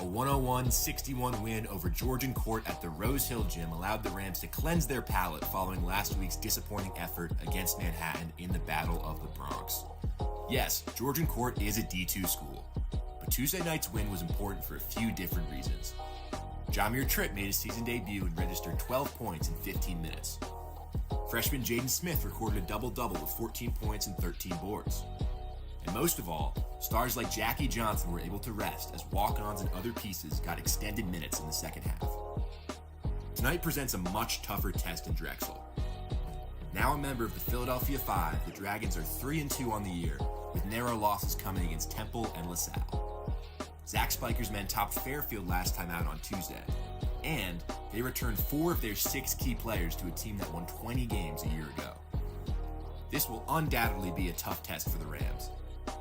A 101-61 win over Georgian Court at the Rose Hill Gym allowed the Rams to cleanse their palate following last week's disappointing effort against Manhattan in the Battle of the Bronx. Yes, Georgian Court is a D2 school, but Tuesday night's win was important for a few different reasons. Jameer Tripp made his season debut and registered 12 points in 15 minutes. Freshman Jaden Smith recorded a double-double with 14 points and 13 boards. And most of all, stars like Jackie Johnson were able to rest as walk-ons and other pieces got extended minutes in the second half. Tonight presents a much tougher test in Drexel. Now a member of the Philadelphia Five, the Dragons are 3-2 on the year, with narrow losses coming against Temple and LaSalle. Zach Spiker's men topped Fairfield last time out on Tuesday, and they returned 4 of their 6 key players to a team that won 20 games a year ago. This will undoubtedly be a tough test for the Rams,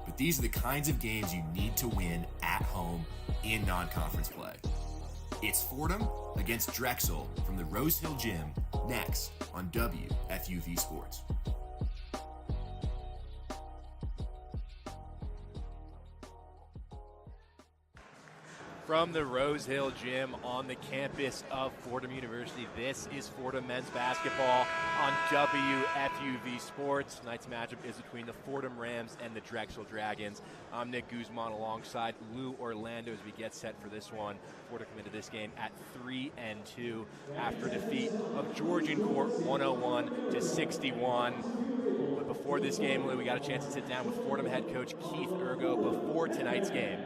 but these are the kinds of games you need to win at home in non-conference play. It's Fordham against Drexel from the Rose Hill Gym next on WFUV Sports. From the Rose Hill Gym on the campus of Fordham University, this is Fordham men's basketball on WFUV Sports. Tonight's matchup is between the Fordham Rams and the Drexel Dragons. I'm Nick Guzman alongside Lou Orlando as we get set for this one. Fordham come into this game at 3-2 after defeat of Georgian Court 101-61. But before this game, Lou, we got a chance to sit down with Fordham head coach Keith Ergo before tonight's game.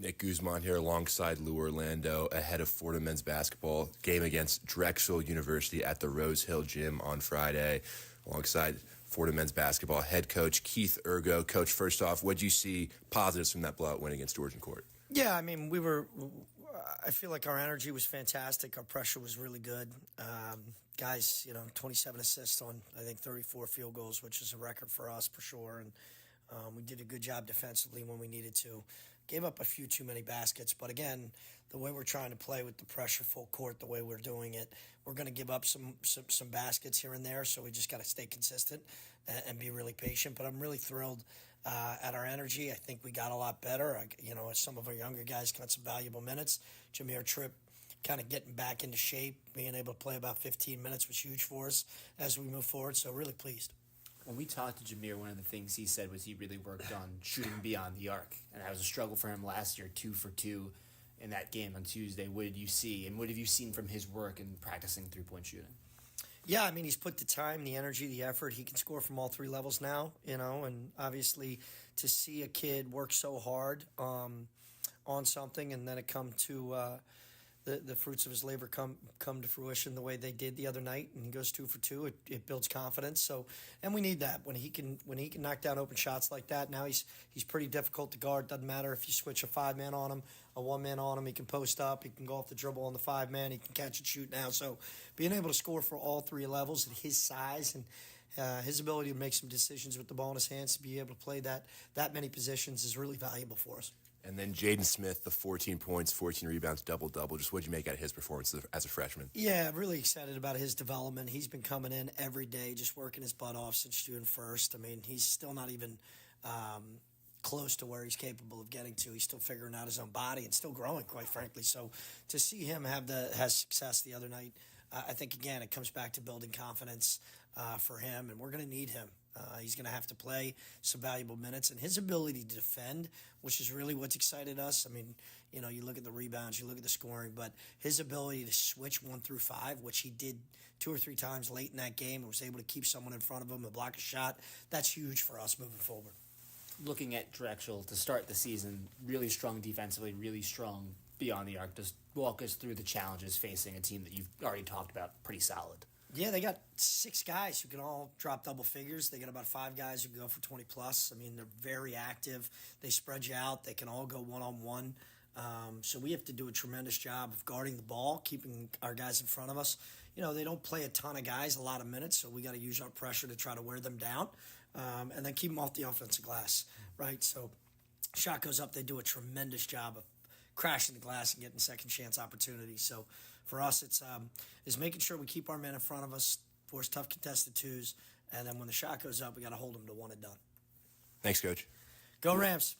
Nick Guzman here alongside Lou Orlando ahead of Fordham men's basketball game against Drexel University at the Rose Hill Gym on Friday, alongside Fordham men's basketball head coach Keith Ergo. Coach, first off, what did you see positives from that blowout win against Georgian Court? Yeah, I mean, I feel like our energy was fantastic. Our pressure was really good. Guys, 27 assists on, I think, 34 field goals, which is a record for us for sure. And we did a good job defensively when we needed to. Gave up a few too many baskets, but again, the way we're trying to play with the pressure full court, the way we're doing it, we're going to give up some baskets here and there, so we just got to stay consistent and be really patient. But I'm really thrilled at our energy. I think we got a lot better. Some of our younger guys got some valuable minutes. Jameer Tripp kind of getting back into shape, being able to play about 15 minutes was huge for us as we move forward, so really pleased. When we talked to Jameer, one of the things he said was he really worked on shooting beyond the arc. And that was a struggle for him last year, 2 for 2 in that game on Tuesday. What did you see? And what have you seen from his work in practicing three-point shooting? Yeah, I mean, he's put the time, the energy, the effort. He can score from all 3 levels now, and obviously to see a kid work so hard on something and then it come to the fruits of his labor come to fruition the way they did the other night, and he goes 2 for 2. It builds confidence. So, and we need that when he can knock down open shots like that. Now he's pretty difficult to guard. Doesn't matter if you switch a 5-man on him, a 1-man on him. He can post up. He can go off the dribble on the 5-man. He can catch and shoot now. So, being able to score for all 3 levels at his size and his ability to make some decisions with the ball in his hands, to be able to play that many positions is really valuable for us. And then Jaden Smith, the 14 points, 14 rebounds, double-double. Just what did you make out of his performance as a freshman? Yeah, really excited about his development. He's been coming in every day, just working his butt off since June 1st. I mean, he's still not even close to where he's capable of getting to. He's still figuring out his own body and still growing, quite frankly. So to see him have success the other night, I think, again, it comes back to building confidence for him, and we're going to need him. He's going to have to play some valuable minutes, and his ability to defend, which is really what's excited us. I mean, you look at the rebounds, you look at the scoring, but his ability to switch 1 through 5, which he did 2 or 3 times late in that game and was able to keep someone in front of him and block a shot, that's huge for us moving forward. Looking at Drexel to start the season, really strong defensively, really strong beyond the arc. Just walk us through the challenges facing a team that you've already talked about, pretty solid. Yeah, they got 6 guys who can all drop double figures. They got about 5 guys who can go for 20-plus. I mean, they're very active. They spread you out. They can all go one-on-one. So we have to do a tremendous job of guarding the ball, keeping our guys in front of us. They don't play a ton of guys a lot of minutes, so we got to use our pressure to try to wear them down and then keep them off the offensive glass, right? So shot goes up. They do a tremendous job of crashing the glass and getting second chance opportunities. So for us, it's making sure we keep our men in front of us, force tough contested 2s, and then when the shot goes up, we got to hold them to 1 and done. Thanks, Coach. Go Rams.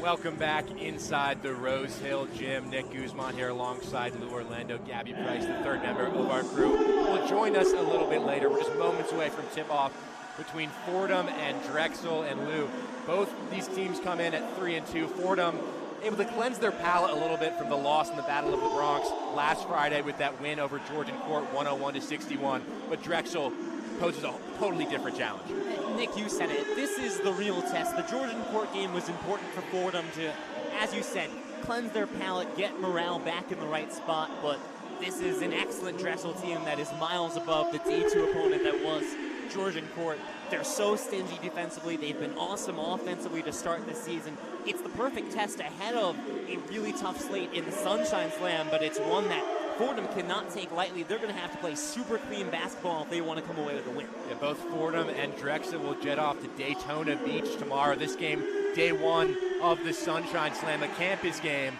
Welcome back inside the Rose Hill Gym. Nick Guzman here alongside Lou Orlando. Gabby Price, the third member of our crew, will join us a little bit later. We're just moments away from tip-off between Fordham and Drexel. And Lou, both these teams come in at 3-2. Fordham able to cleanse their palate a little bit from the loss in the Battle of the Bronx last Friday with that win over Georgian Court, 101-61. But Drexel poses a totally different challenge. Nick, you said it. This is the real test. The Georgian Court game was important for Fordham to, as you said, cleanse their palate, get morale back in the right spot. But this is an excellent Drexel team that is miles above the D2 opponent that was Georgian Court. They're so stingy defensively. They've been awesome offensively to start this season. It's the perfect test ahead of a really tough slate in the Sunshine Slam, but it's one that Fordham cannot take lightly. They're going to have to play super clean basketball if they want to come away with a win. Yeah, both Fordham and Drexel will jet off to Daytona Beach tomorrow. This game, day one of the Sunshine Slam, a campus game.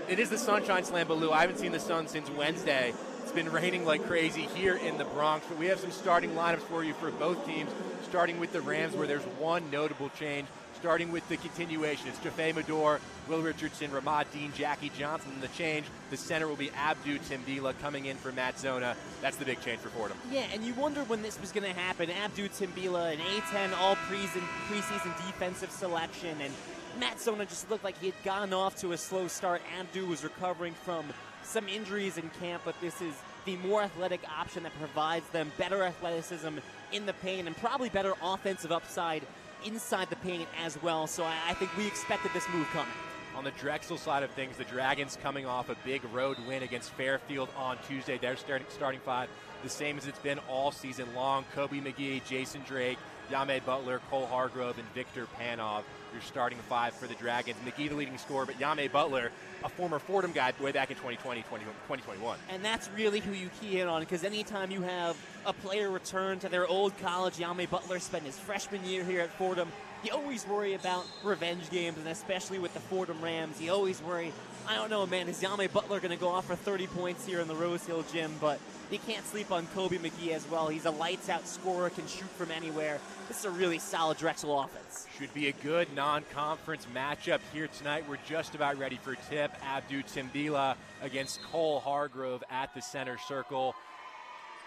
It is the Sunshine Slam, but Lou, I haven't seen the sun since Wednesday. It's been raining like crazy here in the Bronx, but we have some starting lineups for you for both teams, starting with the Rams, where there's one notable change. Starting with the continuation, it's Jaffe Medor, Will Richardson, Ramad Dean, Jackie Johnson. And the change, the center will be Abdu Timbila coming in for Matt Zona. That's the big change for Fordham. Yeah, and you wonder when this was going to happen. Abdu Timbila, an A-10 all-preseason defensive selection, and Matt Zona just looked like he had gotten off to a slow start. Abdu was recovering from some injuries in camp, but this is the more athletic option that provides them better athleticism in the paint and probably better offensive upside inside the paint as well. So I think we expected this move coming. On the Drexel side of things, the Dragons coming off a big road win against Fairfield on Tuesday. Their starting five, the same as it's been all season long. Kobe McGee, Jason Drake, Yame Butler, Cole Hargrove, and Victor Panov. Your starting five for the Dragons. McGee the leading scorer, but Yame Butler, a former Fordham guy way back in 2020, 2021. And that's really who you key in on, because anytime you have a player return to their old college, Yame Butler spent his freshman year here at Fordham, you always worry about revenge games, and especially with the Fordham Rams, you always worry, I don't know, man, is Yame Butler going to go off for 30 points here in the Rose Hill Gym? But you can't sleep on Kobe McGee as well. He's a lights-out scorer, can shoot from anywhere. This is a really solid Drexel offense. Should be a good non-conference matchup here tonight. We're just about ready for tip. Abdu Timbila against Cole Hargrove at the center circle.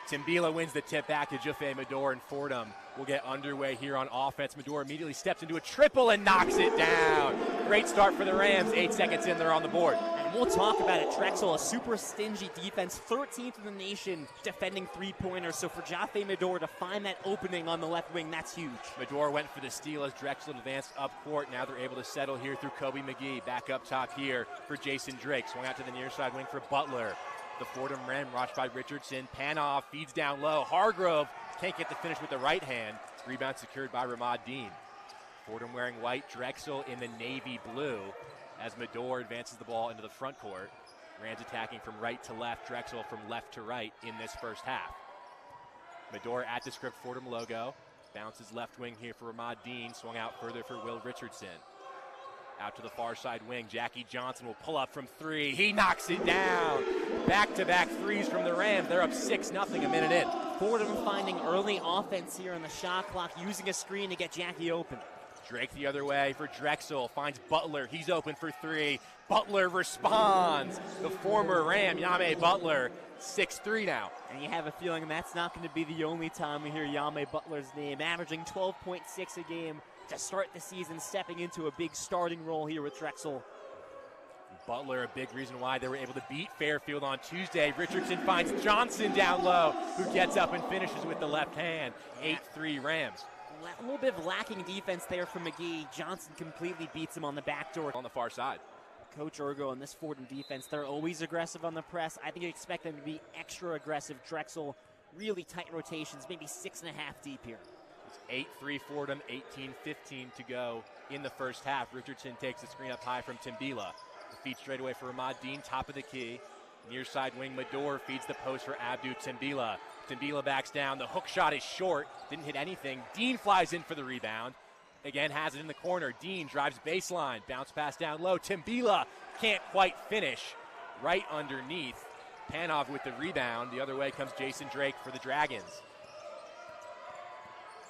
Timbila wins the tip back to Jaffe Medor, and Fordham will get underway here on offense. Medor immediately steps into a triple and knocks it down. Great start for the Rams. 8 seconds in, they're on the board. And we'll talk about it. Drexel, a super stingy defense, 13th in the nation defending three-pointers. So for Jaffe Medor to find that opening on the left wing, that's huge. Medor went for the steal as Drexel advanced up court. Now they're able to settle here through Kobe McGee. Back up top here for Jason Drake. Swung out to the near side wing for Butler. The Fordham Ram watched by Richardson. Panov feeds down low. Hargrove can't get the finish with the right hand. Rebound secured by Ramad Dean. Fordham wearing white, Drexel in the navy blue as Medor advances the ball into the front court. Rams attacking from right to left, Drexel from left to right in this first half. Medor at the script Fordham logo. Bounces left wing here for Ramad Dean. Swung out further for Will Richardson. Out to the far side wing, Jackie Johnson will pull up from three. He knocks it down. Back-to-back threes from the Rams. They're up 6-0 a minute in. Fordham finding early offense here on the shot clock, using a screen to get Jackie open. Drake the other way for Drexel. Finds Butler. He's open for three. Butler responds. The former Ram, Yame Butler, 6'3" now. And you have a feeling that's not going to be the only time we hear Yame Butler's name, averaging 12.6 a game to start the season, stepping into a big starting role here with Drexel. Butler, a big reason why they were able to beat Fairfield on Tuesday. Richardson finds Johnson down low, who gets up and finishes with the left hand. 8-3 Rams. A little bit of lacking defense there from McGee. Johnson completely beats him on the backdoor. On the far side. Coach Urgo and this Fordham defense, they're always aggressive on the press. I think you expect them to be extra aggressive. Drexel, really tight rotations, maybe 6.5 deep here. It's 8-3 Fordham, 18-15 to go in the first half. Richardson takes the screen up high from Timbila. The feed straight away for Ramad Dean, top of the key. Near side wing, Medor feeds the post for Abdu Timbila. Timbila backs down. The hook shot is short. Didn't hit anything. Dean flies in for the rebound. Again, has it in the corner. Dean drives baseline. Bounce pass down low. Timbila can't quite finish. Right underneath. Panov with the rebound. The other way comes Jason Drake for the Dragons.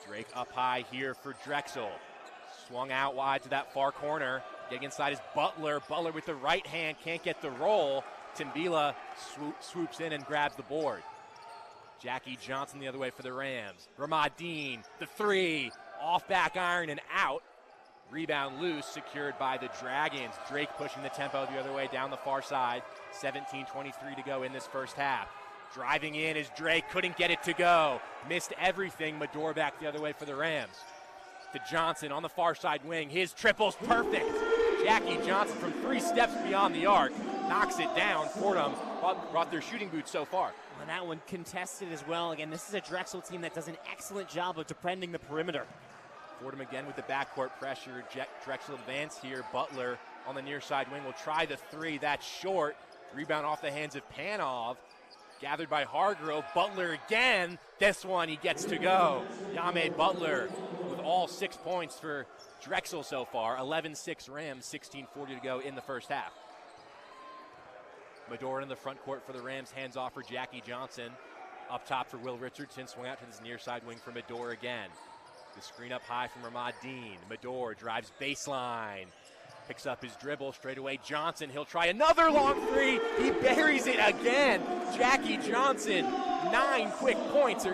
Drake up high here for Drexel. Swung out wide to that far corner. Getting inside is Butler. Butler with the right hand, can't get the roll. Timbila swoops in and grabs the board. Jackie Johnson the other way for the Rams. Ramad Dean, the three, off back iron and out. Rebound loose, secured by the Dragons. Drake pushing the tempo the other way down the far side. 17:23 to go in this first half. Driving in is Drake, couldn't get it to go. Missed everything. Medor back the other way for the Rams. To Johnson on the far side wing. His triple's perfect. Jackie Johnson from 3 steps beyond the arc knocks it down. Fordham brought their shooting boots so far. Well, that one contested as well. Again, this is a Drexel team that does an excellent job of defending the perimeter. Fordham again with the backcourt pressure. Drexel advance here. Butler on the near side wing will try the three. That's short. Rebound off the hands of Panov. Gathered by Hargrove. Butler again. This one he gets to go. Yame Butler with all 6 points for Drexel so far. 11-6 Rams, 16:40 to go in the first half. Medor in the front court for the Rams. Hands off for Jackie Johnson. Up top for Will Richardson. Swung out to this near side wing for Medor again. The screen up high from Ramad Dean. Medor drives baseline. Picks up his dribble straight away. Johnson, he'll try another long three. He buries it again. Jackie Johnson, 9 quick points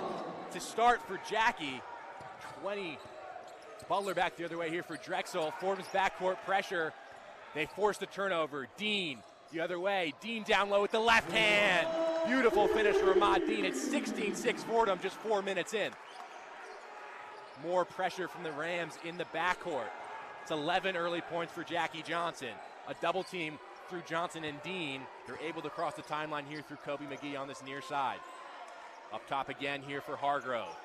to start for Jackie. 20. Butler back the other way here for Drexel. Fordham's backcourt pressure. They force the turnover. Dean the other way. Dean down low with the left hand. Beautiful finish for Ramad Dean. It's 16-6 Fordham just 4 minutes in. More pressure from the Rams in the backcourt. It's 11 early points for Jackie Johnson. A double team through Johnson and Dean. They're able to cross the timeline here through Kobe McGee on this near side. Up top again here for Hargrove.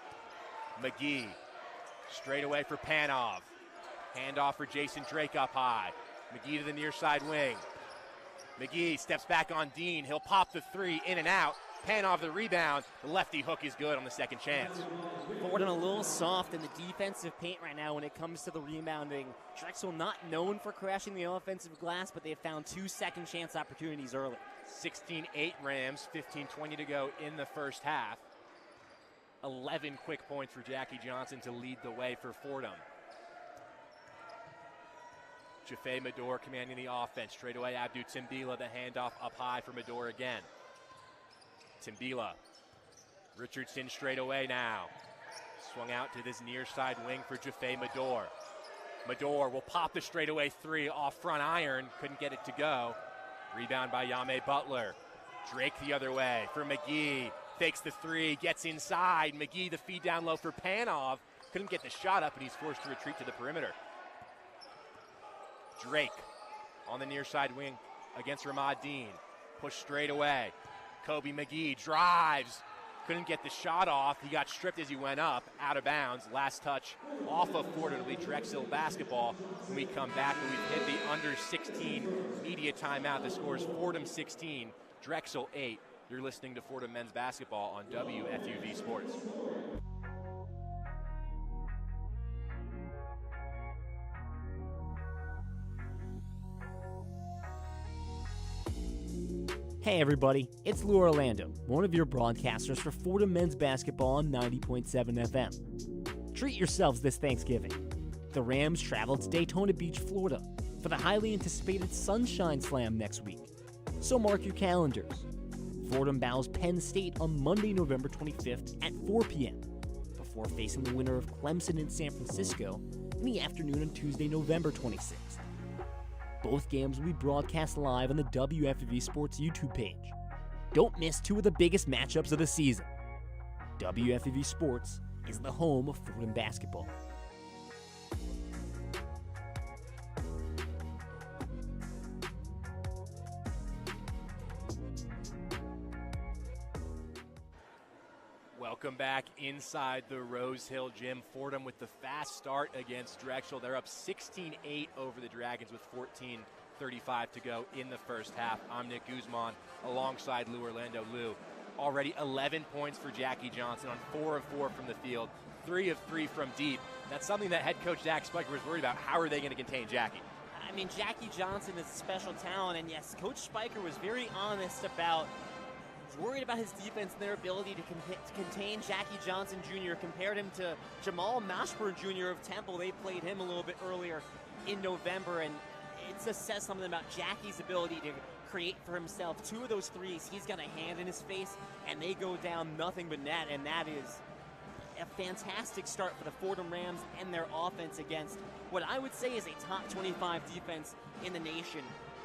McGee straight away for Panov. Handoff for Jason Drake up high. McGee to the near side wing. McGee steps back on Dean. He'll pop the three in and out. Panov the rebound. The lefty hook is good on the second chance. Fordham a little soft in the defensive paint right now when it comes to the rebounding. Drexel not known for crashing the offensive glass, but they've found 2 second chance opportunities early. 16-8 Rams, 15:20 to go in the first half. 11 quick points for Jackie Johnson to lead the way for Fordham. Jaffe Medor commanding the offense. Straight away, Abdou Timbila, the handoff up high for Medor again. Timbila. Richardson straight away now. Swung out to this near side wing for Jaffe Medor. Medor will pop the straightaway three off front iron. Couldn't get it to go. Rebound by Yame Butler. Drake the other way for McGee. Fakes the three, gets inside. McGee the feed down low for Panov. Couldn't get the shot up, and he's forced to retreat to the perimeter. Drake on the near side wing against Ramad Dean. Push straight away. Kobe McGee drives. Couldn't get the shot off. He got stripped as he went up, out of bounds. Last touch off of Fordham. Drexel basketball. When we come back, we've hit the under 16 media timeout. The score is Fordham 16, Drexel 8. You're listening to Fordham men's basketball on WFUV Sports. Hey everybody, it's Lou Orlando, one of your broadcasters for Fordham men's basketball on 90.7 FM. Treat yourselves this Thanksgiving. The Rams travel to Daytona Beach, Florida for the highly anticipated Sunshine Slam next week. So mark your calendars. Fordham bows Penn State on Monday, November 25th at 4 p.m. before facing the winner of Clemson and San Francisco in the afternoon on Tuesday, November 26th. Both games will be broadcast live on the WFUV Sports YouTube page. Don't miss two of the biggest matchups of the season. WFUV Sports is the home of Fordham basketball. Welcome back inside the Rose Hill Gym. Fordham with the fast start against Drexel. They're up 16-8 over the Dragons with 14:35 to go in the first half. I'm Nick Guzman alongside Lou Orlando. Lou, already 11 points for Jackie Johnson on 4 of 4 from the field, 3 of 3 from deep. That's something that head coach Zach Spiker was worried about. How are they going to contain Jackie? I mean, Jackie Johnson is a special talent, and yes, Coach Spiker was very honest about worried about his defense and their ability to contain Jackie Johnson Jr. Compared him to Jamal Mashburn Jr. of Temple. They played him a little bit earlier in November, and it says something about Jackie's ability to create for himself. 2 of those threes, he's got a hand in his face, and they go down nothing but net, and that is a fantastic start for the Fordham Rams and their offense against what I would say is a top 25 defense in the nation.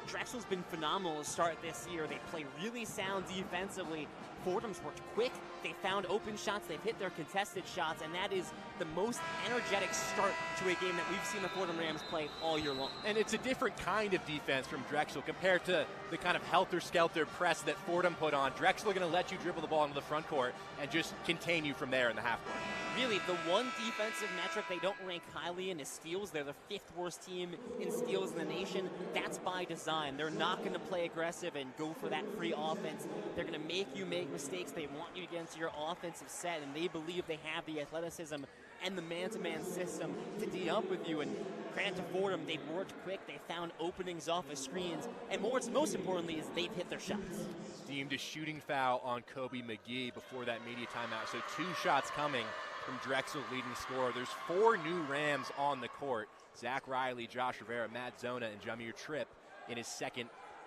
Drexel's been phenomenal to start this year. They play really sound defensively. Fordham's worked quick. They found open shots. They've hit their contested shots, and that is the most energetic start to a game that we've seen the Fordham Rams play all year long. And it's a different kind of defense from Drexel compared to the kind of helter-skelter press that Fordham put on. Drexel are going to let you dribble the ball into the front court and just contain you from there in the half court. Really, the one defensive metric they don't rank highly in is steals. They're the 5th worst team in steals in the nation. That's by design. They're not going to play aggressive and go for that free offense. They're going to make you make mistakes. They want you to get into your offensive set, and they believe they have the athleticism and the man-to-man system to D up with you. And credit to Fordham, they've worked quick. They found openings off of screens. And most importantly is they've hit their shots. Deemed a shooting foul on Kobe McGee before that media timeout. So 2 shots coming from Drexel, leading scorer. There's 4 new Rams on the court. Zach Riley, Josh Rivera, Matt Zona, and Jameer Tripp in his 2nd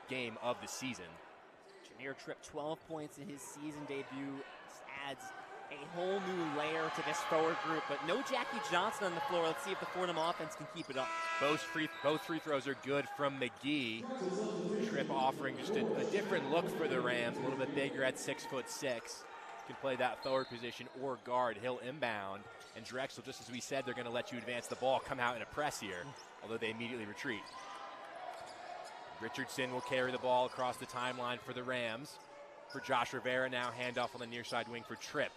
game of the season. Jameer Tripp, 12 points in his season debut, adds a whole new layer to this forward group, but no Jackie Johnson on the floor. Let's see if the Fordham offense can keep it up. Both free throws are good from McGee. Tripp offering just a different look for the Rams, a little bit bigger at 6'6". Can play that forward position or guard. He'll inbound, and Drexel, just as we said, they're going to let you advance the ball, come out in a press here, although they immediately retreat. Richardson will carry the ball across the timeline for the Rams. For Josh Rivera now, handoff on the near side wing for Tripp.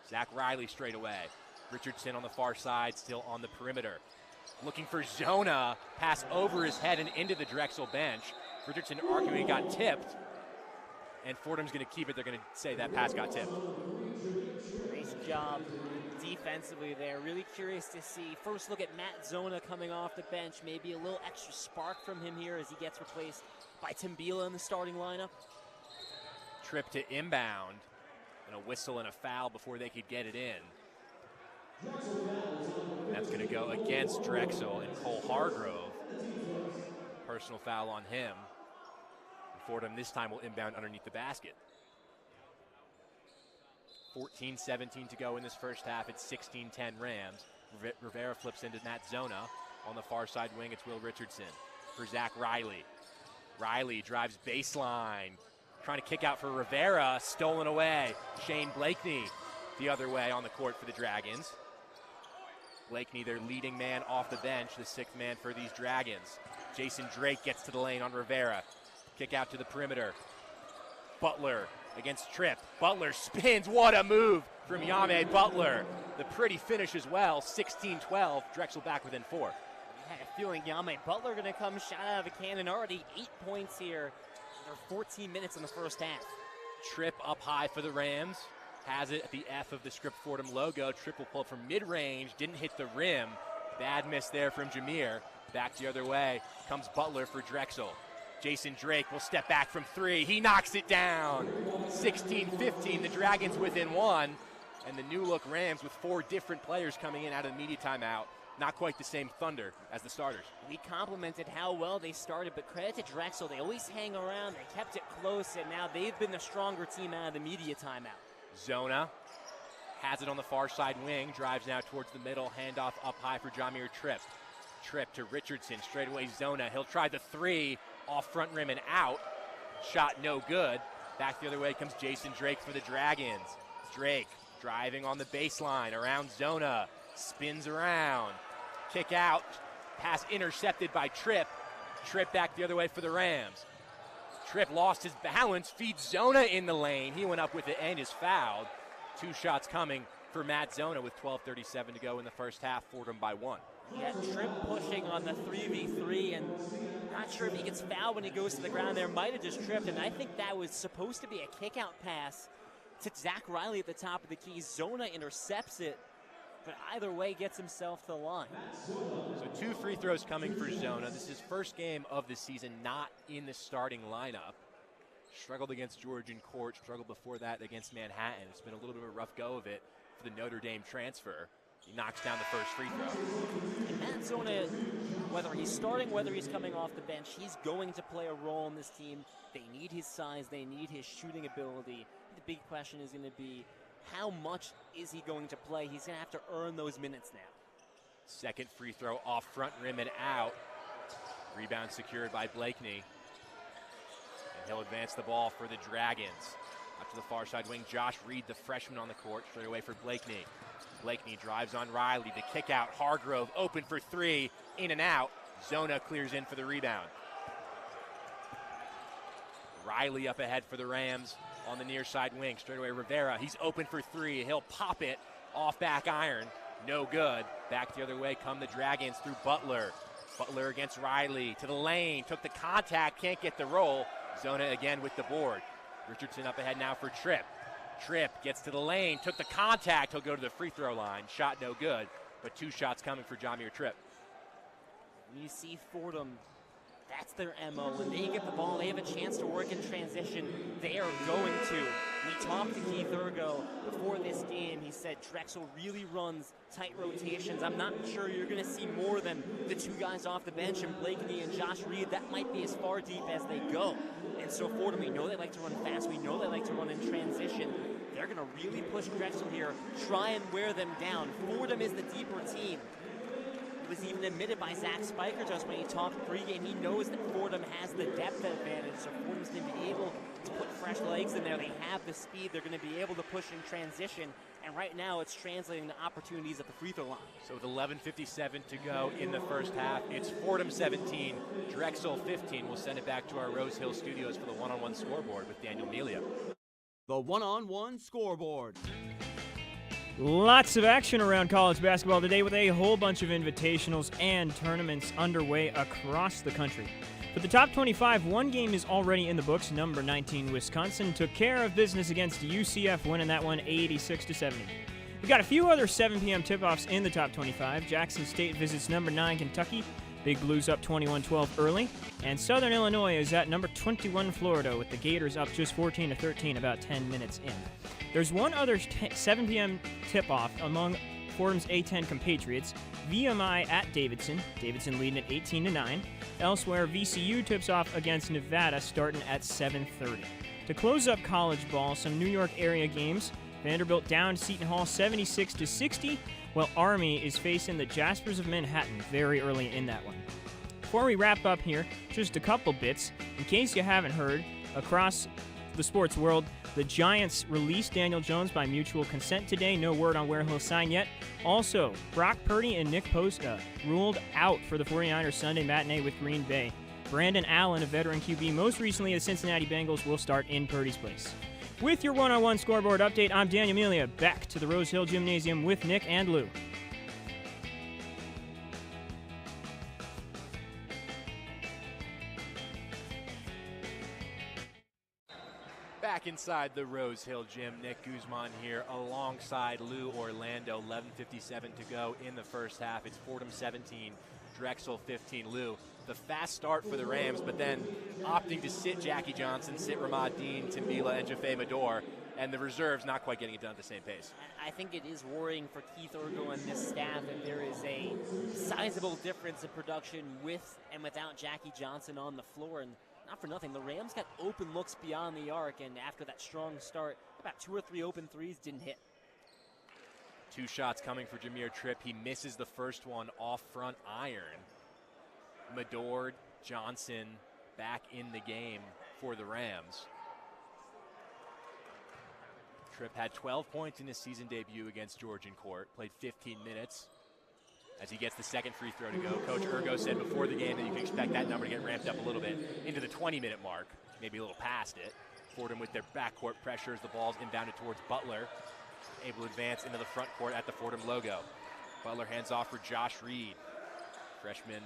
Zach Riley straight away. Richardson on the far side, still on the perimeter. Looking for Zona, pass over his head and into the Drexel bench. Richardson arguing he got tipped, and Fordham's going to keep it. They're going to say that pass got tipped. Nice job defensively there. Really curious to see. First look at Matt Zona coming off the bench. Maybe a little extra spark from him here as he gets replaced by Tim Biela in the starting lineup. Tripp to inbound, and a whistle and a foul before they could get it in. That's going to go against Drexel and Cole Hargrove. Personal foul on him. Fordham this time will inbound underneath the basket. 14-17 to go in this first half. It's 16-10 Rams. Rivera flips into Matt Zona. On the far side wing, it's Will Richardson for Zach Riley. Riley drives baseline. Trying to kick out for Rivera. Stolen away. Shane Blakeney the other way on the court for the Dragons. Blakeney, their leading man off the bench, the 6th man for these Dragons. Jason Drake gets to the lane on Rivera. Kick out to the perimeter. Butler against Tripp. Butler spins. What a move from Yame Butler. The pretty finish as well. 16-12. Drexel back within 4. I had a feeling Yame Butler going to come shot out of a cannon. Already 8 points here. There are 14 minutes in the first half. Tripp up high for the Rams. Has it at the F of the Script Fordham logo. Tripp will pull from mid-range. Didn't hit the rim. Bad miss there from Jameer. Back the other way comes Butler for Drexel. Jason Drake will step back from 3. He knocks it down. 16-15, the Dragons within 1. And the new look Rams with 4 different players coming in out of the media timeout. Not quite the same thunder as the starters. We complimented how well they started, but credit to Drexel. They always hang around. They kept it close, and now they've been the stronger team out of the media timeout. Zona has it on the far side wing. Drives now towards the middle. Handoff up high for Jameer Tripp. Tripp to Richardson. Straight away Zona. He'll try the 3. Off front rim and out. Shot no good. Back the other way comes Jason Drake for the Dragons. Drake driving on the baseline around Zona. Spins around. Kick out. Pass intercepted by Tripp. Tripp back the other way for the Rams. Tripp lost his balance. Feeds Zona in the lane. He went up with it and is fouled. 2 shots coming for Matt Zona with 12:37 to go in the first half. Fordham by 1. Yeah, Tripp pushing on the 3v3, and not sure if he gets fouled when he goes to the ground there. Might have just tripped, and I think that was supposed to be a kick-out pass to Zach Riley at the top of the key. Zona intercepts it, but either way gets himself to the line. So 2 free throws coming for Zona. This is his first game of the season not in the starting lineup. Struggled against Georgian Court, struggled before that against Manhattan. It's been a little bit of a rough go of it for the Notre Dame transfer. He knocks down the first free throw. And Matt Zona Whether he's starting, whether he's coming off the bench, he's going to play a role in this team. They need his size. They need his shooting ability. The big question is going to be, how much is he going to play? He's going to have to earn those minutes now. Second free throw off front rim and out. Rebound secured by Blakeney. And he'll advance the ball for the Dragons. Up to the far side wing, Josh Reed, the freshman on the court, straight away for Blakeney. Blakeney drives on Riley, the kick out, Hargrove open for three, in and out. Zona clears in for the rebound. Riley up ahead for the Rams on the near side wing, straight away Rivera, he's open for three, he'll pop it off back iron, no good. Back the other way come the Dragons through Butler. Butler against Riley, to the lane, took the contact, can't get the roll. Zona again with the board. Richardson up ahead now for Tripp. Tripp gets to the lane, took the contact, he'll go to the free throw line. Shot no good, but two shots coming for Jamir Tripp. When you see Fordham, that's their MO. When they get the ball, they have a chance to work in transition. They are going to. We talked to Keith Urgo before this game. He said Drexel really runs tight rotations. I'm not sure you're going to see more than the two guys off the bench, and Blakeney and Josh Reed. That might be as far deep as they go. And so Fordham, we know they like to run fast. We know they like to run in transition. They're going to really push Drexel here, try and wear them down. Fordham is the deeper team. It was even admitted by Zach Spiker just when he talked pregame. He knows that Fordham has the depth advantage, so Fordham's going to be able to put fresh legs in there. They have the speed. They're going to be able to push in transition, and right now it's translating to opportunities at the free throw line. So with 11:57 to go in the first half, it's Fordham 17, Drexel 15. We'll send it back to our Rose Hill studios for the one-on-one scoreboard with Daniel Melia. The one-on-one scoreboard. Lots of action around college basketball today with a whole bunch of invitationals and tournaments underway across the country. For the top 25, one game is already in the books. Number 19, Wisconsin, took care of business against UCF, winning that one 86-70. We've got a few other 7 p.m. tip-offs in the top 25. Jackson State visits number 9, Kentucky. Big Blues up 21-12 early. And Southern Illinois is at number 21, Florida, with the Gators up just 14-13 about 10 minutes in. There's one other 7 p.m. tip-off among Fordham's A10 compatriots. VMI at Davidson. Davidson leading at 18-9. Elsewhere, VCU tips off against Nevada starting at 7:30. To close up college ball, some New York area games. Vanderbilt down to Seton Hall 76-60, while Army is facing the Jaspers of Manhattan very early in that one. Before we wrap up here, just a couple bits. In case you haven't heard, across the sports world, the Giants released Daniel Jones by mutual consent today. No word on where he'll sign yet. Also, Brock Purdy and Nick Bosa ruled out for the 49ers Sunday matinee with Green Bay. Brandon Allen, a veteran QB most recently of the Cincinnati Bengals, will start in Purdy's place. With your one-on-one scoreboard update, I'm Daniel Melia. Back to the Rose Hill Gymnasium with Nick and Lou. Back inside the Rose Hill Gym, Nick Guzman here alongside Lou Orlando. 11:57 to go in the first half. It's Fordham 17, Drexel 15. Lou, the fast start for the Rams, but then opting to sit Jackie Johnson, sit Ramad Dean, Timbila, and Jaffe Mador, and the reserves not quite getting it done at the same pace. I think it is worrying for Keith Urgo and this staff that there is a sizable difference in production with and without Jackie Johnson on the floor. And not for nothing, the Rams got open looks beyond the arc, and after that strong start, about 2 or 3 open threes didn't hit. 2 shots coming for Jamir Tripp. He misses the first one off front iron. Madord, Johnson back in the game for the Rams. Tripp had 12 points in his season debut against Georgian Court, played 15 minutes. As he gets the second free throw to go, Coach Urgo said before the game that you can expect that number to get ramped up a little bit into the 20-minute mark, maybe a little past it. Fordham with their backcourt pressures, the ball's inbounded towards Butler, able to advance into the front court at the Fordham logo. Butler hands off for Josh Reed. Freshman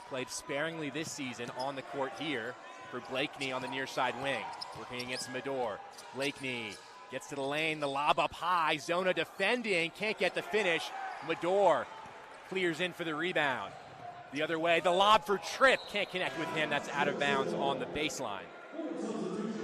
played sparingly this season on the court here for Blakeney on the near side wing, working against Mador. Blakeney gets to the lane, the lob up high, Zona defending, can't get the finish. Mador clears in for the rebound. The other way, the lob for Tripp, can't connect with him, that's out of bounds on the baseline.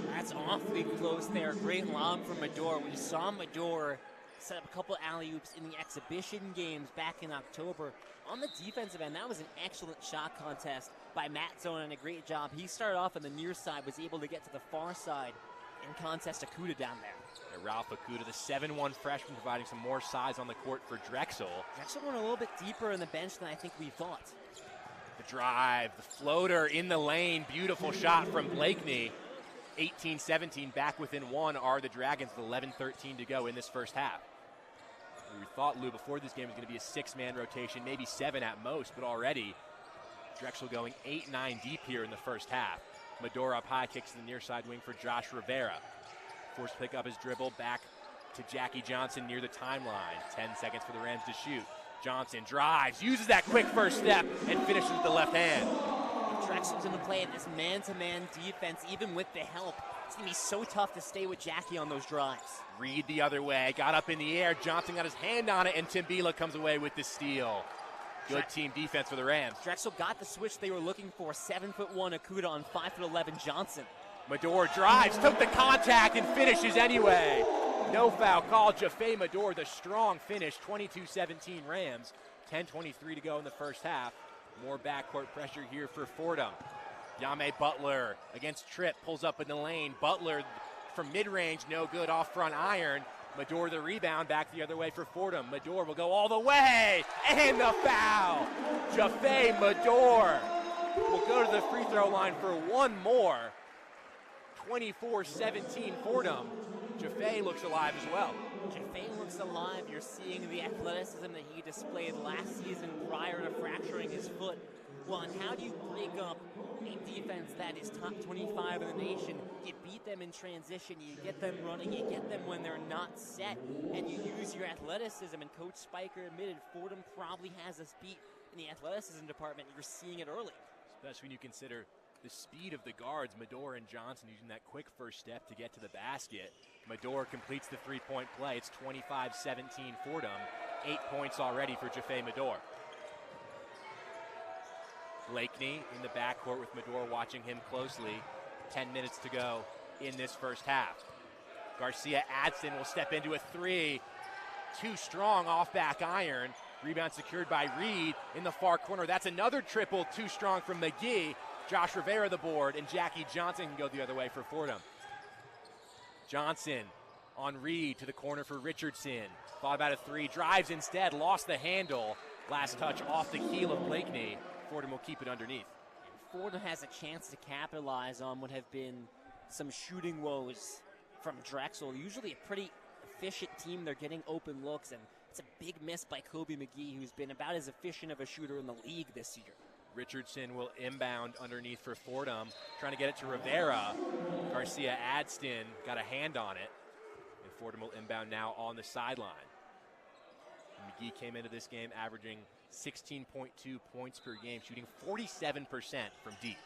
That's awfully close there. Great lob from Mador. We saw Mador set up a couple alley-oops in the exhibition games back in October. On the defensive end, that was an excellent shot contest by Matt Zone, and a great job. He started off on the near side, was able to get to the far side and contest Akuta down there. Ralph Akuta, the 7'1 freshman, providing some more size on the court for Drexel. Drexel went a little bit deeper in the bench than I think we thought. The drive, the floater in the lane, beautiful shot from Blakeney. 18-17, back within one are the Dragons with 11-13 to go in this first half. We thought, Lou, before this game was going to be a 6-man rotation, maybe 7 at most, but already Drexel going 8-9 deep here in the first half. Medora up high, kicks to the near side wing for Josh Rivera. Forced to pick up his dribble, back to Jackie Johnson near the timeline. 10 seconds for the Rams to shoot. Johnson drives, uses that quick first step, and finishes with the left hand. If Drexel's going to play in this man-to-man defense, even with the help, it's going to be so tough to stay with Jackie on those drives. Reed the other way, got up in the air. Johnson got his hand on it, and Timbila comes away with the steal. Good team defense for the Rams. Drexel got the switch they were looking for. 7'1" Akuta on 5'11" Johnson. Medor drives, took the contact, and finishes anyway. No foul call. Jaffe Medor, the strong finish. 22-17 Rams. 10:23 to go in the first half. More backcourt pressure here for Fordham. Yame Butler against Tripp, pulls up in the lane. Butler from mid-range, no good, off front iron. Medor the rebound, back the other way for Fordham. Medor will go all the way, and the foul. Jaffe Medor will go to the free throw line for one more. 24-17 Fordham. Jaffe looks alive as well. Jaffe looks alive. You're seeing the athleticism that he displayed last season prior to fracturing his foot. Well, and how do you break up a defense that is top 25 in the nation? You beat them in transition, you get them running, you get them when they're not set, and you use your athleticism. And Coach Spiker admitted Fordham probably has us beat in the athleticism department. You're seeing it early. Especially when you consider the speed of the guards, Medor and Johnson using that quick first step to get to the basket. Medor completes the three-point play. It's 25-17 Fordham. 8 points already for Jaffe Medor. Blakeney in the backcourt with Medor watching him closely. 10 minutes to go in this first half. Garcia Adston will step into a three. Too strong off back iron. Rebound secured by Reed in the far corner. That's another triple, too strong from McGee. Josh Rivera the board, and Jackie Johnson can go the other way for Fordham. Johnson on Reed to the corner for Richardson. Thought about a three, drives instead, lost the handle. Last touch off the heel of Blakeney. Fordham will keep it underneath. And Fordham has a chance to capitalize on what have been some shooting woes from Drexel. Usually a pretty efficient team. They're getting open looks, and it's a big miss by Kobe McGee, who's been about as efficient of a shooter in the league this year. Richardson will inbound underneath for Fordham, trying to get it to Rivera. Garcia Adston got a hand on it, and Fordham will inbound now on the sideline. McGee came into this game averaging 16.2 points per game, shooting 47% from deep.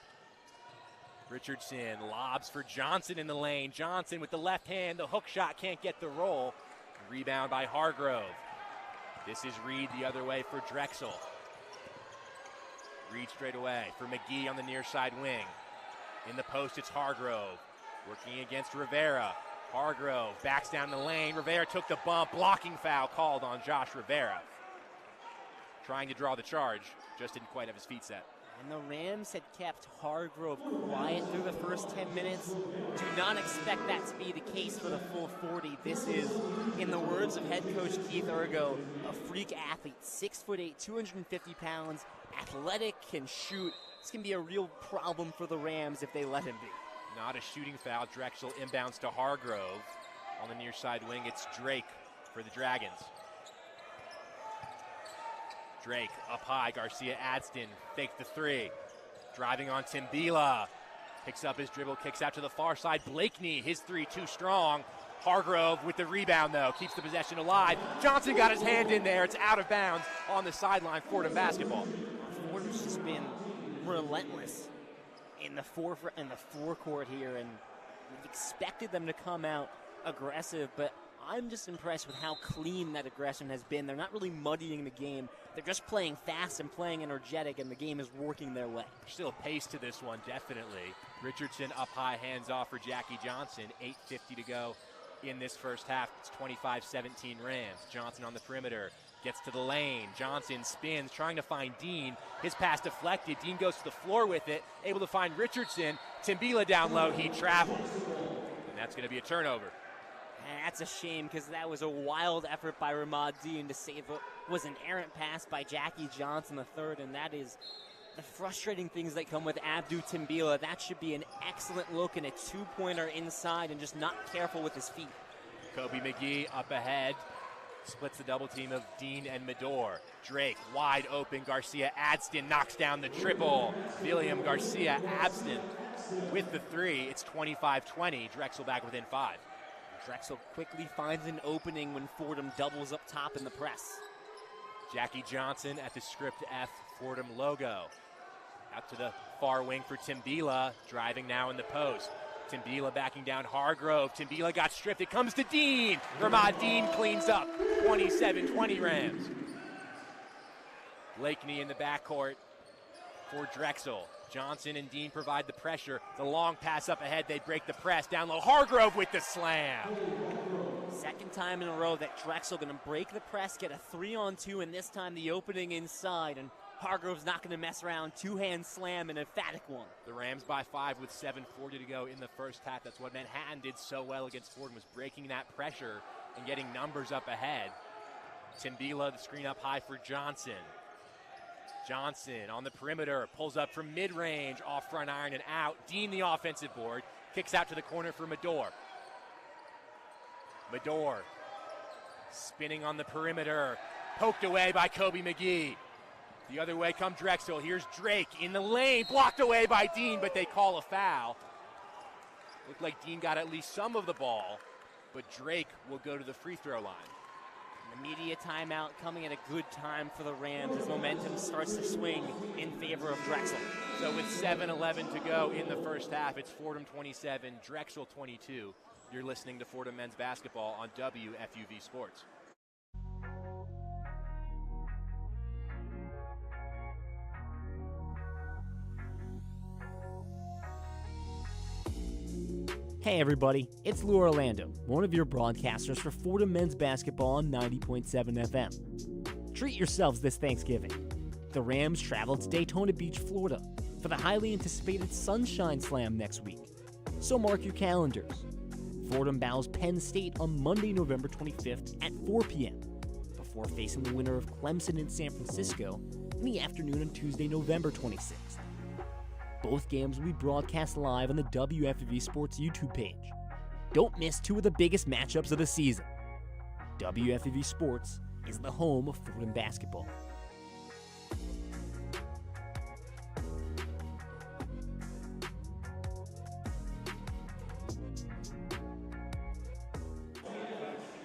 Richardson lobs for Johnson in the lane. Johnson with the left hand, the hook shot can't get the roll. Rebound by Hargrove. This is Reed the other way for Drexel. Reed straight away for McGee on the near side wing. In the post, it's Hargrove. Working against Rivera. Hargrove backs down the lane. Rivera took the bump. Blocking foul called on Josh Rivera. Trying to draw the charge. Just didn't quite have his feet set. And the Rams had kept Hargrove quiet through the first 10 minutes. Do not expect that to be the case for the full 40. This is, in the words of head coach Keith Ergo, a freak athlete. 6'8", 250 pounds, athletic, can shoot. This can be a real problem for the Rams if they let him be. Not a shooting foul. Drexel inbounds to Hargrove. On the near side wing, it's Drake for the Dragons. Drake up high, Garcia Adston faked the three. Driving on Timbila. Picks up his dribble, kicks out to the far side. Blakeney, his three too strong. Hargrove with the rebound though, keeps the possession alive. Johnson got his hand in there. It's out of bounds on the sideline. Fordham basketball. Fordham's just been relentless in the forecourt here, and we've expected them to come out aggressive, but I'm just impressed with how clean that aggression has been. They're not really muddying the game. They're just playing fast and playing energetic, and the game is working their way. Still a pace to this one, definitely. Richardson up high, hands off for Jackie Johnson. 8:50 to go in this first half. It's 25-17 Rams. Johnson on the perimeter, gets to the lane. Johnson spins, trying to find Dean. His pass deflected. Dean goes to the floor with it, able to find Richardson. Timbila down low, he travels. And that's going to be a turnover. And that's a shame because that was a wild effort by Ramad Dean to save what was an errant pass by Jackie Johnson III, and that is the frustrating things that come with Abdou Timbila. That should be an excellent look and a two-pointer inside and just not careful with his feet. Kobe McGee up ahead. Splits the double team of Dean and Medor. Drake wide open. Garcia Adston knocks down the triple. William Garcia Adston with the three. It's 25-20. Drexel back within 5. Drexel quickly finds an opening when Fordham doubles up top in the press. Jackie Johnson at the script F Fordham logo. Out to the far wing for Timbila. Driving now in the post. Timbila backing down Hargrove. Timbila got stripped. It comes to Dean. Ramad Dean cleans up. 27-20 Rams. Blakeney in the backcourt for Drexel. Johnson and Dean provide the pressure. The long pass up ahead. They break the press. Down low. Hargrove with the slam. Second time in a row that Drexel going to break the press, get a 3-on-2, and this time the opening inside. And Hargrove's not going to mess around. Two-hand slam, an emphatic one. The Rams by 5 with 7:40 to go in the first half. That's what Manhattan did so well against Fordham, was breaking that pressure and getting numbers up ahead. Timbila, the screen up high for Johnson. Johnson on the perimeter, pulls up from mid-range, off front iron and out. Dean, the offensive board, kicks out to the corner for Medor. Medor spinning on the perimeter, poked away by Kobe McGee. The other way come Drexel. Here's Drake in the lane, blocked away by Dean, but they call a foul. Looked like Dean got at least some of the ball, but Drake will go to the free throw line. The media timeout coming at a good time for the Rams as momentum starts to swing in favor of Drexel. So with 7:11 to go in the first half, it's Fordham 27, Drexel 22. You're listening to Fordham men's basketball on WFUV Sports. Hey everybody, it's Lou Orlando, one of your broadcasters for Fordham men's basketball on 90.7 FM. Treat yourselves this Thanksgiving. The Rams travel to Daytona Beach, Florida for the highly anticipated Sunshine Slam next week. So mark your calendars. Fordham bows Penn State on Monday, November 25th at 4 p.m. before facing the winner of Clemson and San Francisco in the afternoon on Tuesday, November 26th. Both games will be broadcast live on the WFUV Sports YouTube page. Don't miss two of the biggest matchups of the season. WFUV Sports is the home of Fordham basketball.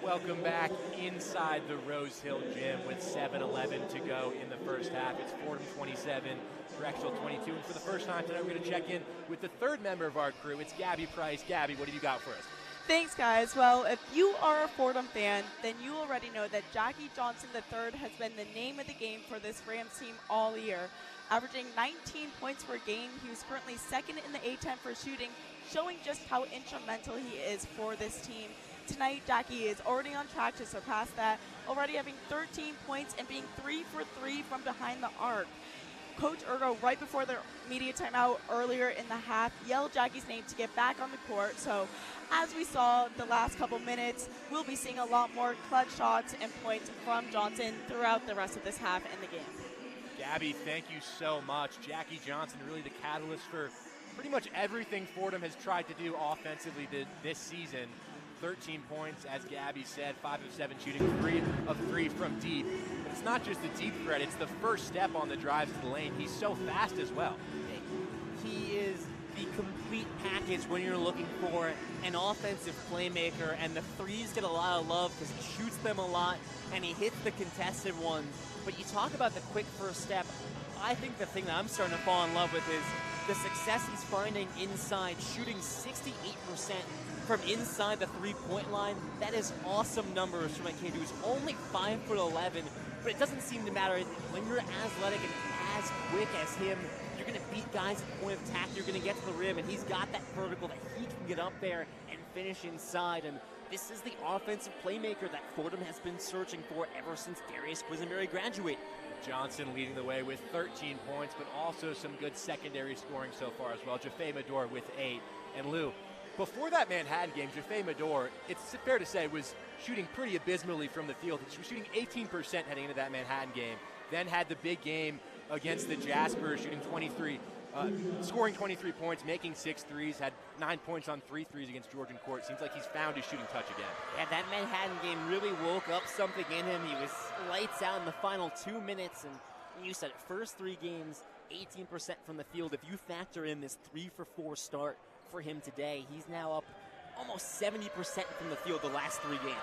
Welcome back inside the Rose Hill Gym with 7:11 to go in the first half. It's Fordham 27, Drexel 22. And for the first time tonight, we're going to check in with the third member of our crew. It's Gabby Price. Gabby, what have you got for us? Thanks, guys. Well, if you are a Fordham fan, then you already know that Jackie Johnson III has been the name of the game for this Rams team all year. Averaging 19 points per game, he was currently second in the A10 for shooting, showing just how instrumental he is for this team. Tonight, Jackie is already on track to surpass that, already having 13 points and being 3 for 3 from behind the arc. Coach Ergo, right before the media timeout earlier in the half, yelled Jackie's name to get back on the court. So as we saw the last couple minutes, we'll be seeing a lot more clutch shots and points from Johnson throughout the rest of this half in the game. Gabby, thank you so much. Jackie Johnson, really the catalyst for pretty much everything Fordham has tried to do offensively this season. 13 points, as Gabby said, 5 of 7 shooting, 3 of 3 from deep. But it's not just the deep threat, it's the first step on the drives to the lane. He's so fast as well. He is the complete package when you're looking for an offensive playmaker, and the threes get a lot of love because he shoots them a lot and he hits the contested ones. But you talk about the quick first step. I think the thing that I'm starting to fall in love with is the success he's finding inside, shooting 68% from inside the three-point line. That is awesome numbers from a kid who's only 5'11", but it doesn't seem to matter. When you're athletic and as quick as him, you're going to beat guys at the point of attack. You're going to get to the rim, and he's got that vertical that he can get up there and finish inside. And this is the offensive playmaker that Fordham has been searching for ever since Darius Quisenberry graduated. Johnson leading the way with 13 points, but also some good secondary scoring so far as well. Jaffe Mador with 8. And Lou, before that Manhattan game, Jaffe Mador, it's fair to say, was shooting pretty abysmally from the field. He was shooting 18% heading into that Manhattan game. Then had the big game against the Jaspers, shooting 23, scoring 23 points, making 6 threes, had 9 points on 3 threes against Georgian Court. Seems like he's found his shooting touch again. Yeah, that Manhattan game really woke up something in him. He was lights out in the final 2 minutes, and you said it, first 3 games, 18% from the field. If you factor in this 3-for-4 start for him today, he's now up almost 70% from the field the last 3 games.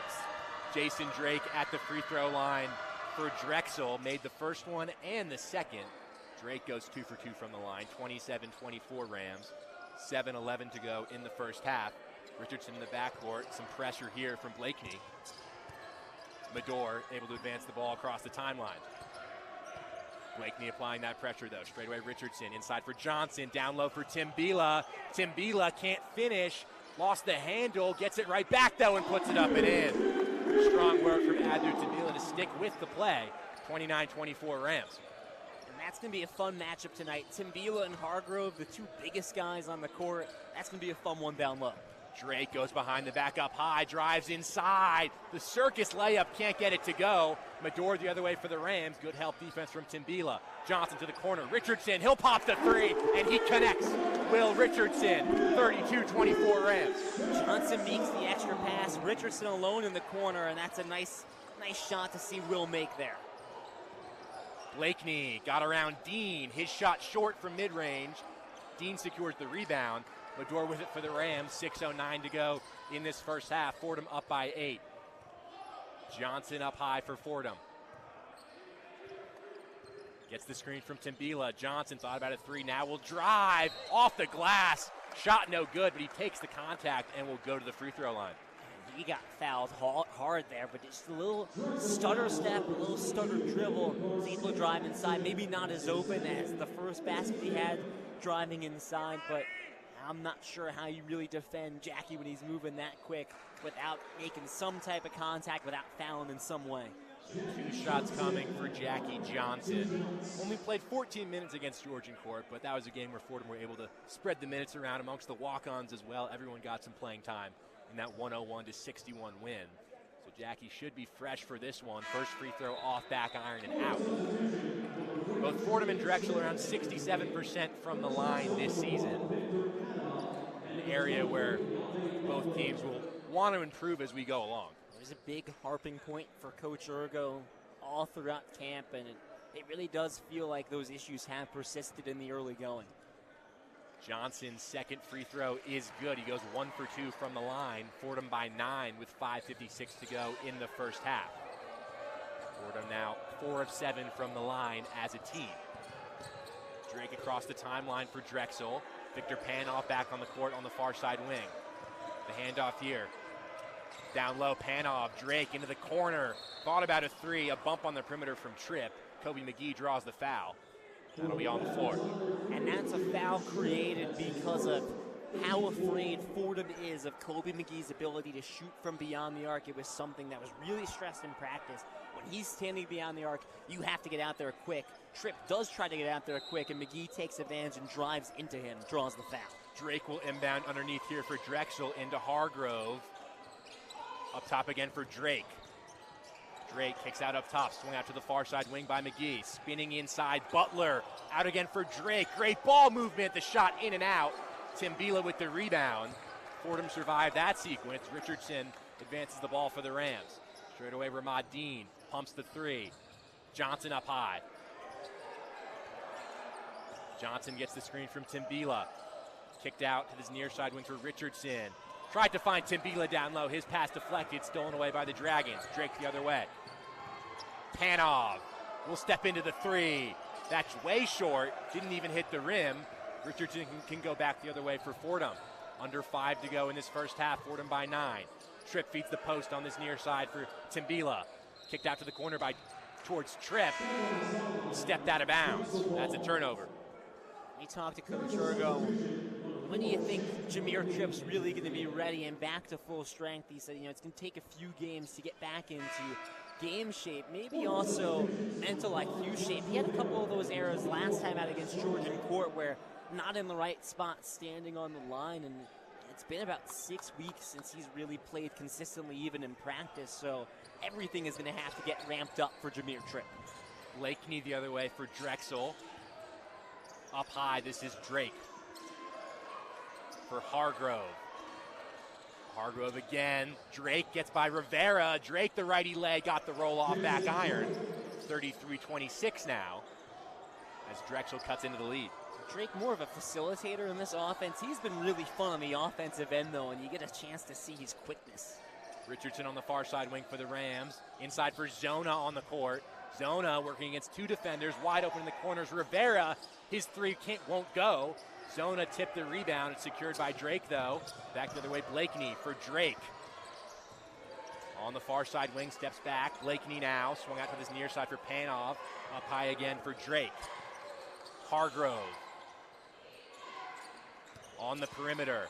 Jason Drake at the free throw line for Drexel, made the first one and the second. Drake goes 2 for 2 from the line, 27-24 Rams. 7:11 to go in the first half. Richardson in the backcourt, some pressure here from Blakeney. Mador able to advance the ball across the timeline. Blakeney applying that pressure though. Straight away Richardson, inside for Johnson, down low for Timbila. Timbila can't finish, lost the handle, gets it right back though and puts it up and in. Strong work from Adu Timbila to stick with the play. 29-24 Rams. That's going to be a fun matchup tonight. Timbila and Hargrove, the 2 biggest guys on the court. That's going to be a fun one down low. Drake goes behind the back up high, drives inside. The circus layup can't get it to go. Mador the other way for the Rams. Good help defense from Timbila. Johnson to the corner. Richardson, he'll pop the 3, and he connects. Will Richardson, 32-24 Rams. Johnson makes the extra pass. Richardson alone in the corner, and that's a nice shot to see Will make there. Blakeney got around Dean. His shot short from mid-range. Dean secures the rebound. Mador with it for the Rams. 6:09 to go in this first half. Fordham up by 8. Johnson up high for Fordham. Gets the screen from Timbila. Johnson thought about a 3. Now will drive off the glass. Shot no good, but he takes the contact and will go to the free throw line. He got fouled hard there, but just a little stutter step, a little stutter dribble. Was able to drive inside. Maybe not as open as the first basket he had driving inside, but I'm not sure how you really defend Jackie when he's moving that quick without making some type of contact, without fouling in some way. 2 shots coming for Jackie Johnson. Only played 14 minutes against Georgian Court, but that was a game where Fordham were able to spread the minutes around amongst the walk-ons as well. Everyone got some playing time in that 101-61 win. So Jackie should be fresh for this one. First free throw off back iron and out. Both Fordham and Drexel around 67% from the line this season. An area where both teams will want to improve as we go along. There's a big harping point for Coach Urgo all throughout camp, and it really does feel like those issues have persisted in the early going. Johnson's second free throw is good. He goes 1 for 2 from the line. Fordham by 9 with 5:56 to go in the first half. Fordham now 4 of 7 from the line as a team. Drake across the timeline for Drexel. Victor Panoff back on the court on the far side wing. The handoff here. Down low, Panoff, Drake into the corner. Thought about a 3, a bump on the perimeter from Tripp. Kobe McGee draws the foul. That'll be on the floor. And that's a foul created because of how afraid Fordham is of Kobe McGee's ability to shoot from beyond the arc. It was something that was really stressed in practice. When he's standing beyond the arc, you have to get out there quick. Tripp does try to get out there quick, and McGee takes advantage and drives into him, draws the foul. Drake will inbound underneath here for Drexel into Hargrove. Up top again for Drake. Drake kicks out up top, swung out to the far side wing by McGee. Spinning inside, Butler out again for Drake. Great ball movement, the shot in and out. Timbila with the rebound. Fordham survived that sequence. Richardson advances the ball for the Rams. Straight away, Ramad Dean pumps the 3. Johnson up high. Johnson gets the screen from Timbila. Kicked out to this near side wing for Richardson. Tried to find Timbila down low. His pass deflected, stolen away by the Dragons. Drake the other way. Panov will step into the 3. That's way short. Didn't even hit the rim. Richardson can go back the other way for Fordham. Under 5 to go in this first half. Fordham by 9. Tripp feeds the post on this near side for Timbila. Kicked out to the corner towards Tripp. Stepped out of bounds. That's a turnover. We talked to Coach Urgo when do you think Jameer Tripp's really going to be ready and back to full strength? He said, it's going to take a few games to get back into game shape, maybe also mental IQ shape. He had a couple of those errors last time out against Georgian Court where not in the right spot, standing on the line, and it's been about 6 weeks since he's really played consistently, even in practice, so everything is going to have to get ramped up for Jameer Tripp. Blakeney the other way for Drexel. Up high, this is Drake for Hargrove. Hargrove again. Drake gets by Rivera. Drake, the righty leg, got the roll-off back iron. 33-26 now as Drexel cuts into the lead. Drake more of a facilitator in this offense. He's been really fun on the offensive end, though, and you get a chance to see his quickness. Richardson on the far side wing for the Rams. Inside for Zona on the court. Zona working against two defenders, wide open in the corners. Rivera, his three won't go. Zona tipped the rebound. It's secured by Drake, though. Back the other way, Blakeney for Drake. On the far side wing, steps back. Blakeney now, swung out to this near side for Panov. Up high again for Drake. Hargrove. On the perimeter.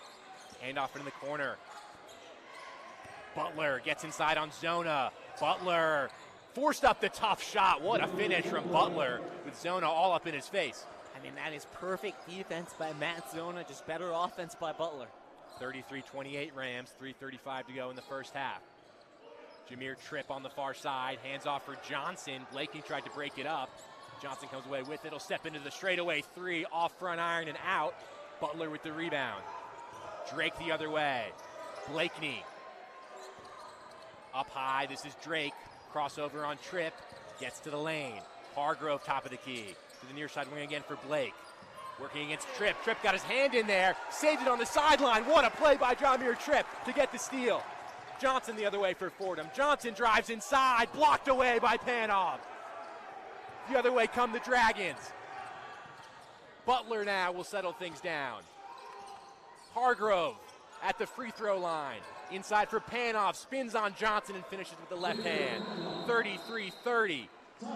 Handoff in the corner. Butler gets inside on Zona. Butler forced up the tough shot. What a finish from Butler with Zona all up in his face. I mean, that is perfect defense by Matt Zona, just better offense by Butler. 33-28 Rams, 3:35 to go in the first half. Jameer Tripp on the far side, hands off for Johnson. Blakeney tried to break it up. Johnson comes away with it. He'll step into the straightaway three, off front iron and out. Butler with the rebound. Drake the other way. Blakeney. Up high, this is Drake. Crossover on Tripp, gets to the lane. Hargrove top of the key. To the near side wing again for Blake. Working against Tripp. Tripp got his hand in there, saved it on the sideline. What a play by Jameer Tripp to get the steal. Johnson the other way for Fordham. Johnson drives inside, blocked away by Panov. The other way come the Dragons. Butler now will settle things down. Hargrove at the free throw line. Inside for Panov, spins on Johnson and finishes with the left hand. 33-30,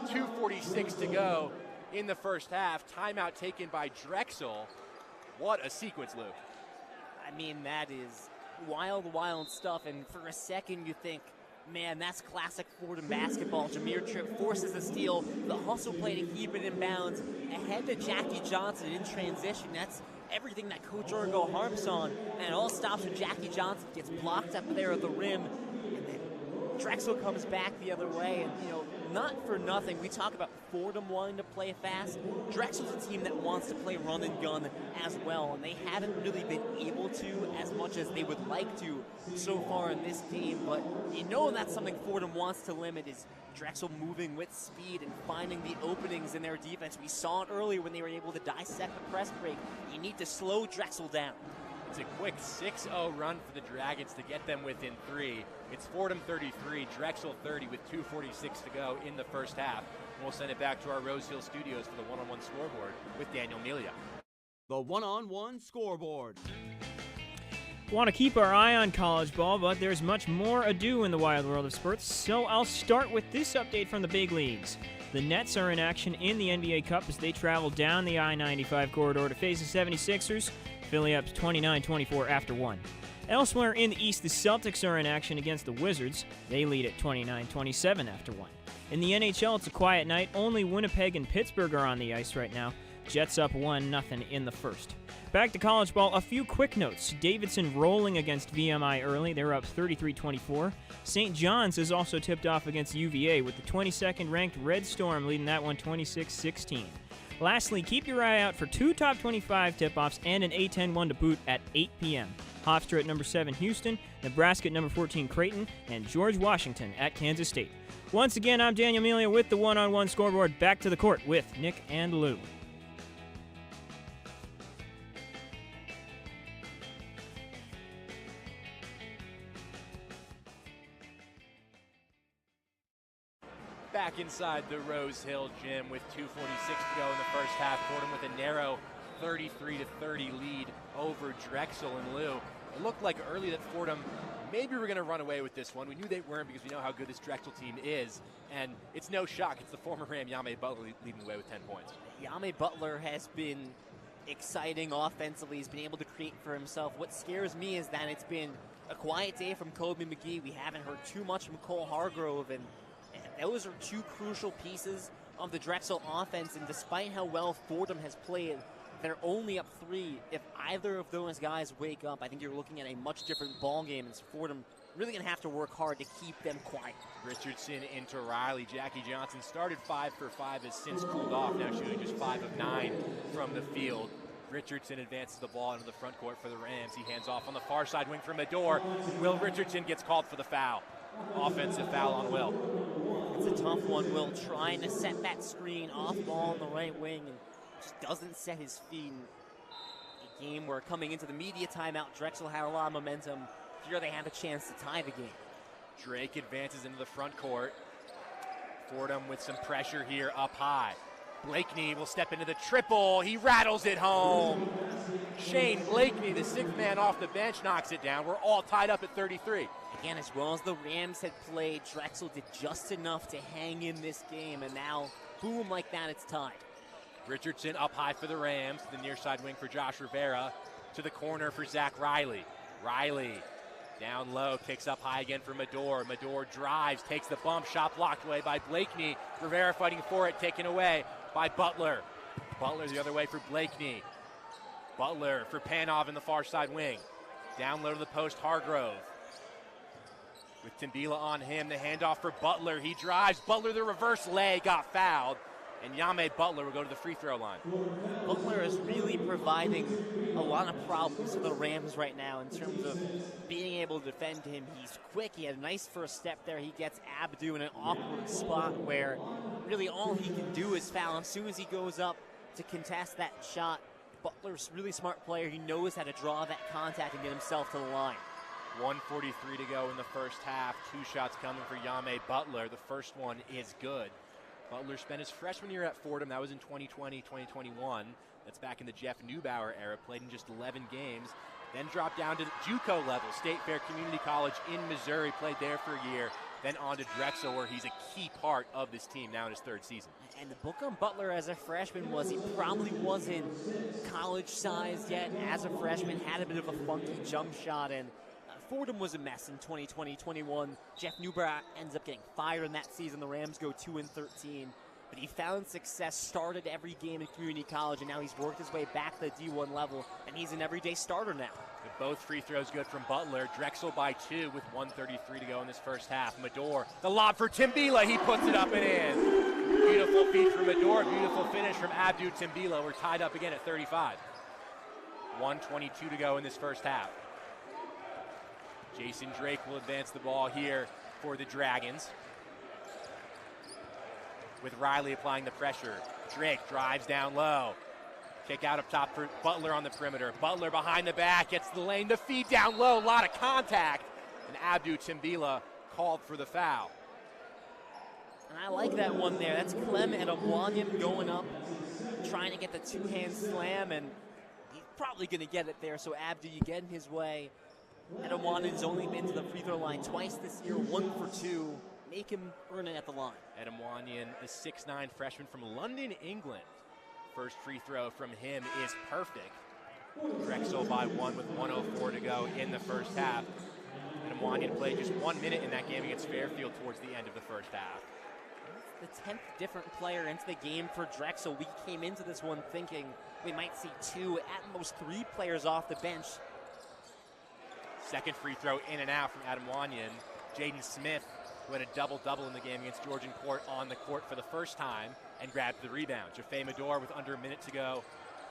2:46 to go in the first half. Timeout taken by Drexel. What a sequence, Lou. I mean, that is wild, wild stuff. And for a second, you think, man, that's classic Fordham basketball. Jameer Tripp forces the steal, the hustle play to keep it in bounds, ahead to Jackie Johnson in transition. That's everything that Coach Orgo harps on, and it all stops when Jackie Johnson gets blocked up there at the rim, and then Drexel comes back the other way, and not for nothing, we talk about Fordham wanting to play fast. Drexel's a team that wants to play run and gun as well, and they haven't really been able to as much as they would like to so far in this game, but that's something Fordham wants to limit is Drexel moving with speed and finding the openings in their defense. We saw it earlier when they were able to dissect the press break. You need to slow Drexel down. It's a quick 6-0 run for the Dragons to get them within three. It's Fordham 33, Drexel 30 with 2:46 to go in the first half. We'll send it back to our Rose Hill studios for the one-on-one scoreboard with Daniel Melia. The one-on-one scoreboard. Want to keep our eye on college ball, but there's much more ado in the wild world of sports, so I'll start with this update from the big leagues. The Nets are in action in the NBA Cup as they travel down the I-95 corridor to face the 76ers. Philly up 29-24 after one. Elsewhere in the East, the Celtics are in action against the Wizards. They lead at 29-27 after one. In the NHL, it's a quiet night. Only Winnipeg and Pittsburgh are on the ice right now. Jets up 1-0 in the first. Back to college ball, a few quick notes. Davidson rolling against VMI early. They're up 33-24. St. John's is also tipped off against UVA with the 22nd ranked Red Storm leading that one 26-16. Lastly, keep your eye out for two top 25 tip-offs and an A-10 one to boot at 8 p.m. Hofstra at number 7 Houston, Nebraska at number 14 Creighton, and George Washington at Kansas State. Once again, I'm Daniel Melia with the one-on-one scoreboard. Back to the court with Nick and Lou. Back inside the Rose Hill Gym with 2:46 to go in the first half. Fordham with a narrow 33-30 lead over Drexel and Lou. It looked like early that Fordham maybe we're going to run away with this one. We knew they weren't because we know how good this Drexel team is. And it's no shock. It's the former Ram Yame Butler leading the way with 10 points. Yame Butler has been exciting offensively. He's been able to create for himself. What scares me is that it's been a quiet day from Kobe McGee. We haven't heard too much from Cole Hargrove, and those are two crucial pieces of the Drexel offense. And despite how well Fordham has played, they're only up 3. If either of those guys wake up, I think you're looking at a much different ball game. And Fordham really going to have to work hard to keep them quiet. Richardson into Riley. Jackie Johnson started 5 for 5, has since cooled off, now shooting just 5 of 9 from the field. Richardson advances the ball into the front court for the Rams. He hands off on the far side wing for Medor. Will Richardson gets called for the foul. Offensive foul on Will. It's a tough one. Will trying to set that screen off ball on the right wing and just doesn't set his feet. A game where coming into the media timeout, Drexel had a lot of momentum. Here they have a chance to tie the game. Drake advances into the front court. Fordham with some pressure here up high. Blakeney will step into the triple. He rattles it home. Shane Blakeney, the 6th man off the bench, knocks it down. We're all tied up at 33. Again, as well as the Rams had played, Drexel did just enough to hang in this game, and now, boom, like that, it's tied. Richardson up high for the Rams. The near side wing for Josh Rivera. To the corner for Zach Riley. Riley down low, kicks up high again for Medor. Medor drives, takes the bump, shot blocked away by Blakeney. Rivera fighting for it, taken away by Butler. Butler the other way for Blakeney. Butler for Panov in the far side wing. Down low to the post, Hargrove. With Timbila on him, the handoff for Butler. He drives. Butler, the reverse leg, got fouled. And Yame Butler will go to the free throw line. Butler is really providing a lot of problems to the Rams right now in terms of being able to defend him. He's quick. He had a nice first step there. He gets Abdu in an awkward spot where really all he can do is foul. As soon as he goes up to contest that shot, Butler's a really smart player. He knows how to draw that contact and get himself to the line. 1:43 to go in the first half. 2 shots coming for Yame Butler. The first one is good. Butler spent his freshman year at Fordham. That was in 2020, 2021. That's back in the Jeff Neubauer era. Played in just 11 games. Then dropped down to the JUCO level. State Fair Community College in Missouri. Played there for a year. Then on to Drexel, where he's a key part of this team now in his 3rd season. And the book on Butler as a freshman was he probably wasn't college-sized yet. As a freshman, had a bit of a funky jump shot, and Fordham was a mess in 2020-21. Jeff Neubauer ends up getting fired in that season. The Rams go 2-13. But he found success, started every game in community college, and now he's worked his way back to the D1 level, and he's an everyday starter now. With both free throws good from Butler. Drexel by 2 with 1:33 to go in this first half. Medor, the lob for Timbila. He puts it up and in. Beautiful feed from Medor. Beautiful finish from Abdu Timbila. We're tied up again at 35. 1:22 to go in this first half. Jason Drake will advance the ball here for the Dragons. With Riley applying the pressure. Drake drives down low. Kick out up top for Butler on the perimeter. Butler behind the back, gets the lane. The feed down low, a lot of contact. And Abdu Timbila called for the foul. And I like that one there. That's Clem Edamwanian going up, trying to get the 2-hand slam, and he's probably going to get it there. So Abdu, you get in his way. Edamwanian's only been to the free throw line twice this year, 1 for 2. Make him earn it at the line. Edamwanian, the 6'9" freshman from London, England. First free throw from him is perfect. Drexel by 1 with 1:04 to go in the first half. Edamwanian played just 1 minute in that game against Fairfield towards the end of the first half. It's the 10th different player into the game for Drexel. We came into this one thinking we might see 2, at most 3 players off the bench. Second free throw in and out from Edamwanian. Jaden Smith, who had a double-double in the game against Georgian Court, on the court for the first time and grabbed the rebound. Jaffe Medor with under a minute to go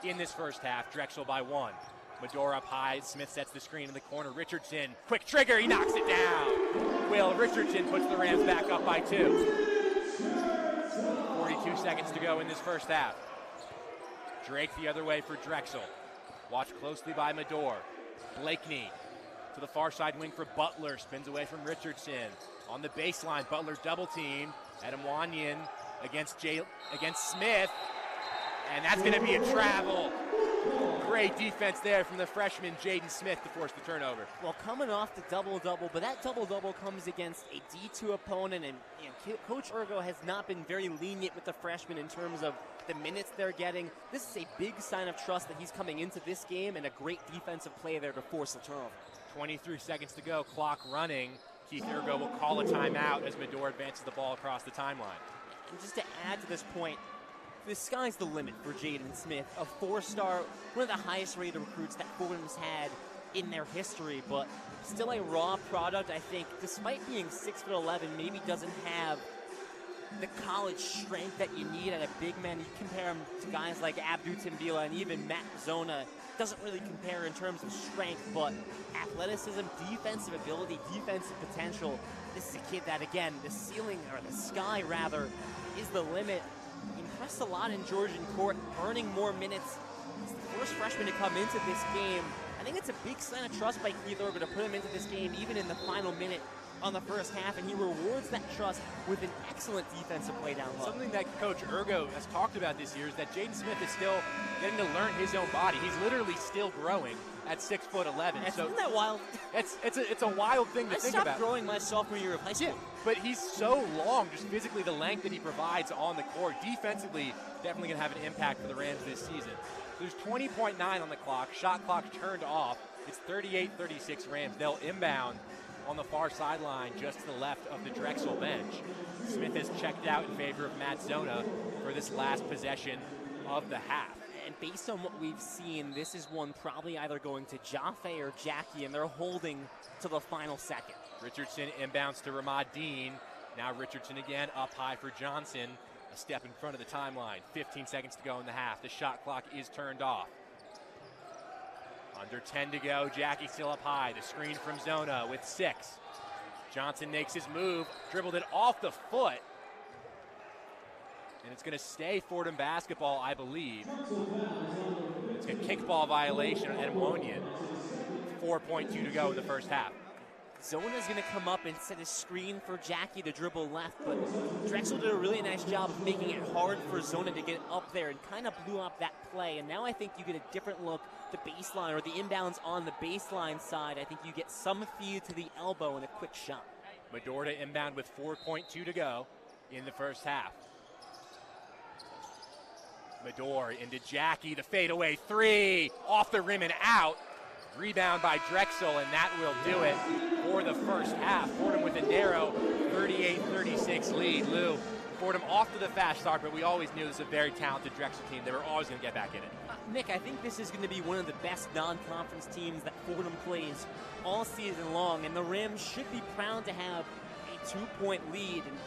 in this first half. Drexel by 1. Medor up high. Smith sets the screen in the corner. Richardson, quick trigger. He knocks it down. Will Richardson puts the Rams back up by 2. 42 seconds to go in this first half. Drake the other way for Drexel. Watched closely by Medor. Blakeney to the far side wing for Butler. Spins away from Richardson. On the baseline, Butler double team. Edamwanian against Smith. And that's going to be a travel. Great defense there from the freshman Jaden Smith to force the turnover. Well, coming off the double-double, but that double-double comes against a D2 opponent, and Coach Urgo has not been very lenient with the freshmen in terms of the minutes they're getting. This is a big sign of trust that he's coming into this game, and a great defensive play there to force the turnover. 23 seconds to go, clock running. Keith Urgo will call a timeout as Medor advances the ball across the timeline. And just to add to this point, the sky's the limit for Jaden Smith, a four-star, one of the highest-rated recruits that Fordham's had in their history, but still a raw product, I think, despite being 6'11", maybe doesn't have the college strength that you need at a big man. You compare him to guys like Abdou Timbila and even Matt Zona. Doesn't really compare in terms of strength, but athleticism, defensive ability, defensive potential. This is a kid that, again, the ceiling, or the sky rather, is the limit. Impressed a lot in Georgian court, earning more minutes. He's the first freshman to come into this game. I think it's a big sign of trust by Keith Urgo to put him into this game, even in the final minute on the first half, and he rewards that trust with an excellent defensive play down low. Something that Coach Urgo has talked about this year is that Jaden Smith is still getting to learn his own body. He's literally still growing at 6'11". Isn't that wild? It's a wild thing to think about. I stopped growing my sophomore year of high school. Yeah, but he's so long, just physically, the length that he provides on the court. Defensively, definitely going to have an impact for the Rams this season. There's 20.9 on the clock. Shot clock turned off. It's 38-36 Rams. They'll inbound on the far sideline just to the left of the Drexel bench. Smith has checked out in favor of Matt Zona for this last possession of the half. And based on what we've seen, this is one probably either going to Jaffe or Jackie, and they're holding to the final second. Richardson inbounds to Ramad Dean. Now Richardson again up high for Johnson. A step in front of the timeline. 15 seconds to go in the half. The shot clock is turned off. Under 10 to go. Jackie still up high. The screen from Zona with 6. Johnson makes his move. Dribbled it off the foot. And it's going to stay Fordham basketball, I believe. It's a kickball violation on Edmonian. 4.2 to go in the first half. Zona's going to come up and set a screen for Jackie to dribble left, but Drexel did a really nice job of making it hard for Zona to get up there and kind of blew up that play. And now I think you get a different look, the baseline or the inbounds on the baseline side. I think you get some feed to the elbow and a quick shot. Medor to inbound with 4.2 to go in the first half. Medor into Jackie, the fadeaway 3, off the rim and out. Rebound by Drexel, and that will do it for the first half. Fordham with a narrow 38-36 lead. Lou, Fordham off to the fast start, but we always knew this was a very talented Drexel team. They were always going to get back in it. Nick, I think this is going to be one of the best non-conference teams that Fordham plays all season long, and the Rams should be proud to have a 2-point lead. And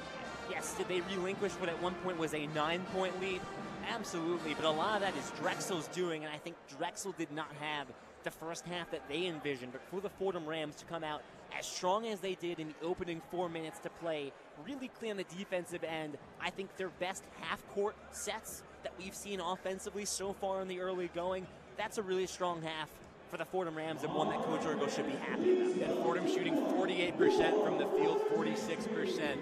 yes, did they relinquish what at one point was a 9-point lead? Absolutely, but a lot of that is Drexel's doing, and I think Drexel did not have the first half that they envisioned. But for the Fordham Rams to come out as strong as they did in the opening 4 minutes to play, really clean on the defensive end, I think their best half-court sets that we've seen offensively so far in the early going, that's a really strong half for the Fordham Rams, and one that Coach Urgo should be happy about. And Fordham shooting 48% from the field, 46%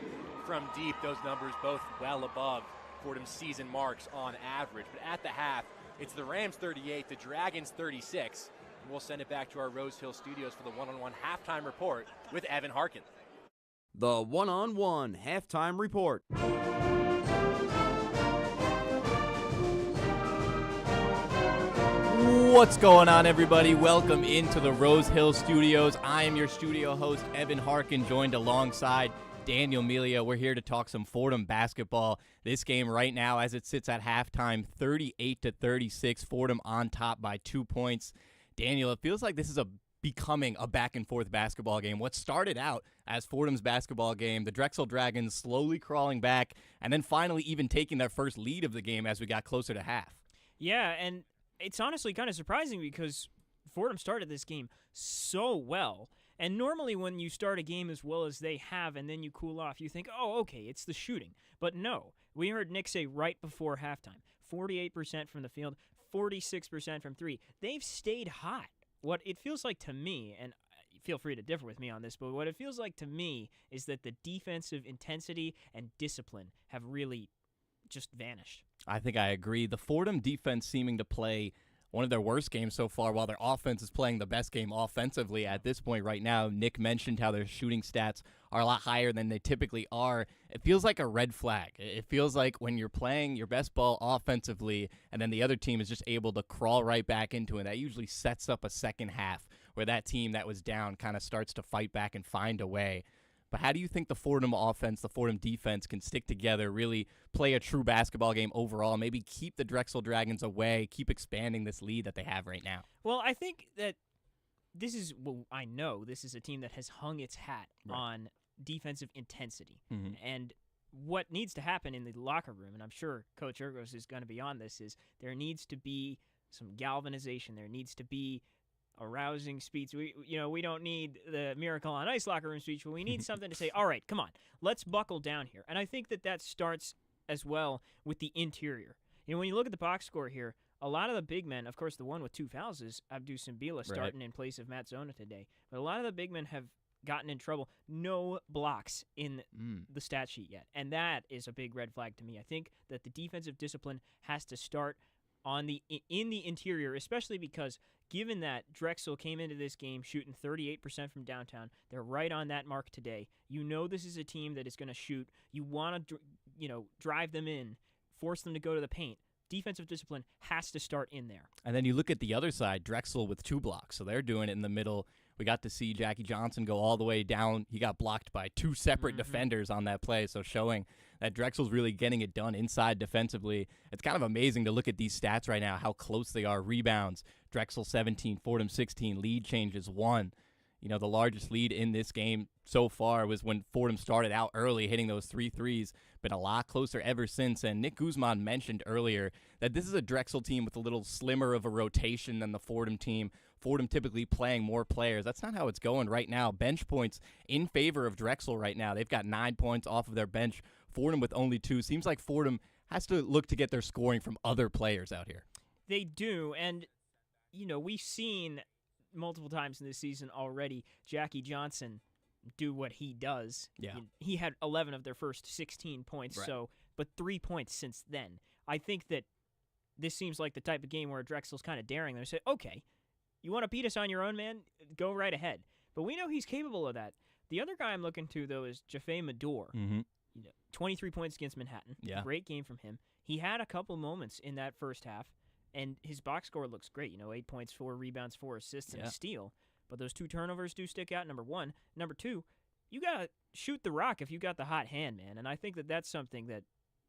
from deep. Those numbers both well above Fordham's season marks on average. But at the half, it's the Rams 38, the Dragons 36. And we'll send it back to our Rose Hill studios for the one-on-one halftime report with Evan Harkin. The one-on-one halftime report. What's going on, everybody? Welcome into the Rose Hill studios. I am your studio host, Evan Harkin, joined alongside Daniel Melia. We're here to talk some Fordham basketball. This game right now, as it sits at halftime, 38-36. Fordham on top by 2 points. Daniel, it feels like this is becoming a back-and-forth basketball game. What started out as Fordham's basketball game, the Drexel Dragons slowly crawling back, and then finally even taking their first lead of the game as we got closer to half. Yeah, and it's honestly kind of surprising because Fordham started this game so well. And normally when you start a game as well as they have and then you cool off, you think, oh, okay, it's the shooting. But no, we heard Nick say right before halftime, 48% from the field, 46% from three. They've stayed hot. What it feels like to me, and feel free to differ with me on this, but what it feels like to me is that the defensive intensity and discipline have really just vanished. I think I agree. The Fordham defense seeming to play one of their worst games so far, while their offense is playing the best game offensively at this point right now. Nick mentioned how their shooting stats are a lot higher than they typically are. It feels like a red flag. It feels like when you're playing your best ball offensively and then the other team is just able to crawl right back into it, that usually sets up a second half where that team that was down kind of starts to fight back and find a way. But how do you think the Fordham offense, the Fordham defense can stick together, really play a true basketball game overall, maybe keep the Drexel Dragons away, keep expanding this lead that they have right now? Well, I think that I know this is a team that has hung its hat on defensive intensity. Mm-hmm. And what needs to happen in the locker room, and I'm sure Coach Ergos is going to be on this, is there needs to be some galvanization. There needs to be a rousing speech. We don't need the Miracle on Ice locker room speech, but we need something to say, all right, come on, let's buckle down here. And I think that starts as well with the interior. When you look at the box score here, a lot of the big men, of course, the one with 2 fouls is Abdou Simbila starting in place of Matt Zona today. But a lot of the big men have gotten in trouble. No blocks in the stat sheet yet. And that is a big red flag to me. I think that the defensive discipline has to start in the interior, especially because given that Drexel came into this game shooting 38% from downtown, they're right on that mark today. This is a team that is going to shoot. You want to, drive them in, force them to go to the paint. Defensive discipline has to start in there. And then you look at the other side, Drexel with 2 blocks, so they're doing it in the middle. We got to see Jackie Johnson go all the way down. He got blocked by 2 separate defenders on that play, so showing that Drexel's really getting it done inside defensively. It's kind of amazing to look at these stats right now, how close they are. Rebounds, Drexel 17, Fordham 16, lead changes 1. The largest lead in this game so far was when Fordham started out early, hitting those 3 threes. Been a lot closer ever since. And Nick Guzman mentioned earlier that this is a Drexel team with a little slimmer of a rotation than the Fordham team. Fordham typically playing more players. That's not how it's going right now. Bench points in favor of Drexel right now. They've got 9 points off of their bench. Fordham with only 2. Seems like Fordham has to look to get their scoring from other players out here. They do. And, we've seen multiple times in this season already Jackie Johnson do what he does. Yeah. He had 11 of their first 16 points, but 3 points since then. I think that this seems like the type of game where Drexel's kind of daring them to say, okay, you want to beat us on your own, man? Go right ahead. But we know he's capable of that. The other guy I'm looking to, though, is Jaffe Mador. 23 points against Manhattan. Yeah. Great game from him. He had a couple moments in that first half, and his box score looks great. 8 points, 4 rebounds, 4 assists, and a steal. But those 2 turnovers do stick out, number 1. Number 2, you got to shoot the rock if you got the hot hand, man. And I think that that's something that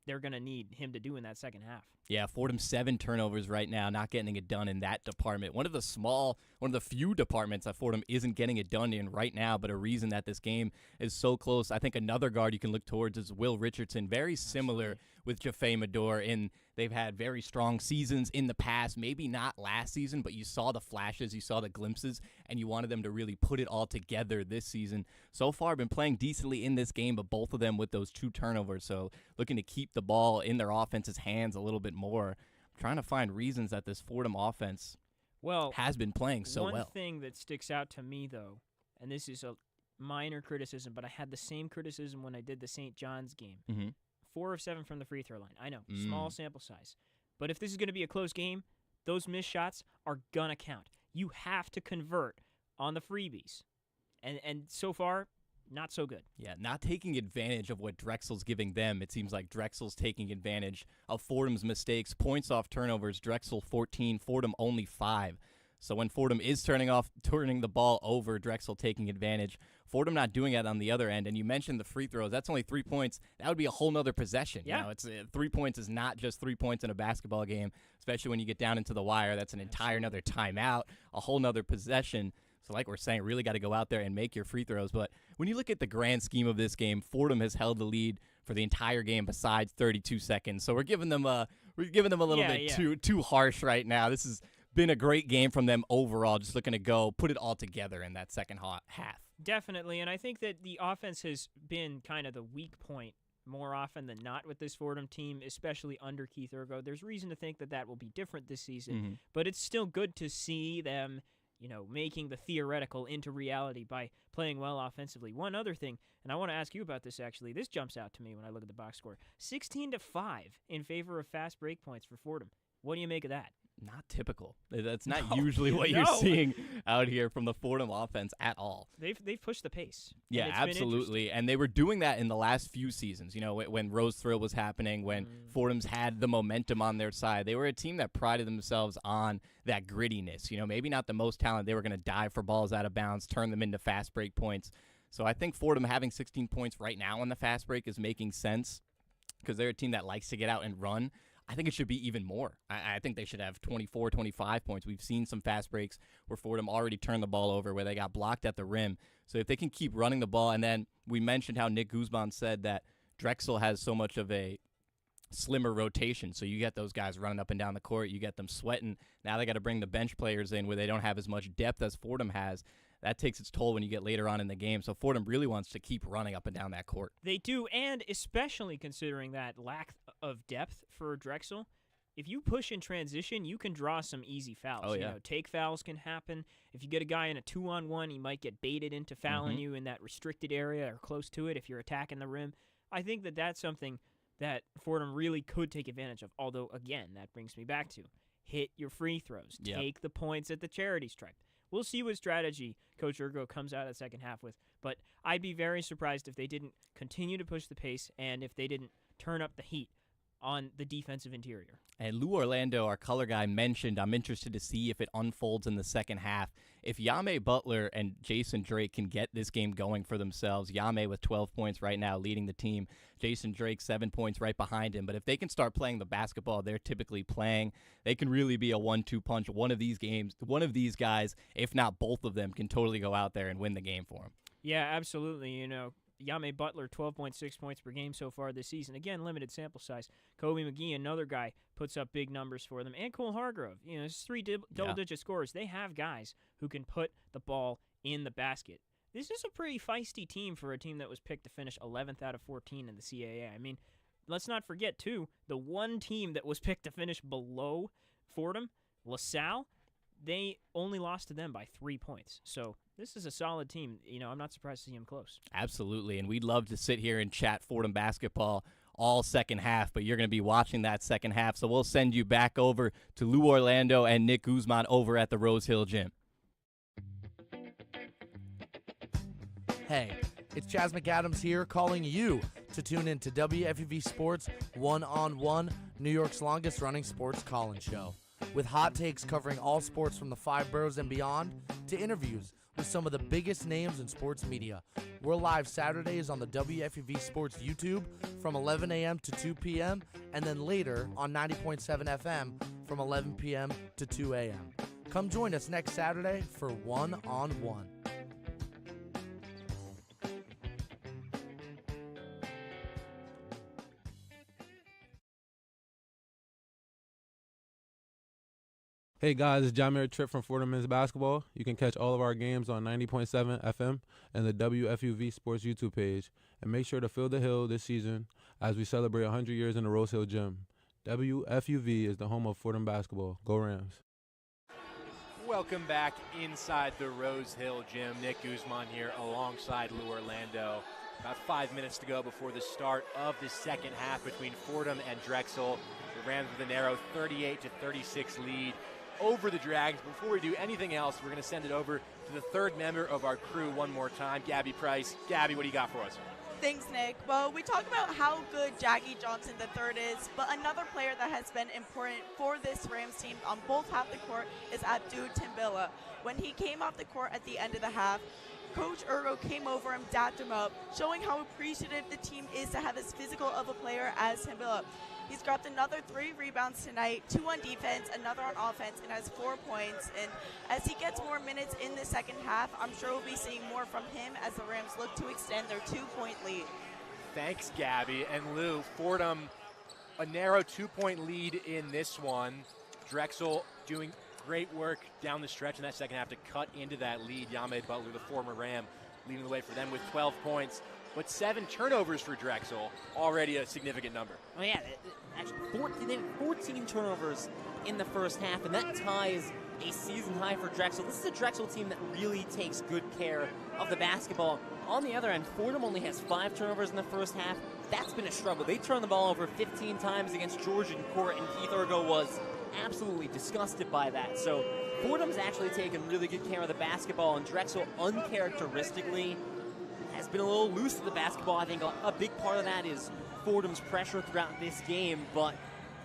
they're going to need him to do in that second half. Yeah, Fordham 7 turnovers right now, not getting it done in that department. One of the few departments that Fordham isn't getting it done in right now, but a reason that this game is so close. I think another guard you can look towards is Will Richardson, very similar with Jaffe Mador, and they've had very strong seasons in the past, maybe not last season, but you saw the flashes, you saw the glimpses, and you wanted them to really put it all together this season. So far, been playing decently in this game, but both of them with those 2 turnovers, so looking to keep the ball in their offense's hands a little bit more. I'm trying to find reasons that this Fordham offense has been playing so well. One thing that sticks out to me, though, and this is a minor criticism, but I had the same criticism when I did the St. John's game. 4 of 7 from the free throw line. I know, small sample size. But if this is going to be a close game, those missed shots are going to count. You have to convert on the freebies. And so far, not so good. Yeah, not taking advantage of what Drexel's giving them. It seems like Drexel's taking advantage of Fordham's mistakes. Points off turnovers, Drexel 14, Fordham only 5. So when Fordham is turning the ball over, Drexel taking advantage. Fordham not doing it on the other end. And you mentioned the free throws. That's only 3 points. That would be a whole nother possession. Yeah. It's 3 points is not just 3 points in a basketball game, especially when you get down into the wire. That's an entire another timeout, a whole nother possession. So like we're saying, really got to go out there and make your free throws. But when you look at the grand scheme of this game, Fordham has held the lead for the entire game besides 32 seconds. So we're giving them a little bit too harsh right now. This has been a great game from them overall, just looking to go put it all together in that second half. Definitely, and I think that the offense has been kind of the weak point more often than not with this Fordham team, especially under Keith Ergo. There's reason to think that will be different this season, but it's still good to see them making the theoretical into reality by playing well offensively. One other thing, and I want to ask you about this actually, this jumps out to me when I look at the box score. 16-5 in favor of fast break points for Fordham. What do you make of that? not typical. That's not usually what you're seeing out here from the Fordham offense at all. They've pushed the pace. Yeah, absolutely. And they were doing that in the last few seasons. You know, when Rose Thrill was happening, when Fordham's had the momentum on their side. They were a team that prided themselves on that grittiness. You know, maybe not the most talent. They were going to dive for balls out of bounds, turn them into fast break points. So I think Fordham having 16 points right now on the fast break is making sense because they're a team that likes to get out and run. I think it should be even more. I think they should have 24, 25 points. We've seen some fast breaks where Fordham already turned the ball over, where they got blocked at the rim. So if they can keep running the ball, and then we mentioned how Nick Guzman said that Drexel has so much of a slimmer rotation. So you get those guys running up and down the court. You get them sweating. Now they got to bring the bench players in where they don't have as much depth as Fordham has. That takes its toll when you get later on in the game. So Fordham really wants to keep running up and down that court. They do, and especially considering that lack of depth for Drexel, if you push in transition, you can draw some easy fouls. Oh, yeah. You know, take fouls can happen. If you get a guy in a 2-on-1, he might get baited into fouling you in that restricted area or close to it if you're attacking the rim. I think that that's something that Fordham really could take advantage of. Although, again, that brings me back to hit your free throws. Yep. Take the points at the charity stripe. We'll see what strategy Coach Urgo comes out of the second half with, but I'd be very surprised if they didn't continue to push the pace and if they didn't turn up the heat on the defensive interior. And Lou Orlando, our color guy, mentioned, I'm interested to see if it unfolds in the second half. If Yame Butler and Jason Drake can get this game going for themselves, Yame with 12 points right now leading the team, Jason Drake 7 points right behind him. But if they can start playing the basketball they're typically playing, they can really be a 1-2 punch. One of these games, one of these guys, if not both of them, can totally go out there and win the game for them. Yeah, absolutely. You know, Yame Butler, 12.6 points per game so far this season. Again, limited sample size. Kobe McGee, another guy, puts up big numbers for them. And Cole Hargrove, you know, it's three double-digit scorers. They have guys who can put the ball in the basket. This is a pretty feisty team for a team that was picked to finish 11th out of 14 in the CAA. I mean, let's not forget, too, the one team that was picked to finish below Fordham, LaSalle, they only lost to them by 3 points. So this is a solid team. You know, I'm not surprised to see them close. Absolutely, and we'd love to sit here and chat Fordham basketball all second half, but you're going to be watching that second half, so we'll send you back over to Lou Orlando and Nick Guzman over at the Rose Hill Gym. Hey, it's Chaz McAdams here calling you to tune in to WFUV Sports One-on-One, New York's longest-running sports call-in show. With hot takes covering all sports from the 5 boroughs and beyond, to interviews with some of the biggest names in sports media. We're live Saturdays on the WFUV Sports YouTube from 11 a.m. to 2 p.m. and then later on 90.7 FM from 11 p.m. to 2 a.m. Come join us next Saturday for One-on-One. Hey guys, it's Jamir Tripp from Fordham Men's Basketball. You can catch all of our games on 90.7 FM and the WFUV Sports YouTube page. And make sure to fill the hill this season as we celebrate 100 years in the Rose Hill Gym. WFUV is the home of Fordham basketball. Go Rams. Welcome back inside the Rose Hill Gym. Nick Guzman here alongside Lou Orlando. About 5 minutes to go before the start of the second half between Fordham and Drexel. The Rams with a narrow 38-36 lead over the Dragons. Before we do anything else, we're going to send it over to the third member of our crew one more time, Gabby Price. Gabby, what do you got for us? Thanks, Nick. Well, we talked about how good Jackie Johnson III is, but another player that has been important for this Rams team on both half the court is Abdou Timbilla. When he came off the court at the end of the half, Coach Urgo came over and dapped him up, showing how appreciative the team is to have as physical of a player as Timbilla. He's grabbed another 3 rebounds tonight, 2 on defense, another on offense, and has 4 points. And as he gets more minutes in the second half, I'm sure we'll be seeing more from him as the Rams look to extend their 2-point lead. Thanks, Gabby. And Lou, Fordham, a narrow 2-point lead in this one. Drexel doing great work down the stretch in that second half to cut into that lead. Yame Butler, the former Ram, leading the way for them with 12 points. But 7 turnovers for Drexel, already a significant number. Oh, yeah. Actually, they had 14 turnovers in the first half, and that ties a season high for Drexel. This is a Drexel team that really takes good care of the basketball. On the other end, Fordham only has 5 turnovers in the first half. That's been a struggle. They turned the ball over 15 times against Georgian Court, and Keith Urgo was absolutely disgusted by that. So Fordham's actually taken really good care of the basketball, and Drexel uncharacteristically has been a little loose with the basketball. I think a big part of that is Fordham's pressure throughout this game. But,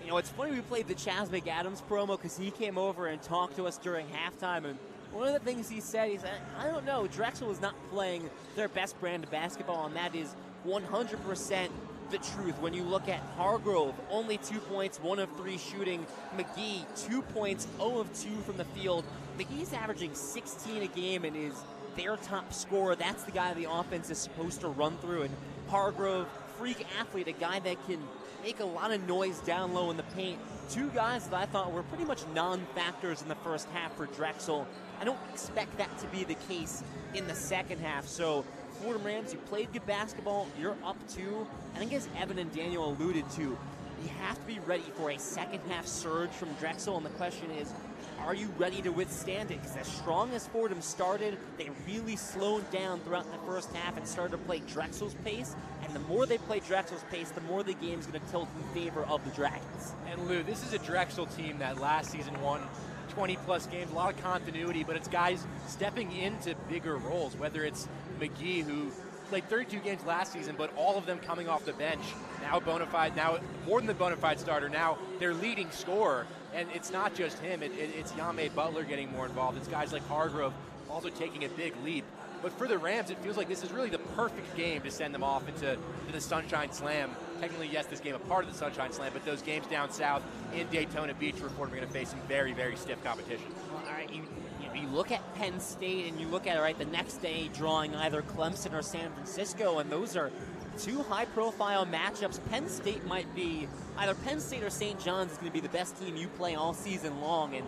you know, it's funny we played the Chaz McAdams promo because he came over and talked to us during halftime, and one of the things he said, I don't know, Drexel is not playing their best brand of basketball, and that is 100% the truth. When you look at Hargrove, only 2 points, 1 of 3 shooting. McGee, 2 points, 0 of 2 from the field. McGee's averaging 16 a game and is their top scorer. That's the guy the offense is supposed to run through. And Hargrove, freak athlete, a guy that can make a lot of noise down low in the paint. 2 guys that I thought were pretty much non-factors in the first half for Drexel. I don't expect that to be the case in the second half. So Fordham Rams, you played good basketball, you're up 2. I think as Evan and Daniel alluded to, you have to be ready for a second half surge from Drexel, and the question is, are you ready to withstand it? Because as strong as Fordham started, they really slowed down throughout the first half and started to play Drexel's pace, and the more they play Drexel's pace, the more the game's going to tilt in favor of the Dragons. And Lou, this is a Drexel team that last season won 20-plus games, a lot of continuity, but it's guys stepping into bigger roles, whether it's McGee, who played 32 games last season, but all of them coming off the bench, now more than the bona fide starter, now their leading scorer. And it's not just him, it's Yame Butler getting more involved. It's guys like Hargrove also taking a big leap. But for the Rams, it feels like this is really the perfect game to send them off into the Sunshine Slam. Technically, yes, this game a part of the Sunshine Slam, but those games down south in Daytona Beach where Fordham are going to face some very, very stiff competition. All right, you look at Penn State and you look at it, right, the next day drawing either Clemson or San Francisco, and those are 2 high-profile matchups. Penn State might be, either Penn State or St. John's is going to be the best team you play all season long, and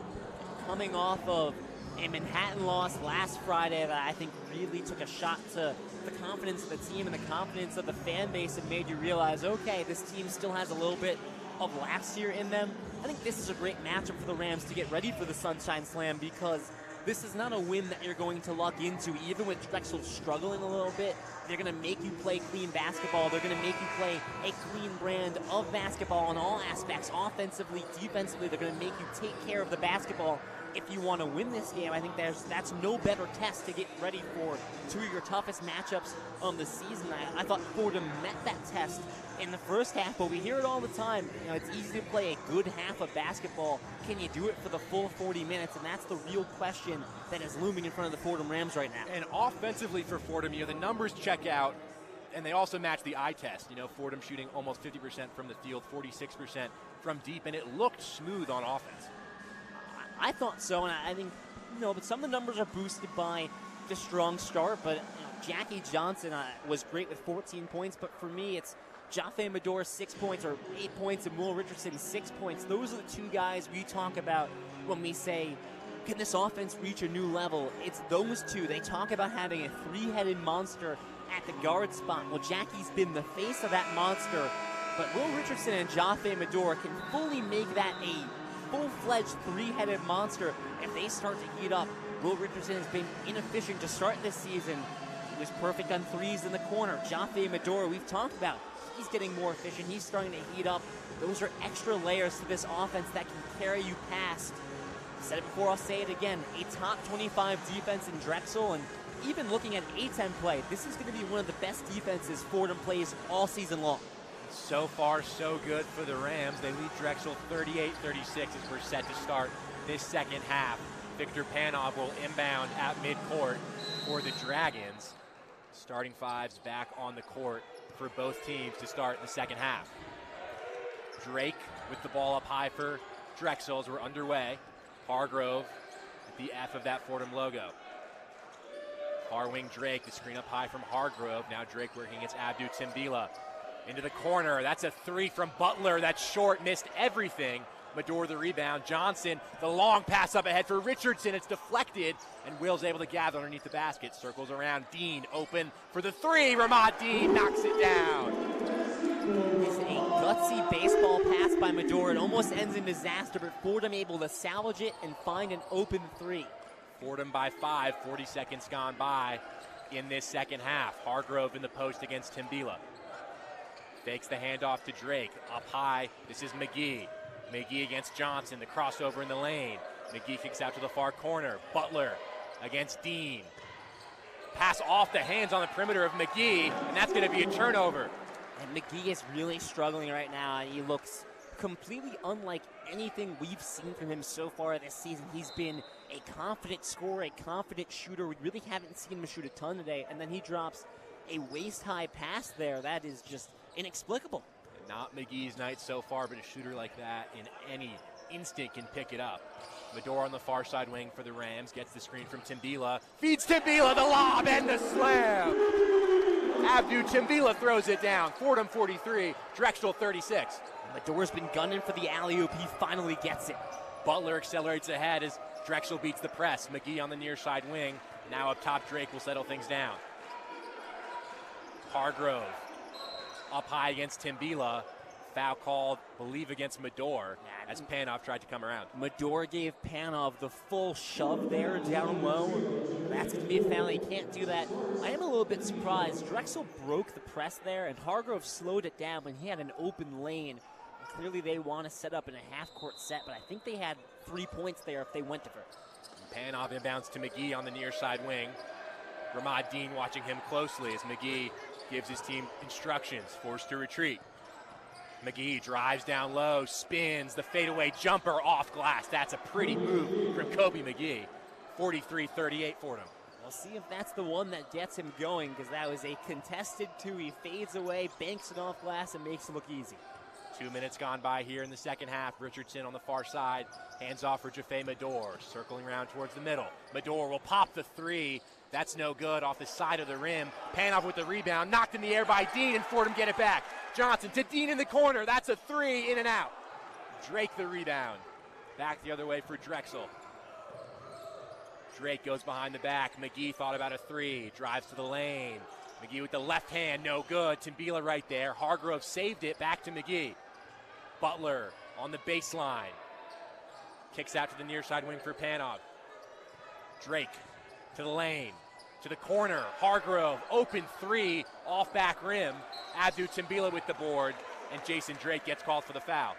coming off of a Manhattan loss last Friday that I think really took a shot to the confidence of the team and the confidence of the fan base and made you realize, okay, this team still has a little bit of last year in them. I think this is a great matchup for the Rams to get ready for the Sunshine Slam, because this is not a win that you're going to luck into. Even with Drexel struggling a little bit, they're going to make you play clean basketball. They're going to make you play a clean brand of basketball in all aspects, offensively, defensively. They're going to make you take care of the basketball. If you want to win this game, I think that's no better test to get ready for 2 of your toughest matchups of the season. I thought Fordham met that test in the first half, but we hear it all the time. You know, it's easy to play a good half of basketball. Can you do it for the full 40 minutes? And that's the real question that is looming in front of the Fordham Rams right now. And offensively for Fordham, the numbers check out, and they also match the eye test. Fordham shooting almost 50% from the field, 46% from deep, and it looked smooth on offense. I thought so, and I think, but some of the numbers are boosted by the strong start, but Jackie Johnson was great with 14 points, but for me, it's Jaffe Medor 6 points, or 8 points, and Will Richardson 6 points. Those are the 2 guys we talk about when we say, can this offense reach a new level? It's those 2. They talk about having a 3-headed monster at the guard spot. Well, Jackie's been the face of that monster, but Will Richardson and Jaffe Medor can fully make that a full-fledged 3-headed monster if they start to heat up. Will Richardson has been inefficient to start this season. He was perfect on threes in the corner. Jaffe Medor, we've talked about, he's getting more efficient. He's starting to heat up. Those are extra layers to this offense that can carry you past. I said it before, I'll say it again. A top 25 defense in Drexel, and even looking at A-10 play, this is going to be one of the best defenses Fordham plays all season long. So far, so good for the Rams. They lead Drexel 38-36 as we're set to start this second half. Victor Panov will inbound at midcourt for the Dragons. Starting 5s back on the court for both teams to start the second half. Drake with the ball up high for Drexel as we're underway. Hargrove at the F of that Fordham logo. Far wing Drake, the screen up high from Hargrove. Now Drake working against Abdou Timbila. Into the corner, that's a 3 from Butler. That's short, missed everything. Medor the rebound. Johnson, the long pass up ahead for Richardson. It's deflected, and Will's able to gather underneath the basket. Circles around. Dean open for the 3. Ramad Dean knocks it down. It's a gutsy baseball pass by Medor. It almost ends in disaster, but Fordham able to salvage it and find an open 3. Fordham by 5, 40 seconds gone by in this second half. Hargrove in the post against Timbila. Fakes the handoff to Drake. Up high, this is McGee. McGee against Johnson, the crossover in the lane. McGee kicks out to the far corner. Butler against Dean. Pass off the hands on the perimeter of McGee, and that's going to be a turnover. And McGee is really struggling right now, and he looks completely unlike anything we've seen from him so far this season. He's been a confident scorer, a confident shooter. We really haven't seen him shoot a ton today, and then he drops a waist-high pass there. That is just inexplicable. Not McGee's night so far, but a shooter like that in any instant can pick it up. Medora on the far side wing for the Rams, gets the screen from Timbila, feeds Timbila the lob and the slam. Abdu Timbila throws it down. Fordham 43, Drexel 36. Medora's been gunning for the alley-oop. He finally gets it. Butler accelerates ahead as Drexel beats the press. McGee on the near side wing. Now up top, Drake will settle things down. Hargrove up high against Timbila. Foul called, believe, against Medor as Panov tried to come around. Medor gave Panov the full shove there down low. That's going to be a foul. He can't do that. I am a little bit surprised. Drexel broke the press there, and Hargrove slowed it down when he had an open lane. And clearly they want to set up in a half-court set, but I think they had 3 points there if they went to her. Panov inbounds to McGee on the near side wing. Ramad Dean watching him closely as McGee gives his team instructions, forced to retreat. McGee drives down low, spins, the fadeaway jumper off glass. That's a pretty move from Kobe McGee. 43-38 Fordham. We'll see if that's the one that gets him going, because that was a contested two. He fades away, banks it off glass, and makes it look easy. 2 minutes gone by here in the second half. Richardson on the far side, hands off for Jaffe Medor, circling around towards the middle. Medor will pop the three. That's no good, off the side of the rim. Panov with the rebound, knocked in the air by Dean, and Fordham get it back. Johnson to Dean in the corner. That's a three, in and out. Drake the rebound. Back the other way for Drexel. Drake goes behind the back. McGee thought about a three, drives to the lane. McGee with the left hand, no good. Timbila right there. Hargrove saved it, back to McGee. Butler on the baseline. Kicks out to the near side wing for Panov. Drake to the lane, to the corner. Hargrove, open three, off back rim. Abdu Timbila with the board, and Jason Drake gets called for the foul.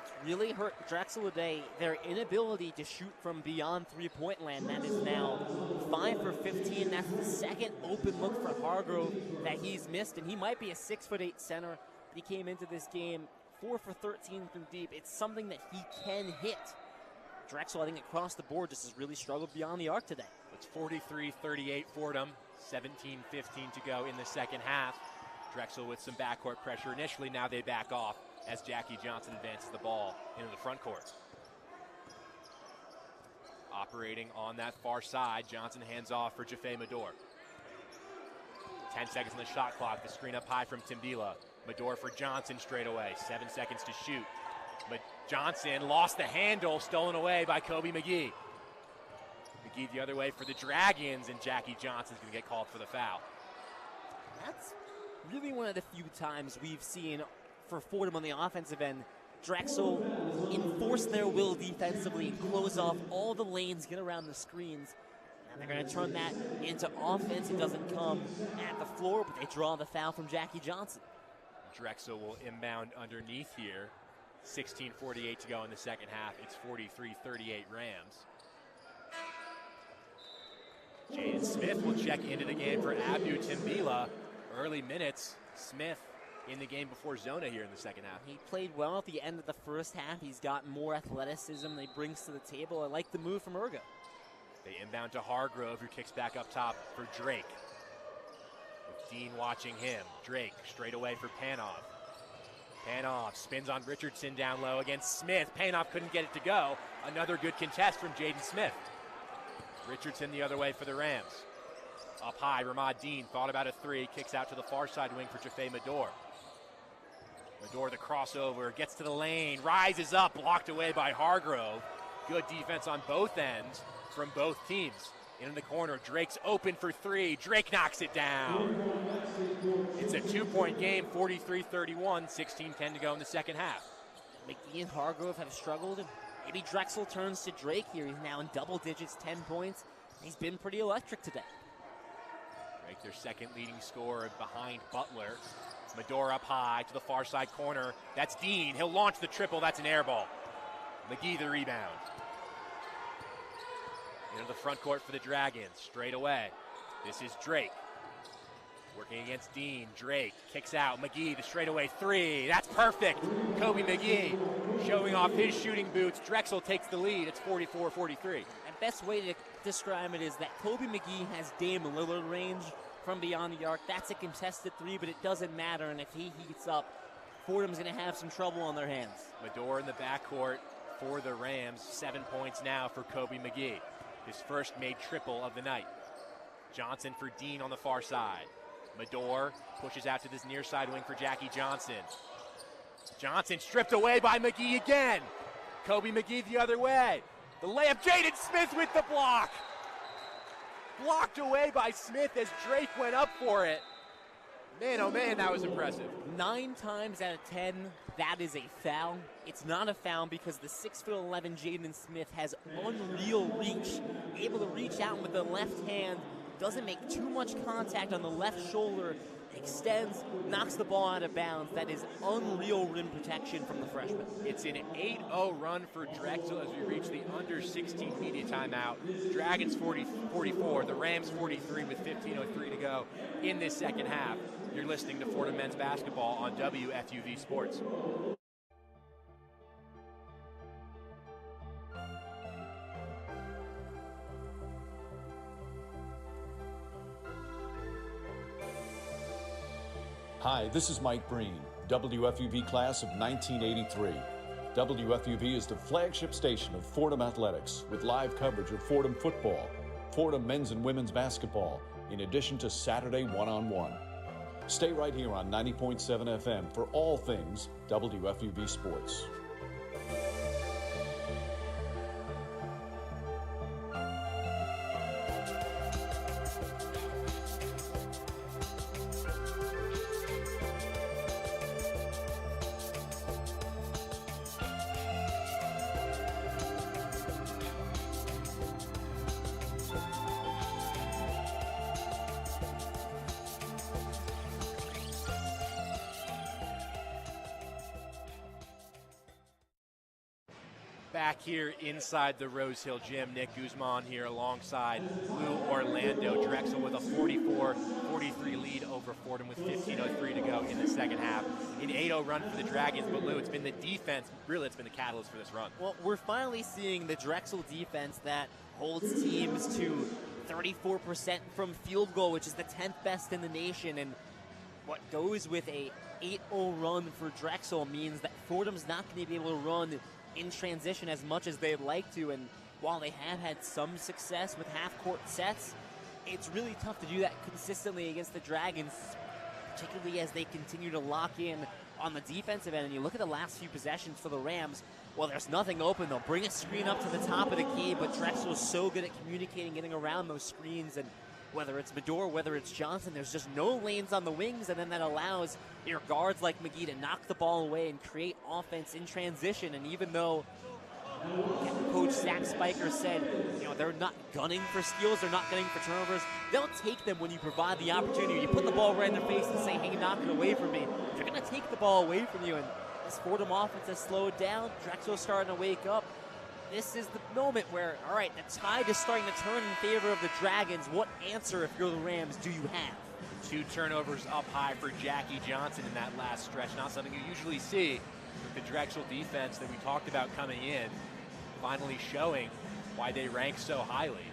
It's really hurt Drexel today, their inability to shoot from beyond three-point land. That is now 5 for 15. That's the second open look for Hargrove that he's missed, and he might be a 6'8" center. He came into this game 4 for 13 from deep. It's something that he can hit. Drexel, I think, across the board just has really struggled beyond the arc today. It's 43-38 Fordham, 17-15 to go in the second half. Drexel with some backcourt pressure initially, now they back off as Jackie Johnson advances the ball into the front court. Operating on that far side, Johnson hands off for Jaffe Medor. 10 seconds on the shot clock, the screen up high from Timbila. Medor for Johnson straight away, 7 seconds to shoot. But Johnson lost the handle, stolen away by Kobe McGee. McGee the other way for the Dragons, and Jackie Johnson's going to get called for the foul. That's really one of the few times we've seen for Fordham on the offensive end, Drexel enforce their will defensively and close off all the lanes, get around the screens. And they're going to turn that into offense. It doesn't come at the floor, but they draw the foul from Jackie Johnson. Drexel will inbound underneath here. 16:48 to go in the second half. It's 43-38 Rams. Jaden Smith will check into the game for Abdu Timbila. Early minutes. Smith in the game before Zona here in the second half. He played well at the end of the first half. He's got more athleticism than he brings to the table. I like the move from Urga. They inbound to Hargrove, who kicks back up top for Drake. With Dean watching him. Drake straight away for Panov. Panov spins on Richardson down low against Smith. Panov couldn't get it to go. Another good contest from Jaden Smith. Richardson the other way for the Rams. Up high, Ramad Dean thought about a three. Kicks out to the far side wing for Jaffe Medor. Medor the crossover, gets to the lane, rises up, blocked away by Hargrove. Good defense on both ends from both teams. In the corner, Drake's open for three. Drake knocks it down. It's a 2-point game, 43-31, 16-10 to go in the second half. McGee and Hargrove have struggled. Maybe Drexel turns to Drake here. He's now in double digits, 10 points. He's been pretty electric today. Drake, their second leading scorer behind Butler. It's Medor up high to the far side corner. That's Dean. He'll launch the triple. That's an air ball. McGee the rebound. Into the front court for the Dragons. Straight away. This is Drake. Working against Dean. Drake kicks out. McGee the straightaway three. That's perfect. Kobe McGee showing off his shooting boots. Drexel takes the lead. It's 44-43. And best way to describe it is that Kobe McGee has Dame Lillard range from beyond the arc. That's a contested three, but it doesn't matter. And if he heats up, Fordham's going to have some trouble on their hands. Medor in the backcourt for the Rams. 7 points now for Kobe McGee. His first made triple of the night. Johnson for Dean on the far side. Medor pushes out to this near side wing for Jackie Johnson. Johnson stripped away by McGee again. Kobe McGee the other way. The layup, Jaden Smith with the block. Blocked away by Smith as Drake went up for it. Man, oh man, that was impressive. 9 times out of 10, that is a foul. It's not a foul because the 6'11" Jaden Smith has unreal reach, able to reach out with the left hand, doesn't make too much contact on the left shoulder, extends, knocks the ball out of bounds. That is unreal rim protection from the freshman. It's an 8-0 run for Drexel as we reach the under 16 media timeout. Dragons 44, the Rams 43 with 15:03 to go in this second half. You're listening to Fordham men's basketball on WFUV Sports. Hi, this is Mike Breen, WFUV class of 1983. WFUV is the flagship station of Fordham Athletics with live coverage of Fordham football, Fordham men's and women's basketball, in addition to Saturday one-on-one. Stay right here on 90.7 FM for all things WFUV Sports. Back here inside the Rose Hill Gym, Nick Guzman here alongside Lou Orlando. Drexel with a 44-43 lead over Fordham with 15:03 to go in the second half. An 8-0 run for the Dragons, but Lou, it's been the defense, really it's been the catalyst for this run. Well, we're finally seeing the Drexel defense that holds teams to 34% from field goal, which is the 10th best in the nation. And what goes with a 8-0 run for Drexel means that Fordham's not going to be able to run in transition as much as they'd like to, and while they have had some success with half-court sets, it's really tough to do that consistently against the Dragons, particularly as they continue to lock in on the defensive end. And you look at the last few possessions for the Rams, well, there's nothing open. They'll bring a screen up to the top of the key, but Drexel is so good at communicating, getting around those screens, and whether it's Medor, whether it's Johnson, there's just no lanes on the wings, and then that allows your guards like McGee to knock the ball away and create offense in transition. And even though Coach Zach Spiker said, they're not gunning for steals, they're not gunning for turnovers, they'll take them when you provide the opportunity. You put the ball right in their face and say, hey, knock it away from me. They're going to take the ball away from you, and this Fordham offense has slowed down. Drexel's starting to wake up. This is the moment where, all right, the tide is starting to turn in favor of the Dragons. What answer, if you're the Rams, do you have? 2 turnovers up high for Jackie Johnson in that last stretch. Not something you usually see with the Drexel defense that we talked about coming in, finally showing why they rank so highly.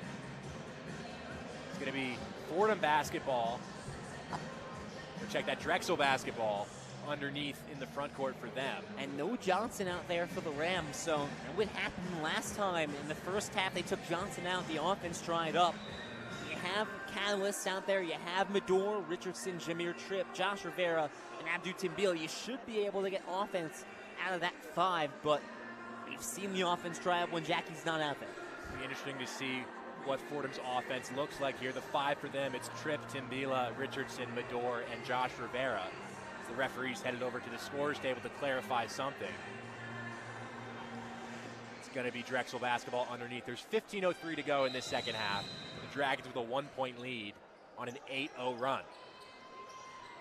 It's going to be Fordham basketball, or check that, Drexel basketball underneath in the front court for them. And no Johnson out there for the Rams, so what happened last time in the first half, they took Johnson out, the offense dried up. You have catalysts out there, you have Medor, Richardson, Jameer Tripp, Josh Rivera, and Abdou Timbil. You should be able to get offense out of that 5, but we've seen the offense dry up when Jackie's not out there. It'll be interesting to see what Fordham's offense looks like here. The 5 for them, it's Tripp, Timbila, Richardson, Medor, and Josh Rivera. The referee's headed over to the scorer's table to clarify something. It's going to be Drexel basketball underneath. There's 15:03 to go in this second half. The Dragons with a 1-point lead on an 8-0 run.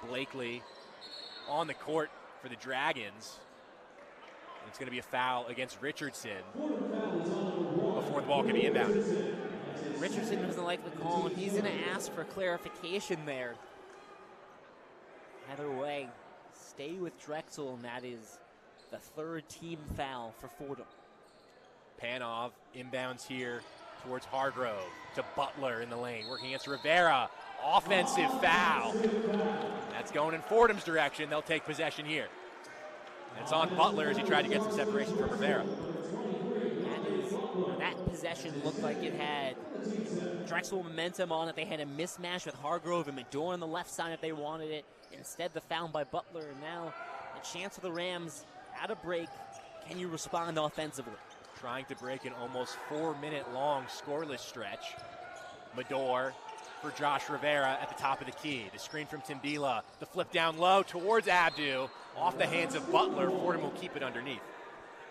Blakely on the court for the Dragons. And it's going to be a foul against Richardson before the ball can be inbounded. Richardson doesn't like the call, and he's going to ask for clarification there. Either way, stay with Drexel, and that is the third team foul for Fordham. Panov inbounds here towards Hargrove to Butler in the lane, working against Rivera. Offensive foul. That's going in Fordham's direction. They'll take possession here. And it's on Butler as he tried to get some separation from Rivera. That possession looked like it had Drexel momentum on it. They had a mismatch with Hargrove and Medor on the left side if they wanted it. Instead, the foul by Butler, and now a chance for the Rams at a break. Can you respond offensively? Trying to break an almost 4-minute-long scoreless stretch. Medor for Josh Rivera at the top of the key. The screen from Timbila. The flip down low towards Abdu. Off the hands of Butler. Fordham will keep it underneath.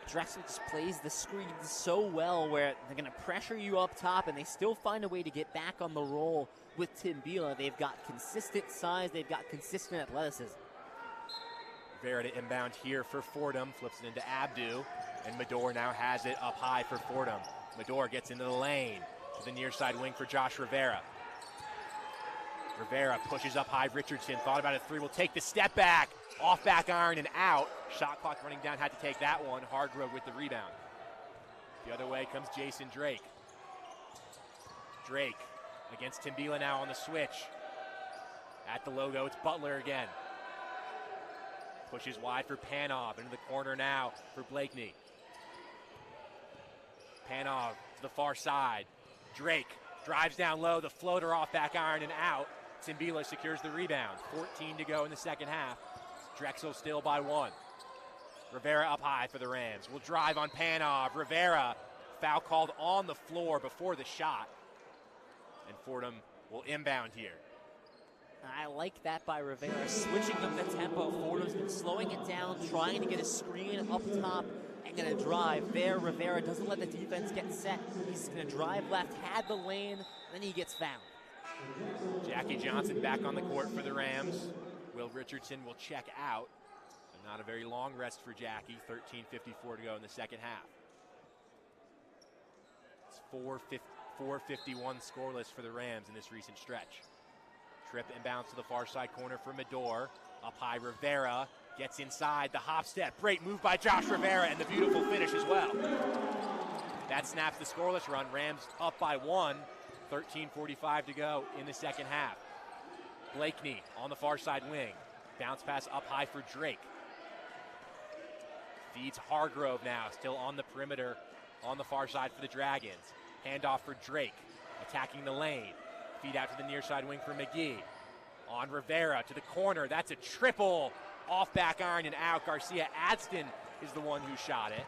Drexel just plays the screen so well where they're going to pressure you up top, and they still find a way to get back on the roll with Timbila. They've got consistent size. They've got consistent athleticism. Rivera to inbound here for Fordham. Flips it into Abdu. And Medor now has it up high for Fordham. Medor gets into the lane to the near side wing for Josh Rivera. Rivera pushes up high. Richardson thought about a three. Will take the step back. Off back iron and out. Shot clock running down. Had to take that one. Hargrove with the rebound. The other way comes Jason Drake. Drake against Timbila now on the switch. At the logo, it's Butler again. Pushes wide for Panov. Into the corner now for Blakeney. Panov to the far side. Drake drives down low. The floater off back iron and out. Timbila secures the rebound. 14 to go in the second half. Drexel still by 1. Rivera up high for the Rams. Will drive on Panov. Rivera, foul called on the floor before the shot. And Fordham will inbound here. I like that by Rivera, switching up the tempo. Fordham's been slowing it down, trying to get a screen up top and going to drive. There, Rivera doesn't let the defense get set. He's going to drive left, had the lane, then he gets fouled. Jackie Johnson back on the court for the Rams. Will Richardson will check out. But not a very long rest for Jackie. 13:54 to go in the second half. It's 4:51 scoreless for the Rams in this recent stretch. Trip and bounce to the far side corner for Medor. Up high, Rivera gets inside. The hop step. Great move by Josh Rivera and the beautiful finish as well. That snaps the scoreless run. Rams up by 1. 13:45 to go in the second half. Blakeney on the far side wing. Bounce pass up high for Drake. Feeds Hargrove now, still on the perimeter on the far side for the Dragons. Handoff for Drake, attacking the lane. Feed out to the near side wing for McGee. On Rivera to the corner. That's a triple. Off back iron and out. Garcia Adston is the one who shot it.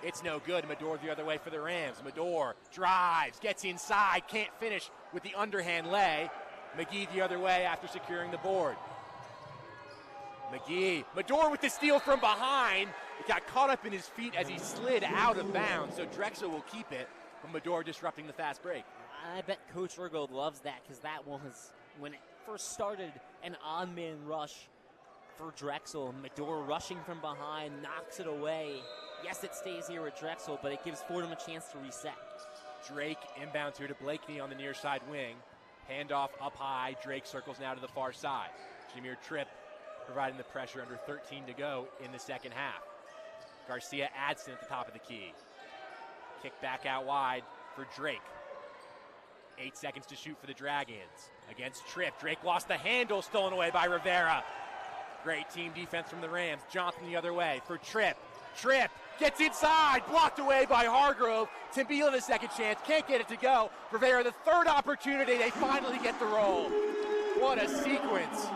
It's no good. Medor the other way for the Rams. Medor drives, gets inside, can't finish with the underhand lay. McGee the other way after securing the board. McGee, Medor with the steal from behind. It got caught up in his feet as he slid out of bounds, so Drexel will keep it, but Medor disrupting the fast break. I bet Coach Urgo loves that, because that was, when it first started, an on-man rush for Drexel. Medor rushing from behind, knocks it away. Yes, it stays here with Drexel, but it gives Fordham a chance to reset. Drake inbounds here to Blakeney on the near side wing. Handoff up high. Drake circles now to the far side. Jameer Tripp providing the pressure under 13 to go in the second half. Garcia Adston at the top of the key. Kick back out wide for Drake. 8 seconds to shoot for the Dragons. Against Tripp. Drake lost the handle, stolen away by Rivera. Great team defense from the Rams. Johnson the other way for Tripp. Tripp gets inside, blocked away by Hargrove. Timbila the second chance, can't get it to go. Rivera the third opportunity, they finally get the roll. What a sequence.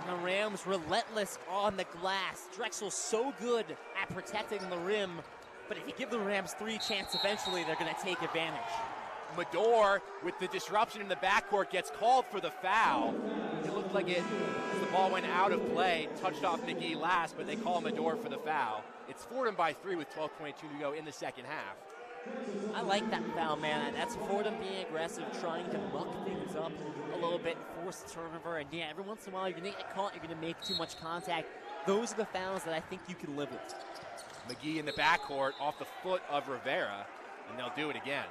The Rams relentless on the glass. Drexel so good at protecting the rim, but if you give the Rams 3 chances, eventually they're going to take advantage. Medor, with the disruption in the backcourt, gets called for the foul. It looked like it, as the ball went out of play, touched off McGee last, but they call Medor for the foul. It's Fordham by 3 with 12:22 to go in the second half. I like that foul, man. That's Fordham being aggressive, trying to muck things up a little bit, force a turnover, and yeah, every once in a while you're going to get caught, you're going to make too much contact. Those are the fouls that I think you can live with. McGee in the backcourt off the foot of Rivera, and they'll do it again.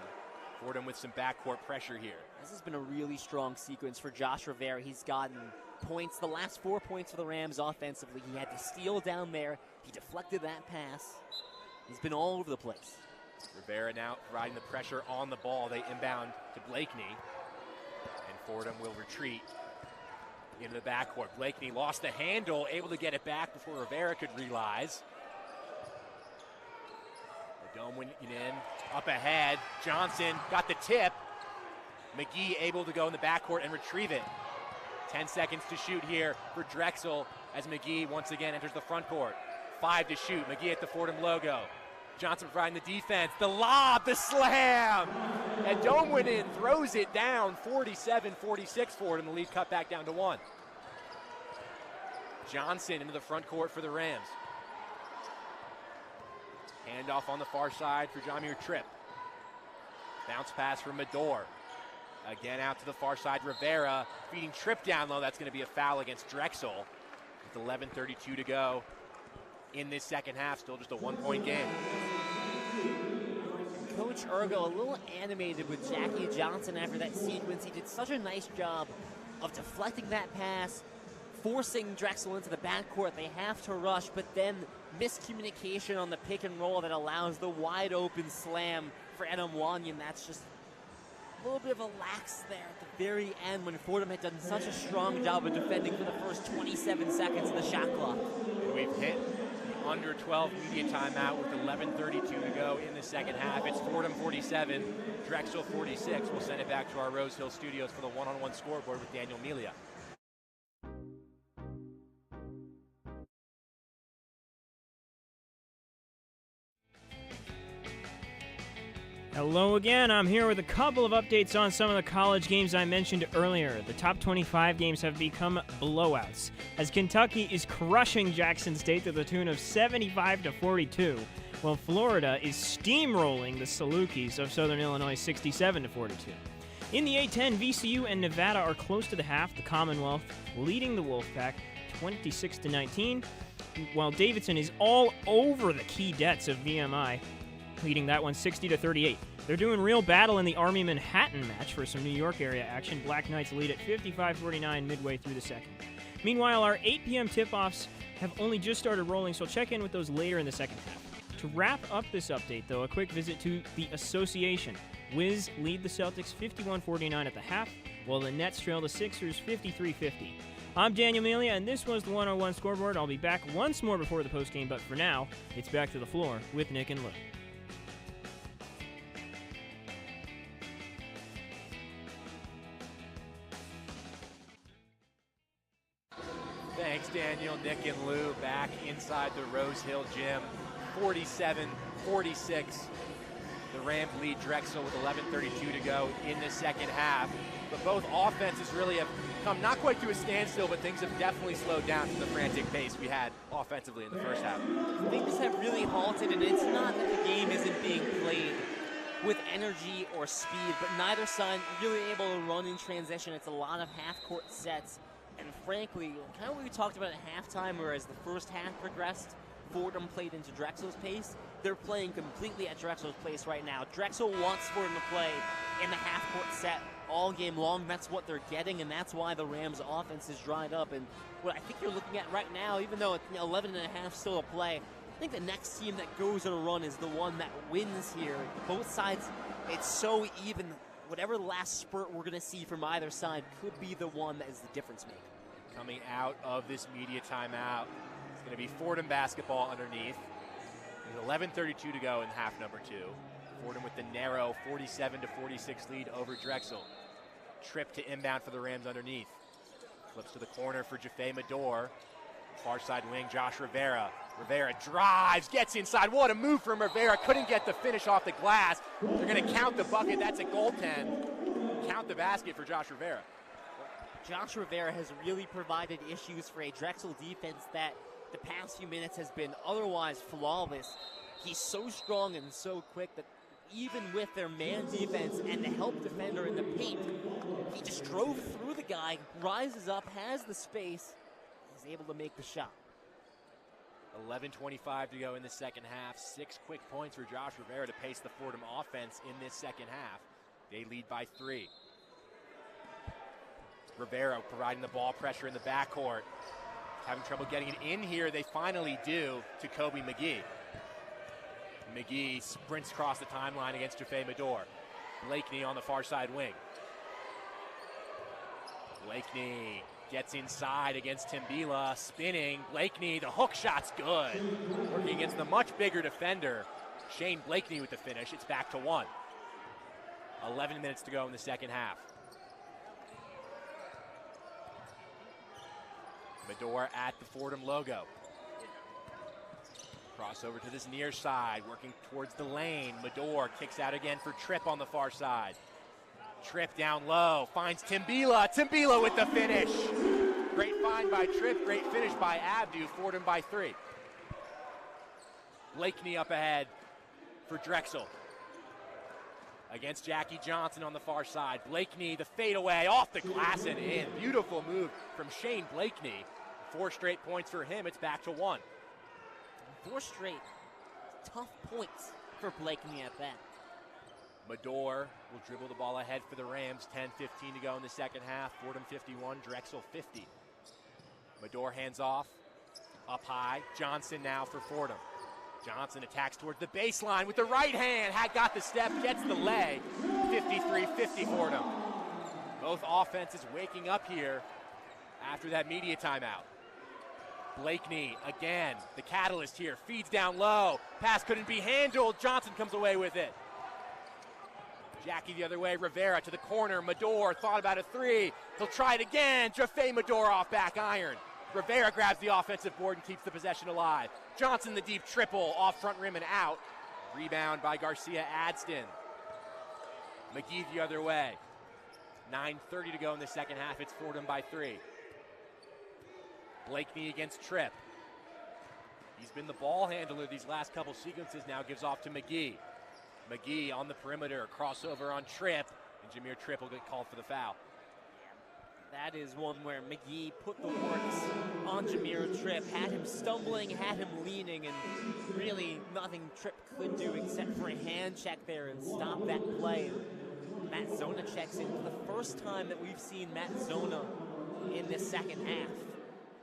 Fordham with some backcourt pressure here. This has been a really strong sequence for Josh Rivera. He's gotten points, the last 4 points for the Rams offensively. He had the steal down there. He deflected that pass. He's been all over the place. Rivera now providing the pressure on the ball. They inbound to Blakeney, and Fordham will retreat into the backcourt. Blakeney lost the handle, able to get it back before Rivera could realize. The dome went in, up ahead. Johnson got the tip. McGee able to go in the backcourt and retrieve it. 10 seconds to shoot here for Drexel as McGee once again enters the front court. 5 to shoot. McGee at the Fordham logo. Johnson providing the defense. The lob, the slam! And Dome went in, throws it down. 47-46 Fordham. The lead cut back down to 1. Johnson into the front court for the Rams. Handoff on the far side for Jamir Tripp. Bounce pass from Medor. Again out to the far side, Rivera feeding Tripp down low. That's going to be a foul against Drexel with 11:32 to go in this second half. Still just a 1-point game. Coach Ergo a little animated with Jackie Johnson after that sequence. He did such a nice job of deflecting that pass, forcing Drexel into the backcourt. They have to rush, but then miscommunication on the pick and roll that allows the wide open slam for Adam Wanyan. That's just a little bit of a lax there at the very end when Fordham had done such a strong job of defending for the first 27 seconds of the shot clock. And we've hit the under 12 media timeout with 11:32 to go in the second half. It's Fordham 47, Drexel 46. We'll send it back to our Rose Hill studios for the one-on-one scoreboard with Daniel Melia. Hello again. I'm here with a couple of updates on some of the college games I mentioned earlier. The top 25 games have become blowouts, as Kentucky is crushing Jackson State to the tune of 75-42, while Florida is steamrolling the Salukis of Southern Illinois 67-42. In the A-10, VCU and Nevada are close to the half, the Commonwealth leading the Wolfpack 26-19, while Davidson is all over the Keydets of VMI, leading that one 60-38. They're doing real battle in the Army-Manhattan match for some New York area action. Black Knights lead at 55-49 midway through the second. Meanwhile, our 8 p.m. tip-offs have only just started rolling, so check in with those later in the second half. To wrap up this update, though, a quick visit to the Association. Wiz lead the Celtics 51-49 at the half, while the Nets trail the Sixers 53-50. I'm Daniel Melia, and this was the 101 Scoreboard. I'll be back once more before the postgame, but for now, it's back to the floor with Nick and Lou. Thanks, Daniel. Nick and Lou back inside the Rose Hill Gym. 47-46. The Rams lead Drexel with 11:32 to go in the second half. But both offenses really have come not quite to a standstill, but things have definitely slowed down from the frantic pace we had offensively in the first half. Things have really halted, and it's not that the game isn't being played with energy or speed, but neither side really able to run in transition. It's a lot of half-court sets. And frankly, kind of what we talked about at halftime, whereas the first half progressed, Fordham played into Drexel's pace. They're playing completely at Drexel's pace right now. Drexel wants Fordham to play in the half-court set all game long. That's what they're getting, and that's why the Rams' offense is dried up. And what I think you're looking at right now, even though it's 11 and a half still to play, I think the next team that goes on a run is the one that wins here. Both sides, it's so even. Whatever last spurt we're going to see from either side could be the one that is the difference maker. Coming out of this media timeout, it's going to be Fordham basketball underneath. There's 11:32 to go in half number 2. Fordham with the narrow 47-46 lead over Drexel. Trip to inbound for the Rams underneath. Flips to the corner for Jaffe Medor. Far side wing, Josh Rivera. Rivera drives, gets inside. What a move from Rivera. Couldn't get the finish off the glass. They're going to count the bucket. That's a goaltend. Count the basket for Josh Rivera. Josh Rivera has really provided issues for a Drexel defense that the past few minutes has been otherwise flawless. He's so strong and so quick that even with their man defense and the help defender in the paint, he just drove through the guy, rises up, has the space, is able to make the shot. 11:25 to go in the second half. 6 quick points for Josh Rivera to pace the Fordham offense in this second half. They lead by 3. Rivera providing the ball pressure in the backcourt. Having trouble getting it in here. They finally do to Kobe McGee. McGee sprints across the timeline against Jaffe Medor. Blakeney on the far side wing. Blakeney gets inside against Timbila, spinning. Blakeney, the hook shot's good. Working against the much bigger defender, Shane Blakeney with the finish. It's back to 1. 11 minutes to go in the second half. Medor at the Fordham logo. Crossover to this near side, working towards the lane. Medor kicks out again for Tripp on the far side. Tripp down low, finds Timbila. Timbila with the finish. Great find by Tripp, great finish by Abdu. Fordham by 3. Blakeney up ahead for Drexel. Against Jackie Johnson on the far side. Blakeney, the fadeaway off the glass and in. Beautiful move from Shane Blakeney. 4 straight points for him. It's back to 1. 4 straight tough points for Blakeney at that. Medor will dribble the ball ahead for the Rams. 10:15 to go in the second half. Fordham 51, Drexel 50. Medor hands off. Up high. Johnson now for Fordham. Johnson attacks towards the baseline with the right hand. Had got the step, gets the lay. 53-50 Fordham. Both offenses waking up here after that media timeout. Blakeney again, the catalyst here, feeds down low. Pass couldn't be handled. Johnson comes away with it. Jackie the other way, Rivera to the corner. Medor thought about a 3. He'll try it again. Jaffe Medor off back iron. Rivera grabs the offensive board and keeps the possession alive. Johnson the deep triple off front rim and out. Rebound by Garcia Adston. McGee the other way. 9:30 to go in the second half. It's Fordham by 3. Blakeney against Tripp. He's been the ball handler these last couple sequences now. Gives off to McGee. McGee on the perimeter. Crossover on Tripp. And Jameer Tripp will get called for the foul. That is one where McGee put the works on Jameer Tripp. Had him stumbling, had him leaning, and really nothing Tripp could do except for a hand check there and stop that play. Matt Zona checks in for the first time that we've seen Matt Zona in this second half.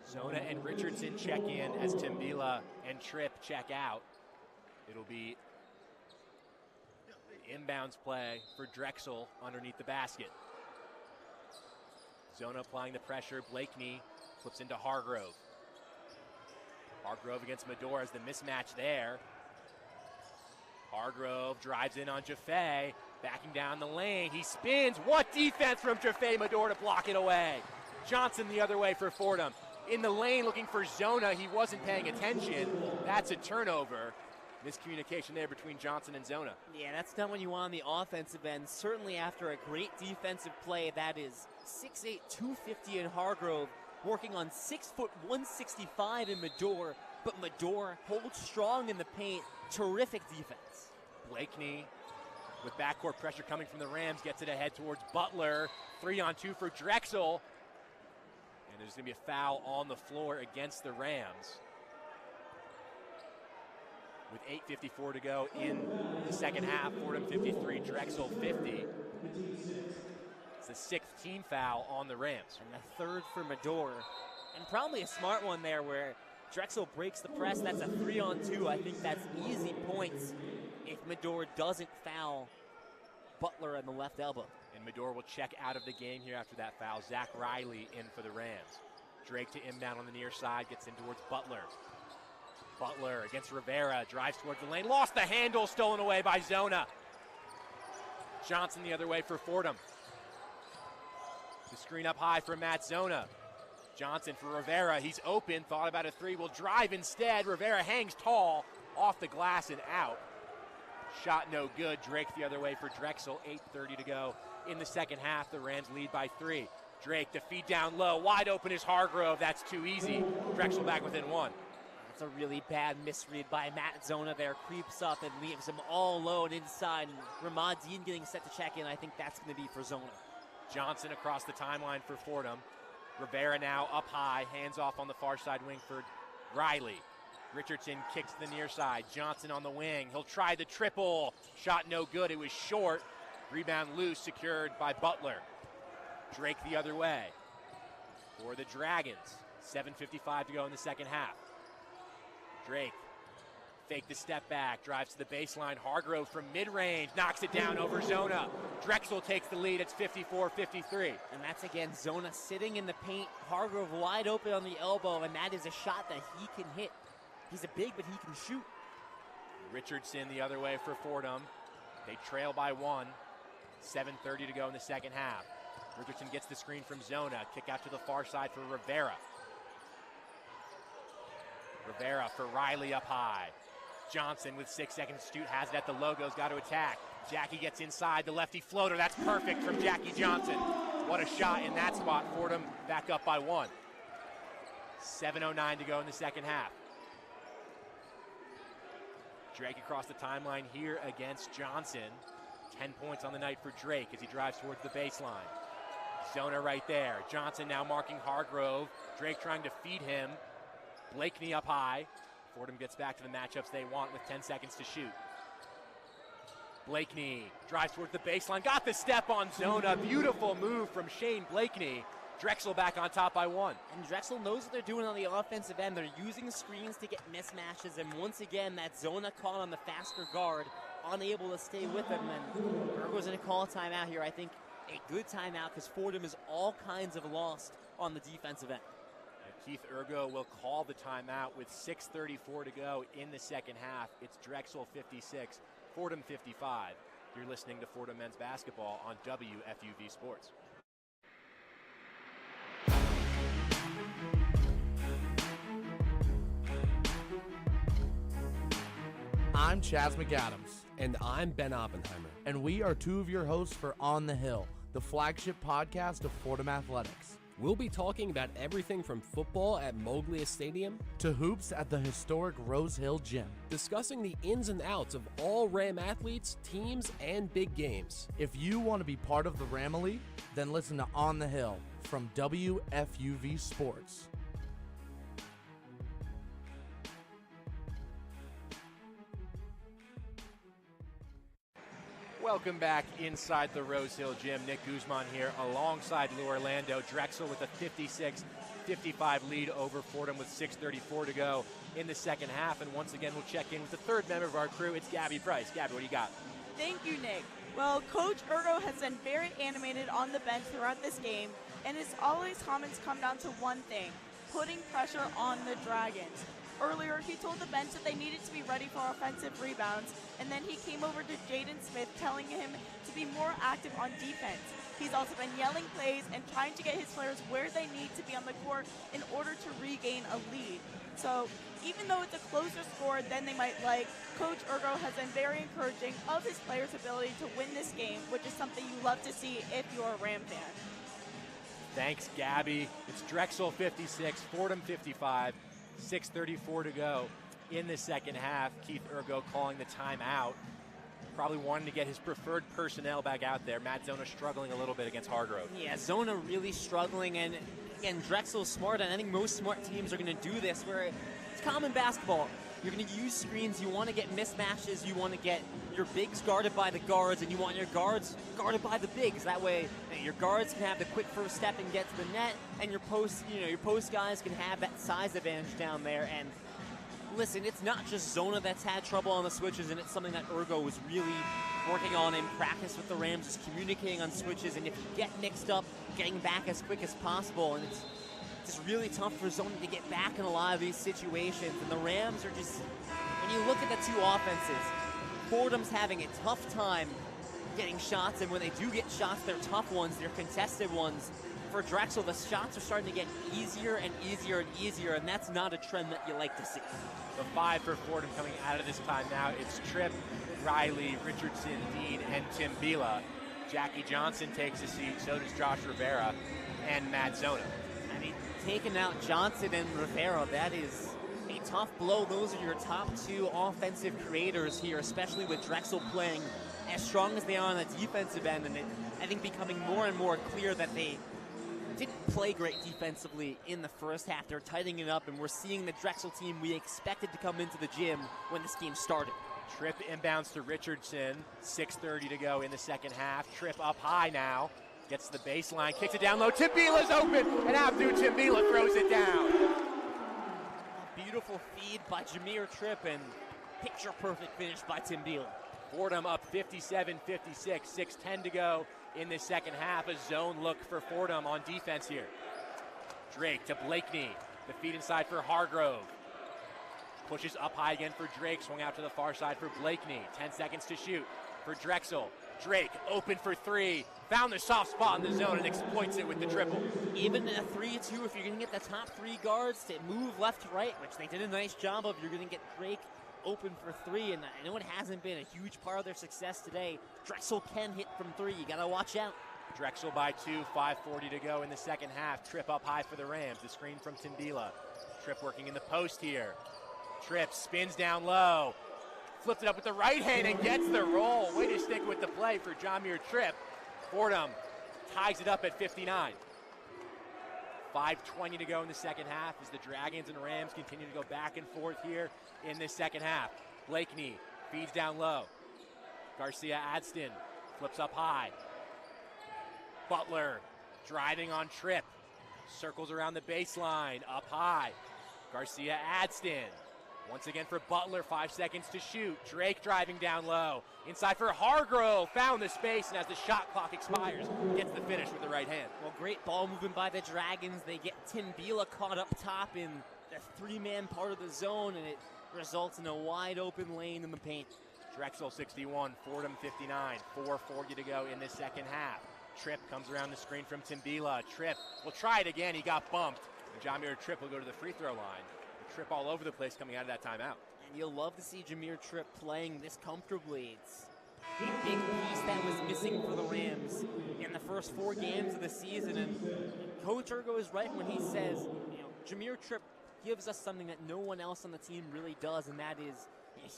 Zona and Richardson check in as Timbila and Tripp check out. It'll be inbounds play for Drexel underneath the basket. Zona applying the pressure. Blakeney flips into Hargrove. Hargrove against Medor as the mismatch there. Hargrove drives in on Jaffe, backing down the lane. He spins. What defense from Jaffe Medor to block it away. Johnson the other way for Fordham. In the lane looking for Zona. He wasn't paying attention. That's a turnover. Miscommunication there between Johnson and Zona. Yeah, that's not what you want on the offensive end. Certainly after a great defensive play, that is 6'8", 250 in Hargrove, working on 6', 165 in Medor, but Medor holds strong in the paint. Terrific defense. Blakeney with backcourt pressure coming from the Rams gets it ahead towards Butler. 3-on-2 for Drexel. And there's going to be a foul on the floor against the Rams. With 8:54 to go in the second half, Fordham 53, Drexel 50. It's the 6th team foul on the Rams. And the 3rd for Medor. And probably a smart one there where Drexel breaks the press. That's a 3-on-2. I think that's easy points if Medor doesn't foul Butler on the left elbow. And Medor will check out of the game here after that foul. Zach Riley in for the Rams. Drake to inbound on the near side, gets in towards Butler. Butler against Rivera, drives towards the lane, lost the handle, stolen away by Zona. Johnson the other way for Fordham. The screen up high for Matt Zona. Johnson for Rivera, he's open, thought about a 3, will drive instead. Rivera hangs tall, off the glass and out. Shot no good. Drake the other way for Drexel, 8:30 to go in the second half. The Rams lead by 3. Drake, the feed down low, wide open is Hargrove, that's too easy. Drexel back within 1. That's a really bad misread by Matt Zona there. Creeps up and leaves him all alone inside. And Ramad Dean getting set to check in. I think that's going to be for Zona. Johnson across the timeline for Fordham. Rivera now up high, hands off on the far side wing for Riley. Richardson kicks to the near side. Johnson on the wing. He'll try the triple. Shot no good. It was short. Rebound loose, secured by Butler. Drake the other way for the Dragons. 7:55 to go in the second half. Drake fake the step back, drives to the baseline. Hargrove from mid-range, knocks it down over Zona. Drexel takes the lead. It's 54-53. And that's again Zona sitting in the paint. Hargrove wide open on the elbow, and that is a shot that he can hit. He's a big, but he can shoot. Richardson the other way for Fordham. They trail by 1. 7:30 to go in the second half. Richardson gets the screen from Zona. Kick out to the far side for Rivera. Rivera for Riley up high. Johnson with 6 seconds to shoot, has it at the logo's, got to attack. Jackie gets inside, the lefty floater, that's perfect from Jackie Johnson. What a shot in that spot. Fordham back up by 1. 7:09 to go in the second half. Drake across the timeline here against Johnson. 10 points on the night for Drake as he drives towards the baseline. Zona right there. Johnson now marking Hargrove. Drake trying to feed him. Blakeney up high. Fordham gets back to the matchups they want with 10 seconds to shoot. Blakeney drives towards the baseline. Got the step on Zona. Beautiful move from Shane Blakeney. Drexel back on top by 1. And Drexel knows what they're doing on the offensive end. They're using screens to get mismatches. And once again, that Zona caught on the faster guard, unable to stay with him. And Ergo's going to call a timeout here. I think a good timeout because Fordham is all kinds of lost on the defensive end. Keith Ergo will call the timeout with 6:34 to go in the second half. It's Drexel 56, Fordham 55. You're listening to Fordham men's basketball on WFUV Sports. I'm Chaz McAdams. And I'm Ben Oppenheimer. And we are two of your hosts for On the Hill, the flagship podcast of Fordham Athletics. We'll be talking about everything from football at Moglia Stadium to hoops at the historic Rose Hill Gym. Discussing the ins and outs of all Ram athletes, teams, and big games. If you want to be part of the Ramily, then listen to On the Hill from WFUV Sports. Welcome back inside the Rose Hill Gym. Nick Guzman here alongside Lou Orlando. Drexel with a 56-55 lead over Fordham with 6:34 to go in the second half. And once again, we'll check in with the third member of our crew. It's Gabby Price. Gabby, what do you got? Thank you, Nick. Well, Coach Ergo has been very animated on the bench throughout this game, and his always comments come down to one thing: putting pressure on the Dragons. Earlier, he told the bench that they needed to be ready for offensive rebounds, and then he came over to Jaden Smith telling him to be more active on defense. He's also been yelling plays and trying to get his players where they need to be on the court in order to regain a lead. So even though it's a closer score than they might like, Coach Ergo has been very encouraging of his players' ability to win this game, which is something you love to see if you're a Ram fan. Thanks, Gabby. It's Drexel 56, Fordham 55. 6:34 to go in the second half. Keith Ergo calling the timeout. Probably wanting to get his preferred personnel back out there. Matt Zona struggling a little bit against Hargrove. Yeah, Zona really struggling, and again, Drexel's smart, and I think most smart teams are going to do this, where it's common basketball. You're going to use screens, you want to get mismatches, you want to get your bigs guarded by the guards, and you want your guards guarded by the bigs. That way, your guards can have the quick first step and get to the net, and your post guys can have that size advantage down there. And listen, it's not just Zona that's had trouble on the switches, and it's something that Ergo was really working on in practice with the Rams, is communicating on switches, and if you get mixed up, getting back as quick as possible. And it's just really tough for Zona to get back in a lot of these situations. And the Rams are just, when you look at the two offenses, Fordham's having a tough time getting shots, and when they do get shots, they're tough ones, they're contested ones. For Drexel, the shots are starting to get easier and easier and easier, and that's not a trend that you like to see. The 5 for Fordham coming out of this time now. It's Tripp, Riley, Richardson, Dean, and Tim Bila. Jackie Johnson takes a seat, so does Josh Rivera and Matt Zona. I mean, taking out Johnson and Rivera, that is a tough blow. Those are your top two offensive creators here, especially with Drexel playing as strong as they are on the defensive end, and I think becoming more and more clear that they didn't play great defensively in the first half. They're tightening it up, and we're seeing the Drexel team we expected to come into the gym when this game started. Tripp inbounds to Richardson. 6:30 to go in the second half. Tripp up high now. Gets to the baseline, kicks it down low. Timbila's open, and Abdou Timbila throws it down. A beautiful feed by Jameer Tripp, and picture-perfect finish by Timbila. Fordham up 57-56. 6:10 to go in the second half. A zone look for Fordham on defense here. Drake to Blakeney. The feed inside for Hargrove. Pushes up high again for Drake. Swung out to the far side for Blakeney. 10 seconds to shoot for Drexel. Drake open for three. Found the soft spot in the zone and exploits it with the triple. Even a 3-2, if you're going to get the top three guards to move left to right, which they did a nice job of, you're going to get Drake open for three. And I know it hasn't been a huge part of their success today. Drexel can hit from three. You got to watch out. Drexel by 2, 5:40 to go in the second half. Tripp up high for the Rams. The screen from Timbila. Tripp working in the post here. Tripp spins down low. Flipped it up with the right hand and gets the roll. Way to stick with the play for Jameer Tripp. Fordham ties it up at 59. 5:20 to go in the second half as the Dragons and Rams continue to go back and forth here in this second half. Blakeney feeds down low. Garcia Adston flips up high. Butler driving on Tripp. Circles around the baseline, up high. Garcia Adston. Once again for Butler, 5 seconds to shoot. Drake driving down low. Inside for Hargrove, found the space, and as the shot clock expires, gets the finish with the right hand. Well, great ball movement by the Dragons. They get Timbila caught up top in the three-man part of the zone, and it results in a wide open lane in the paint. Drexel 61, Fordham 59, 4:40 to go in the second half. Tripp comes around the screen from Timbila. Tripp will try it again, he got bumped. And Jameer Tripp will go to the free throw line. Tripp all over the place coming out of that timeout. And you'll love to see Jameer Tripp playing this comfortably. It's a big piece that was missing for the Rams in the first 4 games of the season. And Coach Urgo is right when he says, Jameer Tripp gives us something that no one else on the team really does, and that is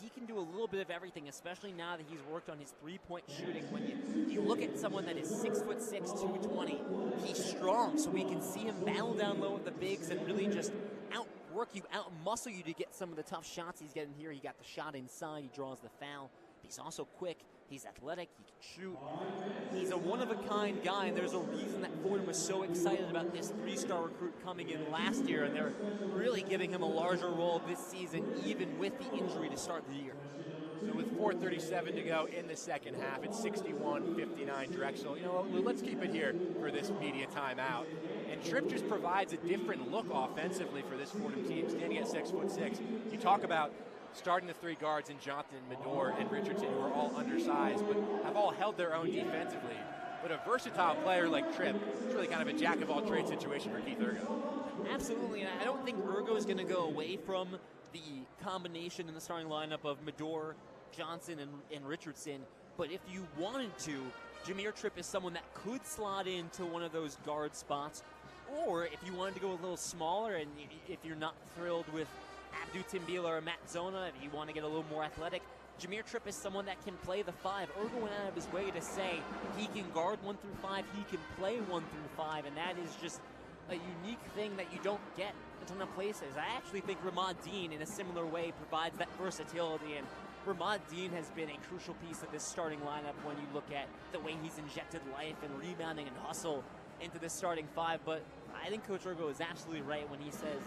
he can do a little bit of everything, especially now that he's worked on his three-point shooting. When you look at someone that is 6'6", 220, he's strong, so we can see him battle down low with the bigs and really just outwork you, out-muscle you to get some of the tough shots he's getting here. He got the shot inside, he draws the foul. He's also quick, he's athletic, he can shoot. He's a one-of-a-kind guy, and there's a reason that Fordham was so excited about this 3-star recruit coming in last year, and they're really giving him a larger role this season, even with the injury to start the year. So with 4:37 to go in the second half, it's 61-59 Drexel. Let's keep it here for this media timeout. And Tripp just provides a different look offensively for this Fordham team, standing at 6'6". You talk about starting the 3 guards in Johnson, Medor, and Richardson, who are all undersized, but have all held their own defensively. But a versatile player like Tripp is really kind of a jack-of-all-trades situation for Keith Urgo. Absolutely, and I don't think Urgo is going to go away from the combination in the starting lineup of Medor, Johnson, and Richardson. But if you wanted to, Jameer Tripp is someone that could slot into one of those guard spots. Or if you wanted to go a little smaller, and if you're not thrilled with Abdou Timbila or Matt Zona, if you want to get a little more athletic, Jameer Tripp is someone that can play the 5. Urgo went out of his way to say he can guard 1 through 5, he can play 1 through 5, and that is just a unique thing that you don't get a ton of places. I actually think Ramad Dean, in a similar way, provides that versatility, and Ramad Dean has been a crucial piece of this starting lineup when you look at the way he's injected life and rebounding and hustle into this starting 5. But I think Coach Urgo is absolutely right when he says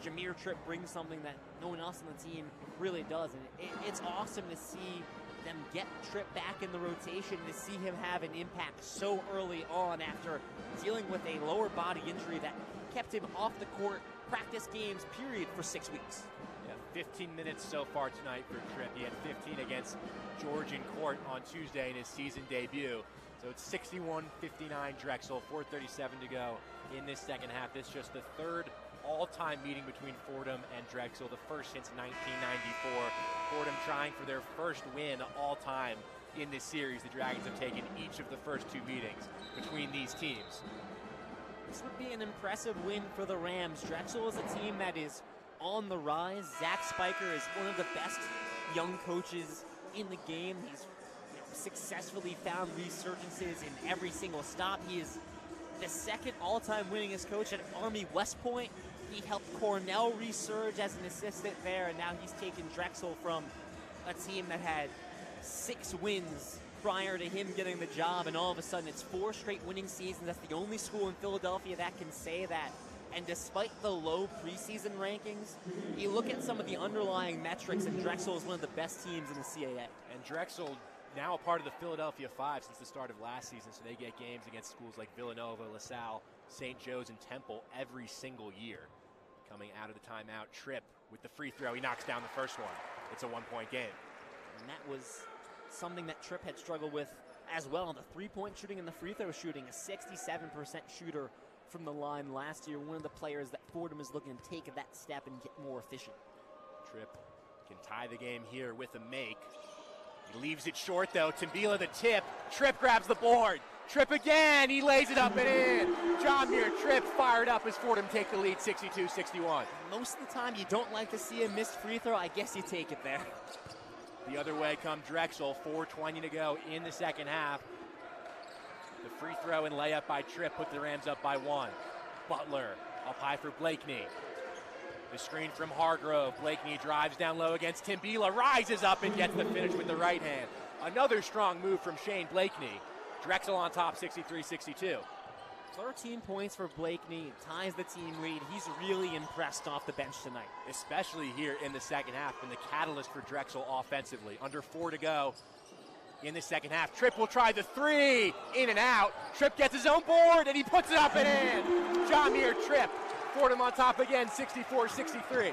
Jameer Tripp brings something that no one else on the team really does. And it's awesome to see them get Tripp back in the rotation, to see him have an impact so early on after dealing with a lower body injury that kept him off the court, practice games, period, for 6 weeks. Yeah, 15 minutes so far tonight for Tripp. He had 15 against Georgian Court on Tuesday in his season debut. So it's 61-59 Drexel, 4:37 to go in this second half. This is just the 3rd all-time meeting between Fordham and Drexel, the first since 1994. Fordham trying for their first win all-time in this series. The Dragons have taken each of the first 2 meetings between these teams. This would be an impressive win for the Rams. Drexel is a team that is on the rise. Zach Spiker is one of the best young coaches in the game. He's successfully found resurgences in every single stop. He is the second all-time winningest coach at Army West Point. He helped Cornell resurge as an assistant there, and now he's taken Drexel from a team that had 6 wins prior to him getting the job, and all of a sudden it's 4 straight winning seasons. That's the only school in Philadelphia that can say that. And despite the low preseason rankings, you look at some of the underlying metrics, and Drexel is one of the best teams in the CAA. And Drexel now a part of the Philadelphia Five since the start of last season, so they get games against schools like Villanova, LaSalle, St. Joe's, and Temple every single year. Coming out of the timeout, Tripp with the free throw. He knocks down the first one. It's a 1-point game. And that was something that Tripp had struggled with as well. The three-point shooting and the free throw shooting, a 67% shooter from the line last year. One of the players that Fordham is looking to take that step and get more efficient. Tripp can tie the game here with a make. He leaves it short, though. Timbila the tip. Tripp grabs the board. Tripp again. He lays it up and in. John-Muir Tripp fired up as Fordham take the lead 62-61. Most of the time, you don't like to see a missed free throw. I guess you take it there. The other way come Drexel. 4:20 to go in the second half. The free throw and layup by Tripp put the Rams up by 1. Butler up high for Blakeney. The screen from Hargrove. Blakeney drives down low against Timbila, rises up and gets the finish with the right hand. Another strong move from Shane Blakeney. Drexel on top, 63-62. 13 points for Blakeney, ties the team lead. He's really impressed off the bench tonight. Especially here in the second half, been the catalyst for Drexel offensively. Under 4 to go in the second half. Tripp will try the 3, in and out. Tripp gets his own board and he puts it up and in. John-Muir Tripp. Fordham on top again, 64-63.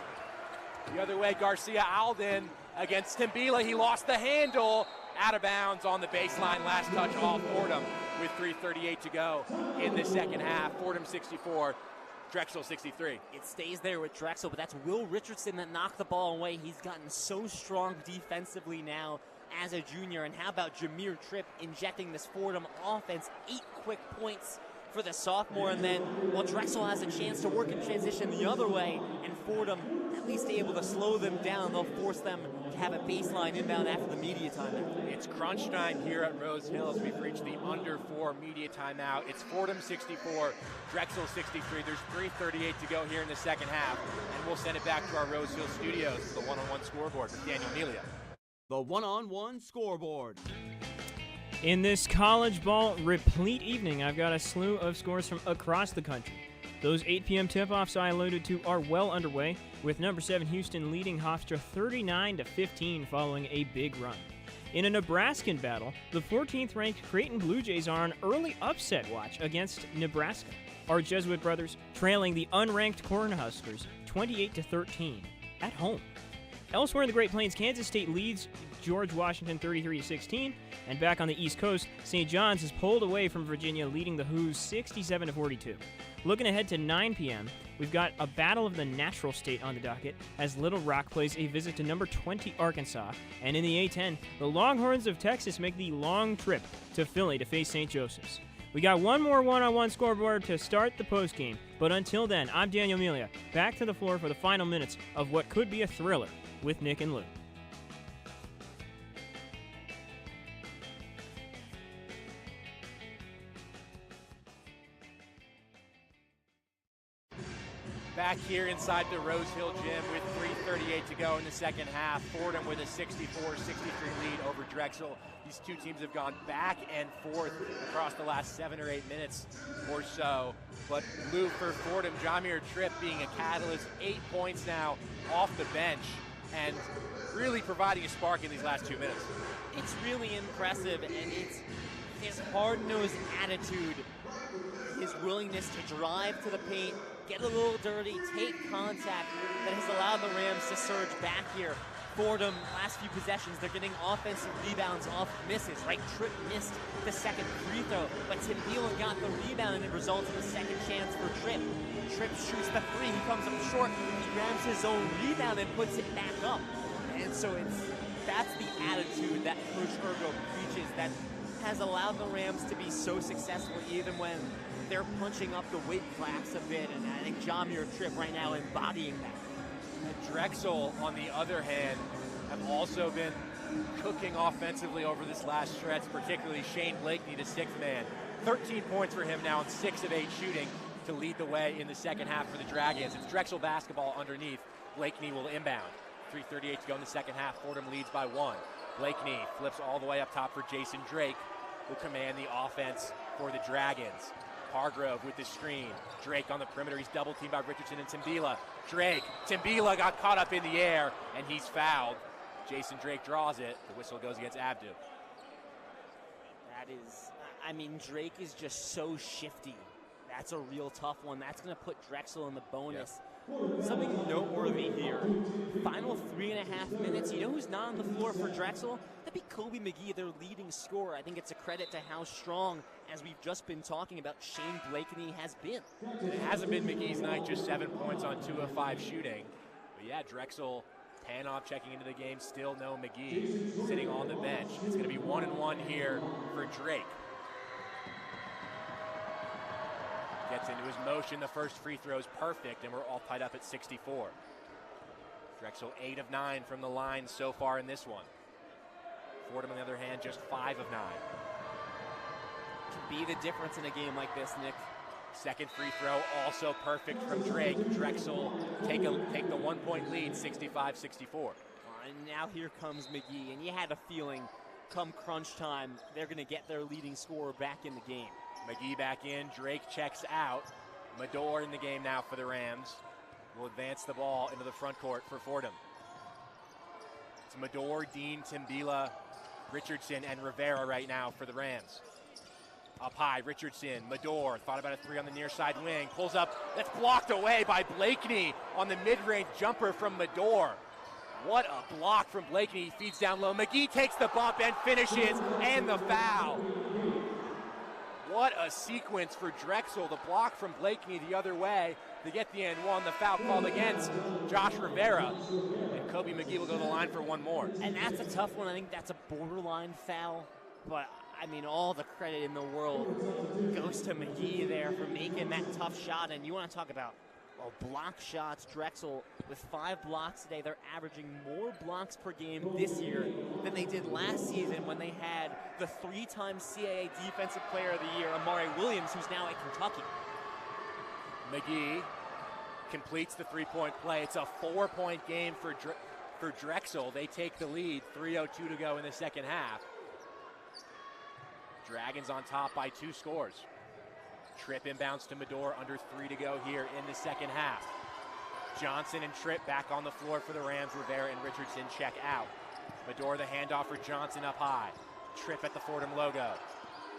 The other way, Garcia Alden against Timbila. He lost the handle. Out of bounds on the baseline. Last touch off Fordham with 3:38 to go in the second half. Fordham 64, Drexel 63. It stays there with Drexel, but that's Will Richardson that knocked the ball away. He's gotten so strong defensively now as a junior. And how about Jameer Tripp injecting this Fordham offense? 8 quick points for the sophomore, and then, well, Drexel has a chance to work in transition the other way, and Fordham at least able to slow them down. They'll force them to have a baseline inbound after the media timeout. It's crunch time here at Rose Hill as we've reached the under 4 media timeout. It's Fordham 64, Drexel 63. There's 3:38 to go here in the second half, and we'll send it back to our Rose Hill studios for the one-on-one scoreboard with Daniel Melia. The one-on-one scoreboard. In this college ball replete evening, I've got a slew of scores from across the country. Those 8 p.m. tip-offs I alluded to are well underway, with number 7 Houston leading Hofstra 39-15 following a big run. In a Nebraskan battle, the 14th-ranked Creighton Blue Jays are on early upset watch against Nebraska. Our Jesuit brothers trailing the unranked Cornhuskers 28-13 at home. Elsewhere in the Great Plains, Kansas State leads George Washington 33-16, and back on the East Coast, St. John's is pulled away from Virginia, leading the Hoos 67-42. Looking ahead to 9 p.m., we've got a battle of the natural state on the docket as Little Rock plays a visit to number 20 Arkansas, and in the A10, the Longhorns of Texas make the long trip to Philly to face St. Joseph's. We got one more one-on-one scoreboard to start the postgame, but until then, I'm Daniel Melia, back to the floor for the final minutes of what could be a thriller with Nick and Lou. Back here inside the Rose Hill Gym with 3:38 to go in the second half. Fordham with a 64-63 lead over Drexel. These two teams have gone back and forth across the last 7 or 8 minutes or so. But Lou, for Fordham, John-Muir Tripp being a catalyst, 8 points now off the bench and really providing a spark in these last 2 minutes. It's really impressive, and it's his hard-nosed attitude, his willingness to drive to the paint, get a little dirty, take contact, that has allowed the Rams to surge back here. Fordham, last few possessions, they're getting offensive rebounds off misses, right? Tripp missed the second free throw, but Timbila got the rebound, and it results in a second chance for Tripp. Tripp shoots the 3, he comes up short, he grabs his own rebound and puts it back up. And so that's the attitude that Coach Ergo preaches that has allowed the Rams to be so successful even when they're punching up the weight class a bit, and I think John-Muir Tripp right now embodying that. Drexel, on the other hand, have also been cooking offensively over this last stretch, particularly Shane Blakeney, the sixth man. 13 points for him now on 6 of 8 shooting to lead the way in the second half for the Dragons. It's Drexel basketball underneath. Blakeney will inbound. 3:38 to go in the second half. Fordham leads by 1. Blakeney flips all the way up top for Jason Drake, who command the offense for the Dragons. Hargrove with the screen. Drake on the perimeter. He's double teamed by Richardson and Timbila. Drake. Timbila got caught up in the air, and he's fouled. Jason Drake draws it. The whistle goes against Abdu. That is, I mean, Drake is just so shifty. That's a real tough one. That's going to put Drexel in the bonus. Something noteworthy here. Final 3.5 minutes. You know who's not on the floor for Drexel? That'd be Kobe McGee, their leading scorer. I think it's a credit to how strong, as we've just been talking about, Shane Blakeney has been. It hasn't been McGee's night, just 7 points on 2 of 5 shooting. But yeah, Drexel, Panoff checking into the game, still no McGee sitting on the bench. It's going to be 1-1 here for Drake. Gets into his motion. The first free throw is perfect, and we're all tied up at 64. Drexel 8 of 9 from the line so far in this one. Fordham, on the other hand, just 5 of 9. Can be the difference in a game like this, Nick. Second free throw also perfect from Drake. Drexel take the 1-point lead, 65-64. And now here comes McGee, and you had a feeling come crunch time, they're going to get their leading scorer back in the game. McGee back in, Drake checks out. Mador in the game now for the Rams. Will advance the ball into the front court for Fordham. It's Mador, Dean, Timbila, Richardson, and Rivera right now for the Rams. Up high, Richardson, Mador, thought about a 3 on the near side wing, pulls up, that's blocked away by Blakeney on the mid-range jumper from Mador. What a block from Blakeney, he feeds down low. McGee takes the bump and finishes, and the foul. What a sequence for Drexel. The block from Blakeney the other way to get the end one. The foul called against Josh Rivera. And Kobe McGee will go to the line for one more. And that's a tough one. I think that's a borderline foul. But, I mean, all the credit in the world goes to McGee there for making that tough shot. And you want to talk about block shots. Drexel with 5 blocks today. They're averaging more blocks per game this year than they did last season when they had the 3-time CAA Defensive Player of the Year, Amari Williams, who's now at Kentucky. McGee completes the 3-point play. It's a 4-point game for Drexel. They take the lead, 3:02 to go in the second half. Dragons on top by 2 scores. Tripp inbounds to Mador, under 3 to go here in the second half. Johnson and Tripp back on the floor for the Rams. Rivera and Richardson check out. Mador the handoff for Johnson up high. Tripp at the Fordham logo.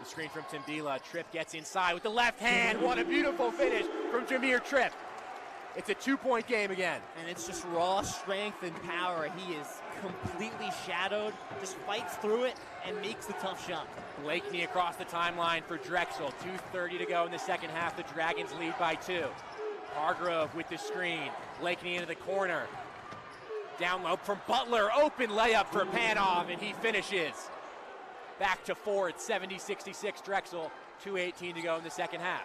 The screen from Timbila. Tripp gets inside with the left hand. What a beautiful finish from Jameer Tripp. It's a 2-point game again. And it's just raw strength and power. He is completely shadowed, just fights through it and makes the tough shot. Blakeney across the timeline for Drexel. 2:30 to go in the second half. The Dragons lead by 2. Hargrove with the screen. Blakeney into the corner. Down low from Butler. Open layup for Panov, and he finishes. Back to 4 at 70-66 Drexel. 2:18 to go in the second half.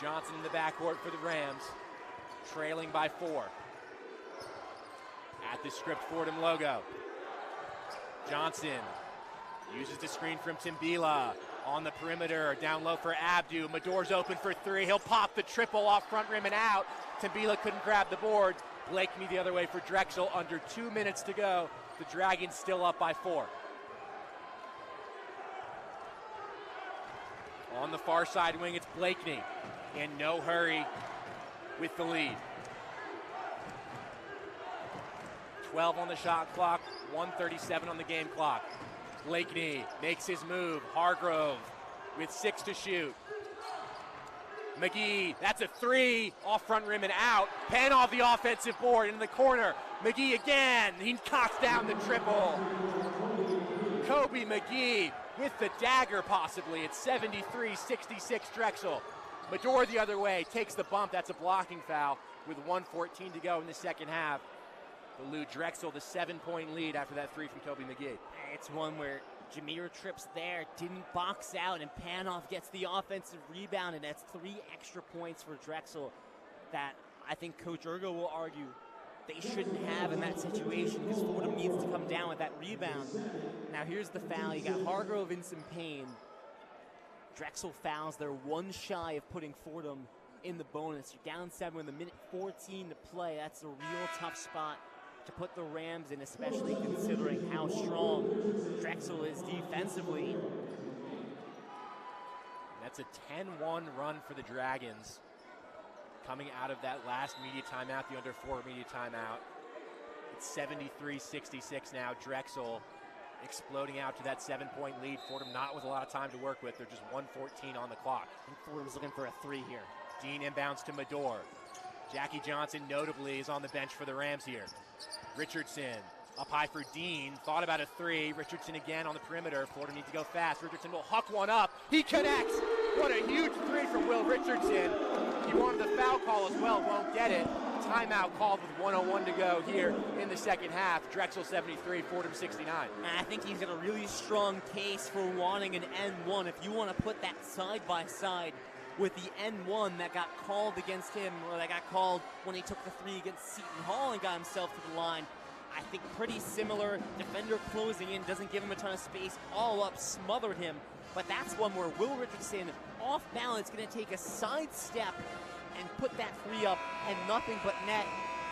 Johnson in the backcourt for the Rams, trailing by 4. At the script Fordham logo. Johnson uses the screen from Timbila on the perimeter, down low for Abdu. Mador's open for 3. He'll pop the triple off front rim and out. Timbila couldn't grab the board. Blakeney the other way for Drexel. Under 2 minutes to go. The Dragons still up by 4. On the far side wing, it's Blakeney. In no hurry with the lead. 12 on the shot clock, 1:37 on the game clock. Blakeney makes his move. Hargrove with 6 to shoot. McGee, that's a 3, off front rim and out. Panov the offensive board into the corner. McGee again, he knocks down the triple. Kobe McGee with the dagger possibly. It's 73-66 Drexel. Mador the other way, takes the bump. That's a blocking foul with 1:14 to go in the second half. Elude Drexel the 7-point lead after that 3 from Kobe McGee. It's one where Jameer Tripp's there, didn't box out, and Panov gets the offensive rebound, and that's 3 extra points for Drexel that I think Coach Ergo will argue they shouldn't have in that situation because Fordham needs to come down with that rebound. Now here's the foul. You got Hargrove in some pain. Drexel fouls. They're one shy of putting Fordham in the bonus. You're down 7 with a minute 14 to play. That's a real tough spot to put the Rams in, especially considering how strong Drexel is defensively. That's a 10-1 run for the Dragons. Coming out of that last media timeout, the under 4 media timeout. It's 73-66 now. Drexel exploding out to that 7-point lead. Fordham not with a lot of time to work with. They're just 1:14 on the clock. And Fordham's looking for a 3 here. Dean inbounds to Medor. Jackie Johnson notably is on the bench for the Rams here. Richardson up high for Dean. Thought about a 3. Richardson again on the perimeter. Fordham needs to go fast. Richardson will huck one up. He connects. What a huge 3 from Will Richardson. He wanted the foul call as well. Won't get it. Timeout called with 1:01 to go here in the second half. Drexel 73, Fordham 69. I think he's got a really strong case for wanting an N1. If you want to put that side by side with the N1 that got called against him, or that got called when he took the 3 against Seton Hall and got himself to the line, I think pretty similar. Defender closing in, doesn't give him a ton of space, all up, smothered him. But that's one where Will Richardson, off balance, going to take a side step and put that 3 up and nothing but net.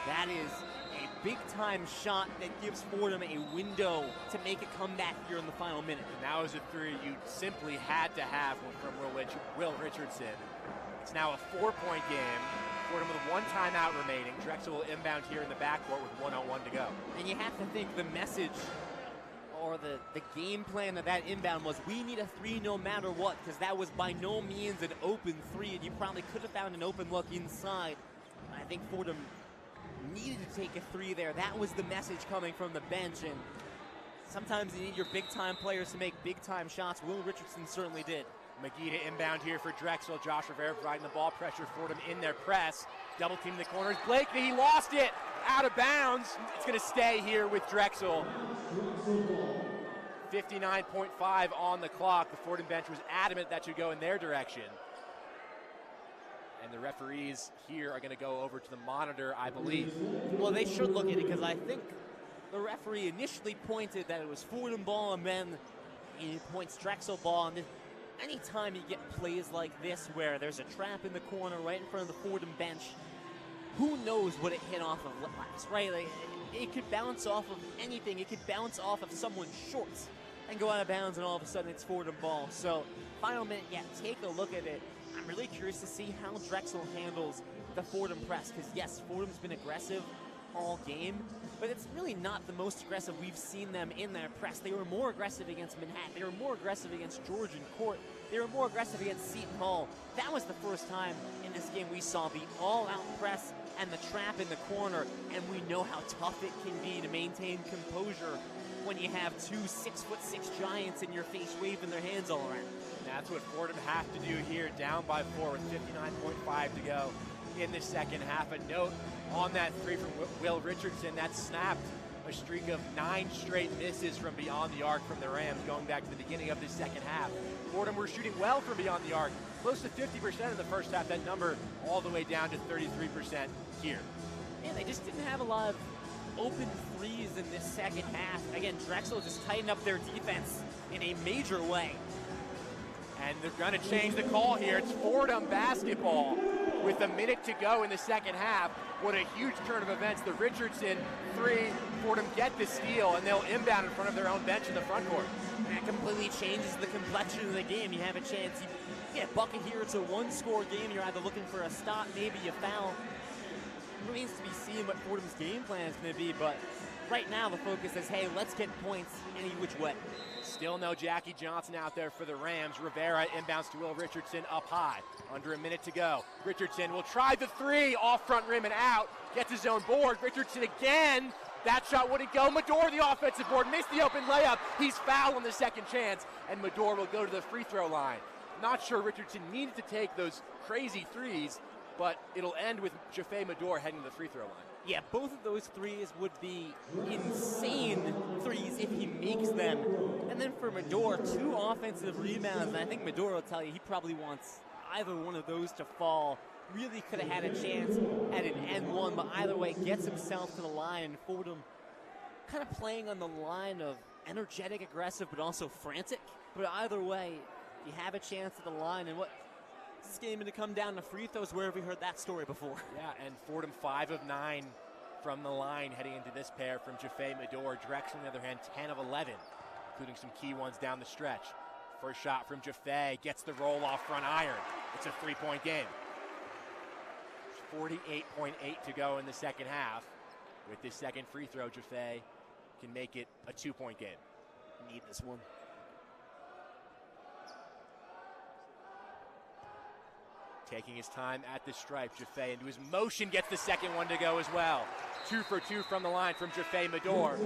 That is a big-time shot that gives Fordham a window to make a comeback here in the final minute. And that was a 3 you simply had to have from Will Richardson. It's now a 4-point game. Fordham with 1 timeout remaining. Drexel will inbound here in the backcourt with 1:01 to go. And you have to think the message or the game plan of that inbound was we need a 3 no matter what, because that was by no means an open 3, and you probably could have found an open look inside. I think Fordham needed to take a 3 there. That was the message coming from the bench, and sometimes you need your big-time players to make big-time shots. Will Richardson certainly did. Magida inbound here for Drexel. Josh Rivera providing the ball pressure for them in their press. Double team in the corners. Blakeney, he lost it. Out of bounds. It's going to stay here with Drexel. 59.5 on the clock. The Fordham bench was adamant that should go in their direction. And the referees here are going to go over to the monitor, I believe. Well, they should look at it because I think the referee initially pointed that it was Fordham ball, and then he points Drexel ball. And anytime you get plays like this where there's a trap in the corner right in front of the Fordham bench, who knows what it hit off of last, right? Like, it could bounce off of anything. It could bounce off of someone's shorts and go out of bounds, and all of a sudden it's Fordham ball. So, final minute, yeah, take a look at it. I'm really curious to see how Drexel handles the Fordham press, because yes, Fordham's been aggressive all game, but it's really not the most aggressive we've seen them in their press. They were more aggressive against Manhattan. They were more aggressive against Georgian Court. They were more aggressive against Seton Hall. That was the first time in this game we saw the all-out press and the trap in the corner, and we know how tough it can be to maintain composure when you have 2 6'6" giants in your face waving their hands all around. And that's what Fordham have to do here, down by 4 with 59.5 to go in the second half. A note on that 3 from Will Richardson, that snapped a streak of 9 straight misses from beyond the arc from the Rams going back to the beginning of the second half. Fordham were shooting well from beyond the arc, close to 50% in the first half. That number all the way down to 33% here. Yeah, they just didn't have a lot of open threes in this second half. Again, Drexel just tightened up their defense in a major way. And they're going to change the call here. It's Fordham basketball with a minute to go in the second half. What a huge turn of events. The Richardson 3, Fordham get the steal, and they'll inbound in front of their own bench in the front court. That completely changes the complexion of the game. You have a chance. You get a bucket here. It's a 1-score game. You're either looking for a stop, maybe a foul. It remains to be seen what Fordham's game plan is going to be, but right now the focus is, hey, let's get points any which way. Still no Jackie Johnson out there for the Rams. Rivera inbounds to Will Richardson up high. Under a minute to go. Richardson will try the 3 off front rim and out. Gets his own board. Richardson again. That shot wouldn't go. Medor, the offensive board, missed the open layup. He's fouled on the second chance, and Medor will go to the free throw line. Not sure Richardson needed to take those crazy 3s, but it'll end with Jaffe Medor heading to the free throw line. Yeah, both of those 3s would be insane 3s if he makes them. And then for Medor, 2 offensive rebounds, and I think Medor will tell you he probably wants either one of those to fall. Really could have had a chance at an N1, but either way, gets himself to the line, and Fordham kind of playing on the line of energetic, aggressive, but also frantic. But either way, you have a chance at the line, and what is this game going to come down to free throws? Where have we heard that story before? Yeah, and Fordham 5 of 9 from the line heading into this pair from Jaffe Medor. Drexel, on the other hand, 10 of 11, including some key ones down the stretch. First shot from Jaffe, gets the roll off front iron. It's a 3-point game. 48.8 to go in the second half. With this second free throw, Jaffe can make it a 2-point game. Need this one. Taking his time at the stripe, Jaffe into his motion gets the second one to go as well. 2 for 2 from the line from Jaffe Medor.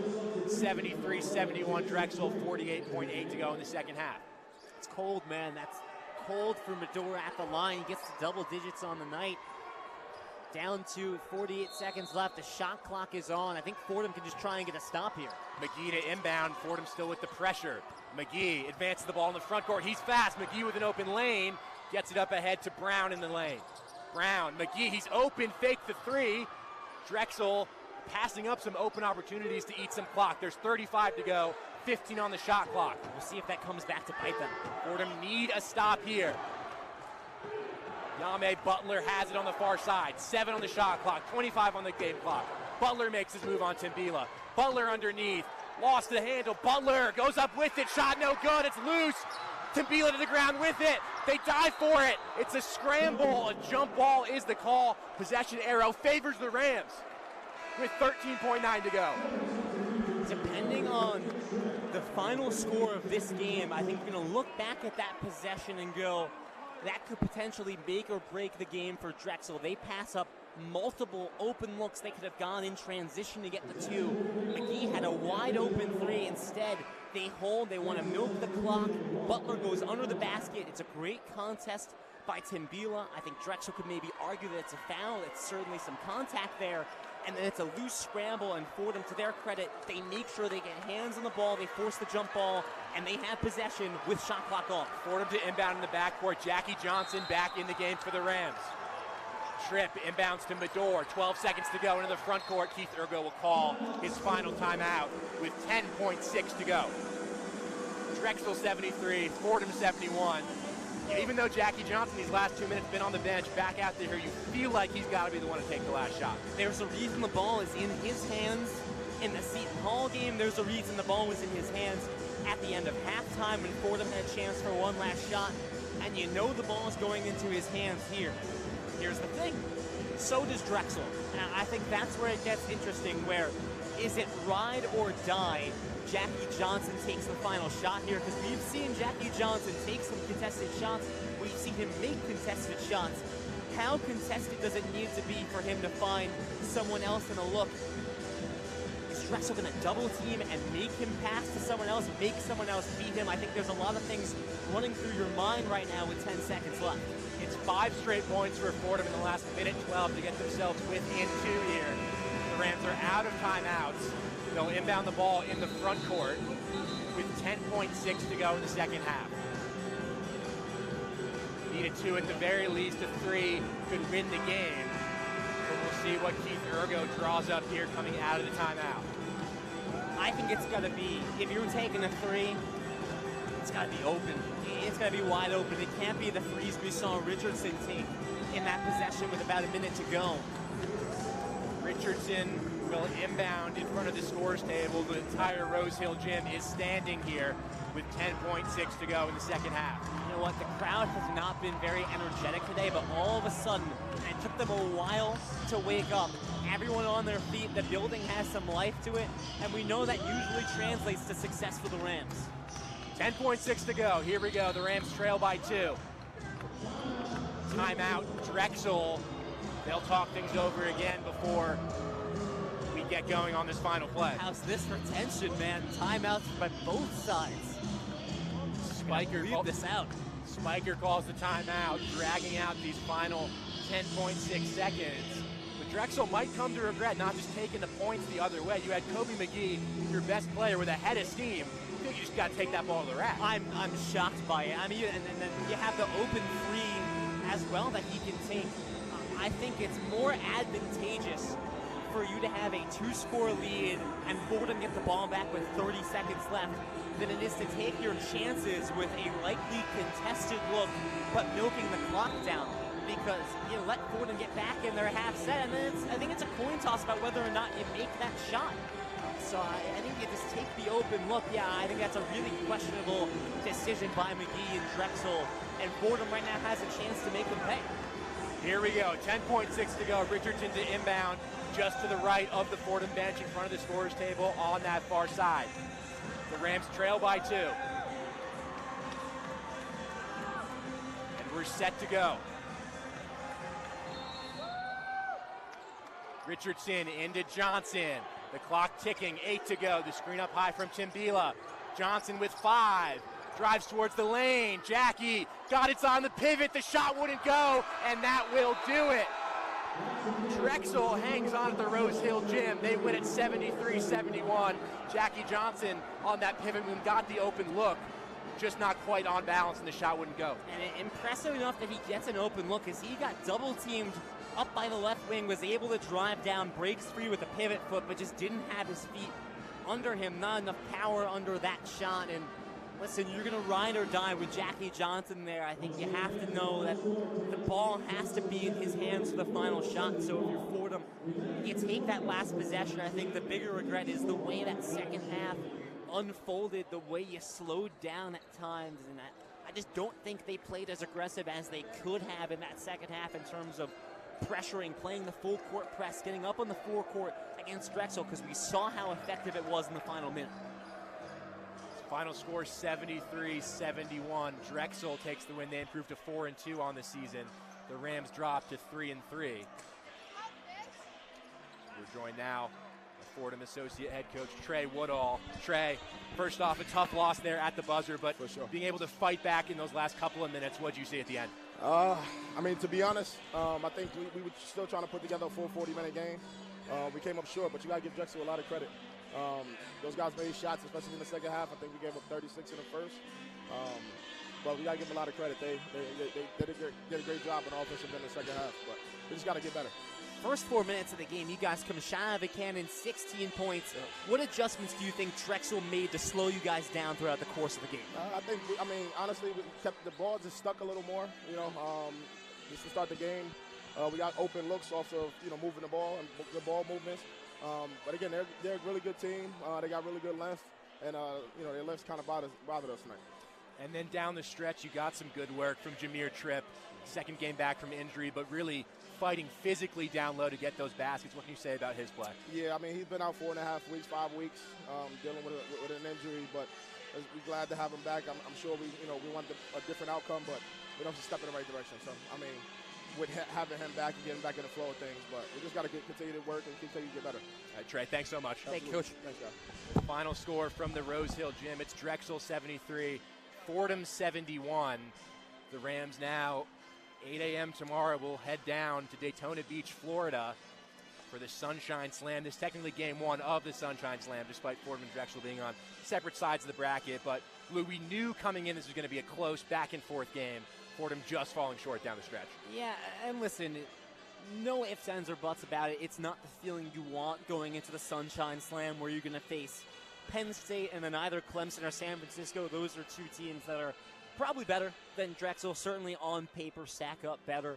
73-71 Drexel, 48.8 to go in the second half. It's cold, man. That's cold for Medor at the line. He gets to double digits on the night. Down to 48 seconds left. The shot clock is on. I think Fordham can just try and get a stop here. McGee to inbound. Fordham still with the pressure. McGee advances the ball in the front court. He's fast. McGee with an open lane. Gets it up ahead to Brown in the lane. Brown, McGee, he's open. Fake the three. Drexel passing up some open opportunities to eat some clock. There's 35 to go. 15 on the shot clock. We'll see if that comes back to bite them. Fordham need a stop here. Yame Butler has it on the far side. 7 on the shot clock, 25 on the game clock. Butler makes his move on Timbila. Butler underneath, lost the handle. Butler goes up with it, shot no good, it's loose. Timbila to the ground with it. They dive for it. It's a scramble. A jump ball is the call. Possession arrow favors the Rams with 13.9 to go. Depending on the final score of this game, I think we're going to look back at that possession and go, that could potentially make or break the game for Drexel. They pass up multiple open looks. They could have gone in transition to get the 2. McGee had a wide open 3. Instead, they hold. They want to milk the clock. Butler goes under the basket. It's a great contest by Timbila. I think Drexel could maybe argue that it's a foul. It's certainly some contact there. And then it's a loose scramble, and Fordham, to their credit, they make sure they get hands on the ball, they force the jump ball, and they have possession with shot clock off. Fordham to inbound in the backcourt. Jackie Johnson back in the game for the Rams. Tripp inbounds to Medor. 12 seconds to go into the front court. Keith Ergo will call his final timeout with 10.6 to go. Drexel 73, Fordham 71. And even though Jackie Johnson these last 2 minutes been on the bench, back out there, you feel like he's got to be the one to take the last shot. There's a reason the ball is in his hands. In the Seton Hall game, there's a reason the ball was in his hands at the end of halftime when Fordham had a chance for one last shot. And you know the ball is going into his hands here. Here's the thing. So does Drexel. And I think that's where it gets interesting, where is it ride or die? Jackie Johnson takes the final shot here, because we've seen Jackie Johnson take some contested shots. We've seen him make contested shots. How contested does it need to be for him to find someone else in a look? Is Drexel going to double team and make him pass to someone else, make someone else beat him? I think there's a lot of things running through your mind right now with 10 seconds left. It's 5 straight points for Fordham in the last minute 12 to get themselves within 2 here. The Rams are out of timeouts. They'll inbound the ball in the front court with 10.6 to go in the second half. Need a 2 at the very least. A 3 could win the game. But we'll see what Keith Ergo draws up here coming out of the timeout. I think it's got to be, if you're taking a 3, it's got to be open. It's got to be wide open. It can't be the threes we saw Richardson take in that possession with about a minute to go. Richardson will inbound in front of the scores table. The entire Rose Hill gym is standing here with 10.6 to go in the second half. You know what? The crowd has not been very energetic today, but all of a sudden, it took them a while to wake up. Everyone on their feet, the building has some life to it, and we know that usually translates to success for the Rams. 10.6 to go. Here we go. The Rams trail by 2. Timeout. Drexel. They'll talk things over again before we get going on this final play. How's this for tension, man? Timeouts by both sides. Spiker calls the timeout, dragging out these final 10.6 seconds. But Drexel might come to regret not just taking the points the other way. You had Kobe McGee, your best player, with a head of steam. You just got to take that ball to the rack. I'm shocked by it. I mean, and then you have the open 3 as well that he can take. I think it's more advantageous for you to have a 2-score lead and Fordham get the ball back with 30 seconds left than it is to take your chances with a likely contested look but milking the clock down, because you let Fordham get back in their half set, and then I think it's a coin toss about whether or not you make that shot. So I think you just take the open look. Yeah, I think that's a really questionable decision by McGee and Drexel, and Fordham right now has a chance to make them pay. Here we go, 10.6 to go. Richardson to inbound, just to the right of the Fordham bench in front of the scorer's table on that far side. The Rams trail by 2. And we're set to go. Richardson into Johnson. The clock ticking, 8 to go. The screen up high from Timbila. Johnson with 5. Drives towards the lane. Jackie got it on the pivot. The shot wouldn't go, and that will do it. Drexel hangs on at the Rose Hill Gym. They win it 73-71. Jackie Johnson on that pivot when got the open look. Just not quite on balance, and the shot wouldn't go. And impressive enough that he gets an open look as he got double teamed up by the left wing, was able to drive down, breaks free with a pivot foot, but just didn't have his feet under him. Not enough power under that shot. And listen, you're going to ride or die with Jackie Johnson there. I think you have to know that the ball has to be in his hands for the final shot. So if you're Fordham, you take that last possession. I think the bigger regret is the way that second half unfolded, the way you slowed down at times. And I just don't think they played as aggressive as they could have in that second half in terms of pressuring, playing the full court press, getting up on the forecourt against Drexel, because we saw how effective it was in the final minute. Final score 73-71. Drexel takes the win. They improved to 4-2 on the season. The Rams drop to 3-3. We're joined now by Fordham associate head coach Trey Woodall. Trey, first off, a tough loss there at the buzzer, but being able to fight back in those last couple of minutes, what did you see at the end? I mean, to be honest, I think we were still trying to put together a full 40-minute game. We came up short, but you got to give Drexel a lot of credit. Those guys made shots, especially in the second half. I think we gave up 36 in the first. But we got to give them a lot of credit. They did a great job on offensive in the second half, but we just got to get better. First 4 minutes of the game, you guys come shy of a cannon, 16 points. Yeah. What adjustments do you think Drexel made to slow you guys down throughout the course of the game? Honestly, we kept the ball just stuck a little more, just to start the game. We got open looks off of, moving the ball and the ball movements. But again, they're a really good team. They got really good length, and their lengths kind of bothered us tonight. And then down the stretch, you got some good work from Jameer Tripp. Second game back from injury, but really fighting physically down low to get those baskets. What can you say about his play? Yeah, I mean, he's been out 4.5 weeks, 5 weeks, dealing with an injury, but we're glad to have him back. I'm sure we want a different outcome, but we don't have to step in the right direction. So, I mean, with having him back and getting back in the flow of things, but we just got to continue to work and continue to get better. All right, Trey, thanks so much. Thank you, Coach. Thanks, guys. Final score from the Rose Hill Gym. It's Drexel 73, Fordham 71. The Rams now, 8 a.m. tomorrow, will head down to Daytona Beach, Florida for the Sunshine Slam. This is technically game one of the Sunshine Slam, despite Fordham and Drexel being on separate sides of the bracket. But Lou, we knew coming in this was going to be a close back-and-forth game. Fordham just falling short down the stretch. Yeah, and listen, no ifs, ands, or buts about it. It's not the feeling you want going into the Sunshine Slam, where you're going to face Penn State and then either Clemson or San Francisco. Those are two teams that are probably better than Drexel, certainly on paper stack up better.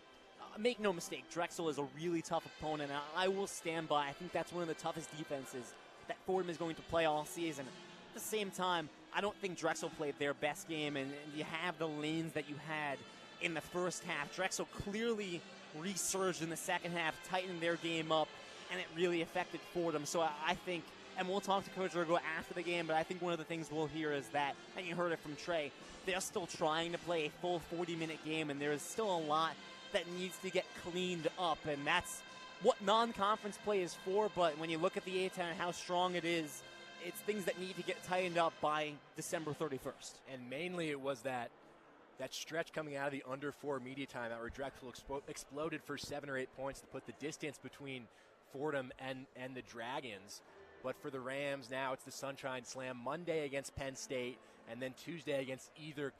Make no mistake, Drexel is a really tough opponent, and I will stand by. I think that's one of the toughest defenses that Fordham is going to play all season. At the same time, I don't think Drexel played their best game, and you have the lanes that you had in the first half. Drexel clearly resurged in the second half, tightening their game up, and it really affected Fordham. So I think, and we'll talk to Coach Ergo after the game, but I think one of the things we'll hear is that, and you heard it from Trey, they're still trying to play a full 40-minute game, and there's still a lot that needs to get cleaned up, and that's what non-conference play is for. But when you look at the A-10 and how strong it is, it's things that need to get tightened up by December 31st. And mainly it was that stretch coming out of the under 4 media time where Drexel exploded for 7 or 8 points to put the distance between Fordham and the Dragons. But for the Rams now, it's the Sunshine Slam Monday against Penn State, and then Tuesday against either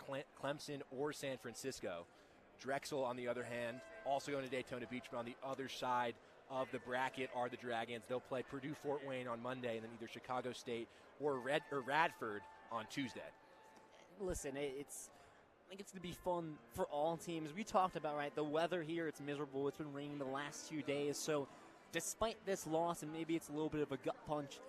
Clemson or San Francisco. Drexel, on the other hand, also going to Daytona Beach, but on the other side of the bracket are the Dragons. They'll play Purdue-Fort Wayne on Monday, and then either Chicago State or Radford on Tuesday. Listen, I think it's to be fun for all teams. We talked about, right, the weather here, it's miserable. It's been raining the last 2 days. So despite this loss, and maybe it's a little bit of a gut punch,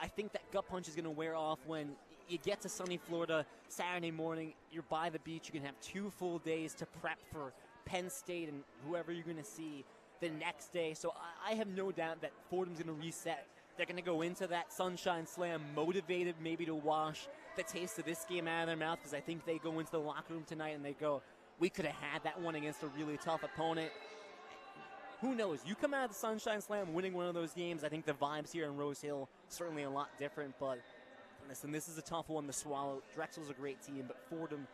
I think that gut punch is going to wear off when you get to sunny Florida Saturday morning. You're by the beach. You can have 2 full days to prep for Penn State and whoever you're going to see the next day. So I have no doubt that Fordham's going to reset. They're going to go into that Sunshine Slam motivated maybe to wash the taste of this game out of their mouth, because I think they go into the locker room tonight and they go, we could have had that one against a really tough opponent. Who knows? You come out of the Sunshine Slam winning one of those games, I think the vibes here in Rose Hill certainly a lot different. But listen, this is a tough one to swallow. Drexel's a great team, but Fordham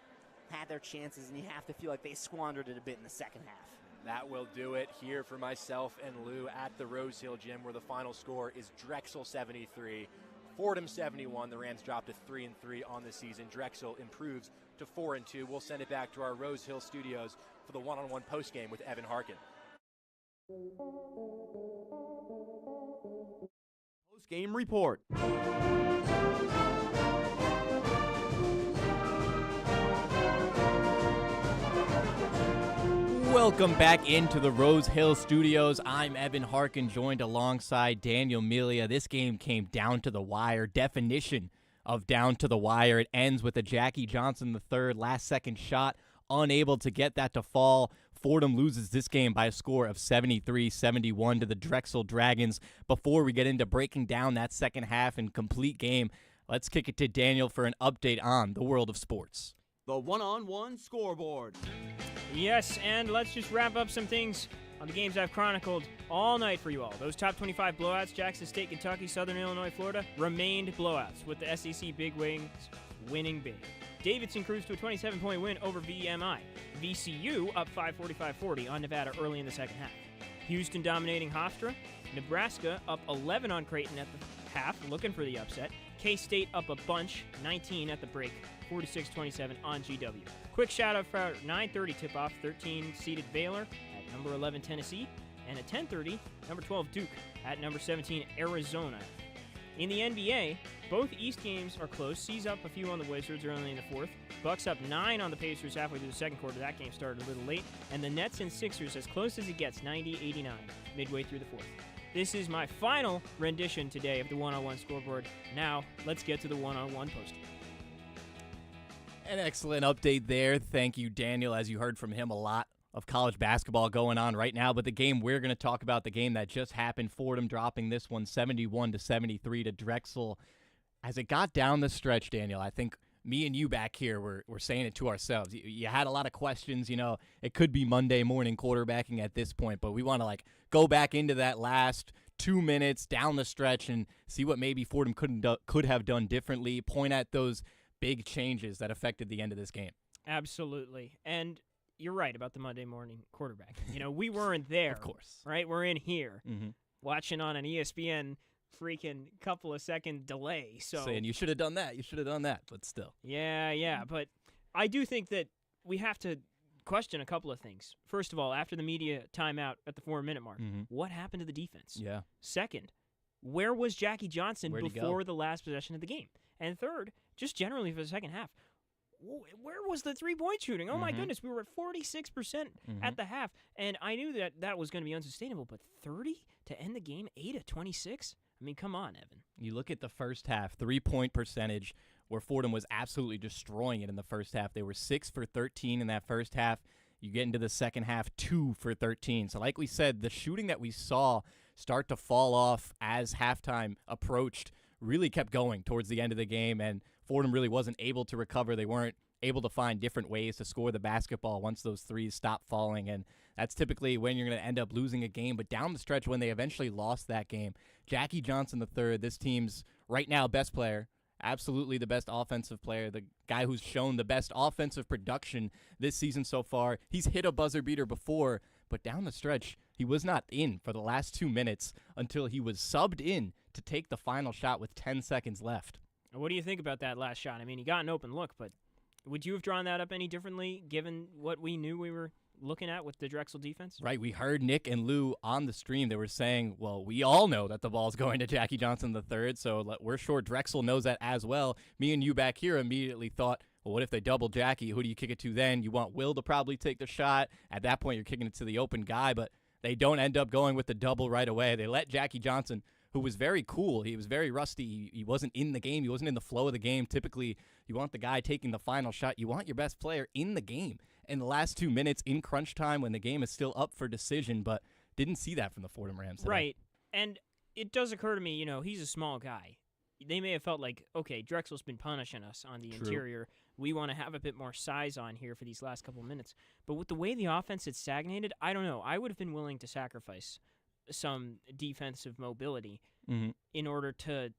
had their chances, and you have to feel like they squandered it a bit in the second half. That will do it here for myself and Lou at the Rose Hill Gym, where the final score is Drexel 73, Fordham 71. The Rams dropped to 3-3 on the season. Drexel improves to 4-2. We'll send it back to our Rose Hill studios for the one-on-one postgame with Evan Harkin. Postgame report. Welcome back into the Rose Hill Studios. I'm Evan Harkin, joined alongside Daniel Melia. This game came down to the wire. Definition of down to the wire. It ends with a Jackie Johnson III last-second shot, unable to get that to fall. Fordham loses this game by a score of 73-71 to the Drexel Dragons. Before we get into breaking down that second half and complete game, let's kick it to Daniel for an update on the world of sports. The one-on-one scoreboard. Yes, and let's just wrap up some things on the games I've chronicled all night for you all. Those top 25 blowouts, Jackson State, Kentucky, Southern Illinois, Florida, remained blowouts, with the SEC Big Wings winning big. Davidson cruised to a 27-point win over VMI. VCU up 545-40 on Nevada early in the second half. Houston dominating Hofstra. Nebraska up 11 on Creighton at the half, looking for the upset. K-State up a bunch, 19 at the break, 46-27 on GW. Quick shout-out for our 9:30 tip-off, 13-seeded Baylor at number 11 Tennessee, and at 10:30, number 12 Duke at number 17 Arizona. In the NBA, both East games are close. C's up a few on the Wizards early in the fourth. Bucks up 9 on the Pacers halfway through the second quarter. That game started a little late. And the Nets and Sixers as close as it gets, 90-89, midway through the fourth. This is my final rendition today of the one-on-one scoreboard. Now, let's get to the one-on-one post. An excellent update there. Thank you, Daniel. As you heard from him, a lot of college basketball going on right now, but the game we're going to talk about, the game that just happened, Fordham dropping this one 71-73 to Drexel. As it got down the stretch, Daniel, I think me and you back here were saying it to ourselves. You had a lot of questions. You know, it could be Monday morning quarterbacking at this point, but we want to go back into that last 2 minutes down the stretch and see what maybe Fordham could have done differently, point at those big changes that affected the end of this game. Absolutely. And you're right about the Monday morning quarterback. We weren't there. Of course. Right? We're in here watching on an ESPN freaking couple of second delay. So saying you should have done that. You should have done that, but still. Yeah. But I do think that we have to question a couple of things. First of all, after the media timeout at the 4-minute mark, what happened to the defense? Yeah. Second, where was Jackie Johnson Where'd he before go? the last possession of the game? And third, just generally for the second half, where was the three-point shooting? Oh, my goodness, we were at 46% at the half, and I knew that was going to be unsustainable, but 30 to end the game, 8 of 26? I mean, come on, Evan. You look at the first half, 3-point percentage, where Fordham was absolutely destroying it in the first half. They were 6 for 13 in that first half. You get into the second half, 2 for 13. So like we said, the shooting that we saw start to fall off as halftime approached really kept going towards the end of the game, and Fordham really wasn't able to recover. They weren't able to find different ways to score the basketball once those threes stopped falling, and that's typically when you're going to end up losing a game. But down the stretch, when they eventually lost that game, Jackie Johnson III, this team's right now best player, absolutely the best offensive player, the guy who's shown the best offensive production this season so far. He's hit a buzzer beater before, but down the stretch, he was not in for the last 2 minutes until he was subbed in to take the final shot with 10 seconds left. What do you think about that last shot? I mean, he got an open look, but would you have drawn that up any differently given what we knew we were looking at with the Drexel defense? Right. We heard Nick and Lou on the stream. They were saying, well, we all know that the ball's going to Jackie Johnson III, so we're sure Drexel knows that as well. Me and you back here immediately thought, well, what if they double Jackie? Who do you kick it to then? You want Will to probably take the shot. At that point, you're kicking it to the open guy, but they don't end up going with the double right away. They let Jackie Johnson, who was very cool, he was very rusty, he wasn't in the game, he wasn't in the flow of the game. Typically, you want the guy taking the final shot. You want your best player in the game. In the last 2 minutes in crunch time when the game is still up for decision, but didn't see that from the Fordham Rams today. Right. And it does occur to me, he's a small guy. They may have felt like, okay, Drexel's been punishing us on the interior. We want to have a bit more size on here for these last couple minutes. But with the way the offense had stagnated, I don't know. I would have been willing to sacrifice some defensive mobility in order to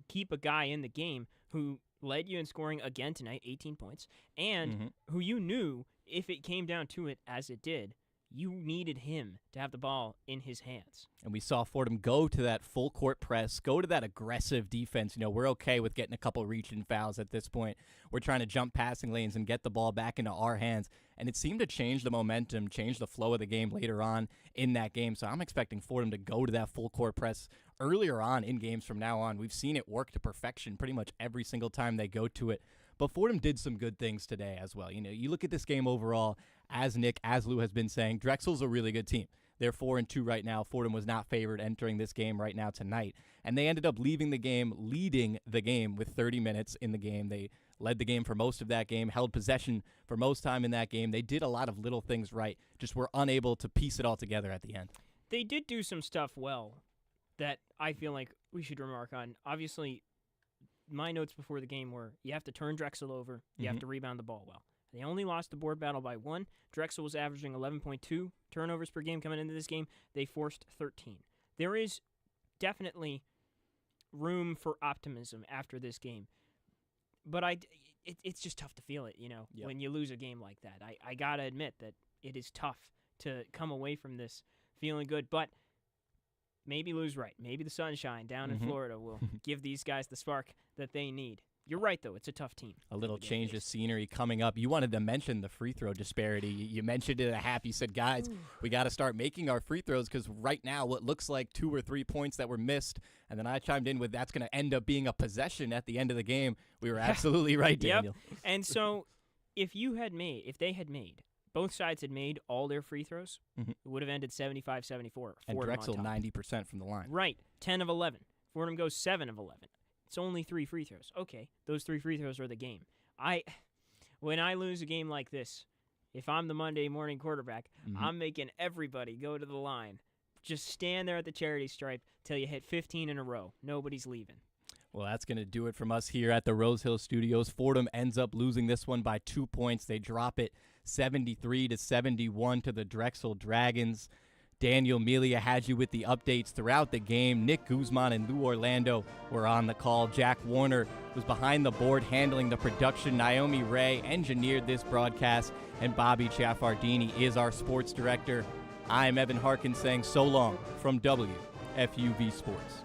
keep a guy in the game who led you in scoring again tonight, 18 points, and who you knew, if it came down to it as it did, you needed him to have the ball in his hands. And we saw Fordham go to that full court press, go to that aggressive defense. We're okay with getting a couple reach-in fouls at this point. We're trying to jump passing lanes and get the ball back into our hands. And it seemed to change the momentum, change the flow of the game later on in that game. So I'm expecting Fordham to go to that full court press earlier on in games from now on. We've seen it work to perfection pretty much every single time they go to it. But Fordham did some good things today as well. You look at this game overall, as Nick, as Lou has been saying, Drexel's a really good team. They're 4-2 right now. Fordham was not favored entering this game right now tonight. And they ended up leading the game with 30 minutes in the game. They led the game for most of that game, held possession for most time in that game. They did a lot of little things right, just were unable to piece it all together at the end. They did do some stuff well that I feel like we should remark on. Obviously, my notes before the game were you have to turn Drexel over, you have to rebound the ball well. They only lost the board battle by 1. Drexel was averaging 11.2 turnovers per game coming into this game. They forced 13. There is definitely room for optimism after this game. But it's just tough to feel it, when you lose a game like that. I got to admit that it is tough to come away from this feeling good. But maybe Lou's right. Maybe the sunshine down in Florida will give these guys the spark that they need. You're right, though. It's a tough team. A little change of scenery coming up. You wanted to mention the free throw disparity. You mentioned it at half. You said, guys, we got to start making our free throws because right now what looks like 2 or 3 points that were missed, and then I chimed in with that's going to end up being a possession at the end of the game. We were absolutely right, Daniel. Yep. And so if both sides had made all their free throws, it would have ended 75-74. And Drexel 90% from the line. Right, 10 of 11. Fordham goes 7 of 11. It's only 3 free throws. Okay, those 3 free throws are the game. When I lose a game like this, if I'm the Monday morning quarterback, I'm making everybody go to the line. Just stand there at the charity stripe till you hit 15 in a row. Nobody's leaving. Well, that's going to do it from us here at the Rose Hill Studios. Fordham ends up losing this one by 2 points. They drop it 73-71 to the Drexel Dragons. Daniel Melia had you with the updates throughout the game. Nick Guzman and Lou Orlando were on the call. Jack Warner was behind the board handling the production. Naomi Ray engineered this broadcast. And Bobby Chaffardini is our sports director. I'm Evan Harkin saying so long from WFUV Sports.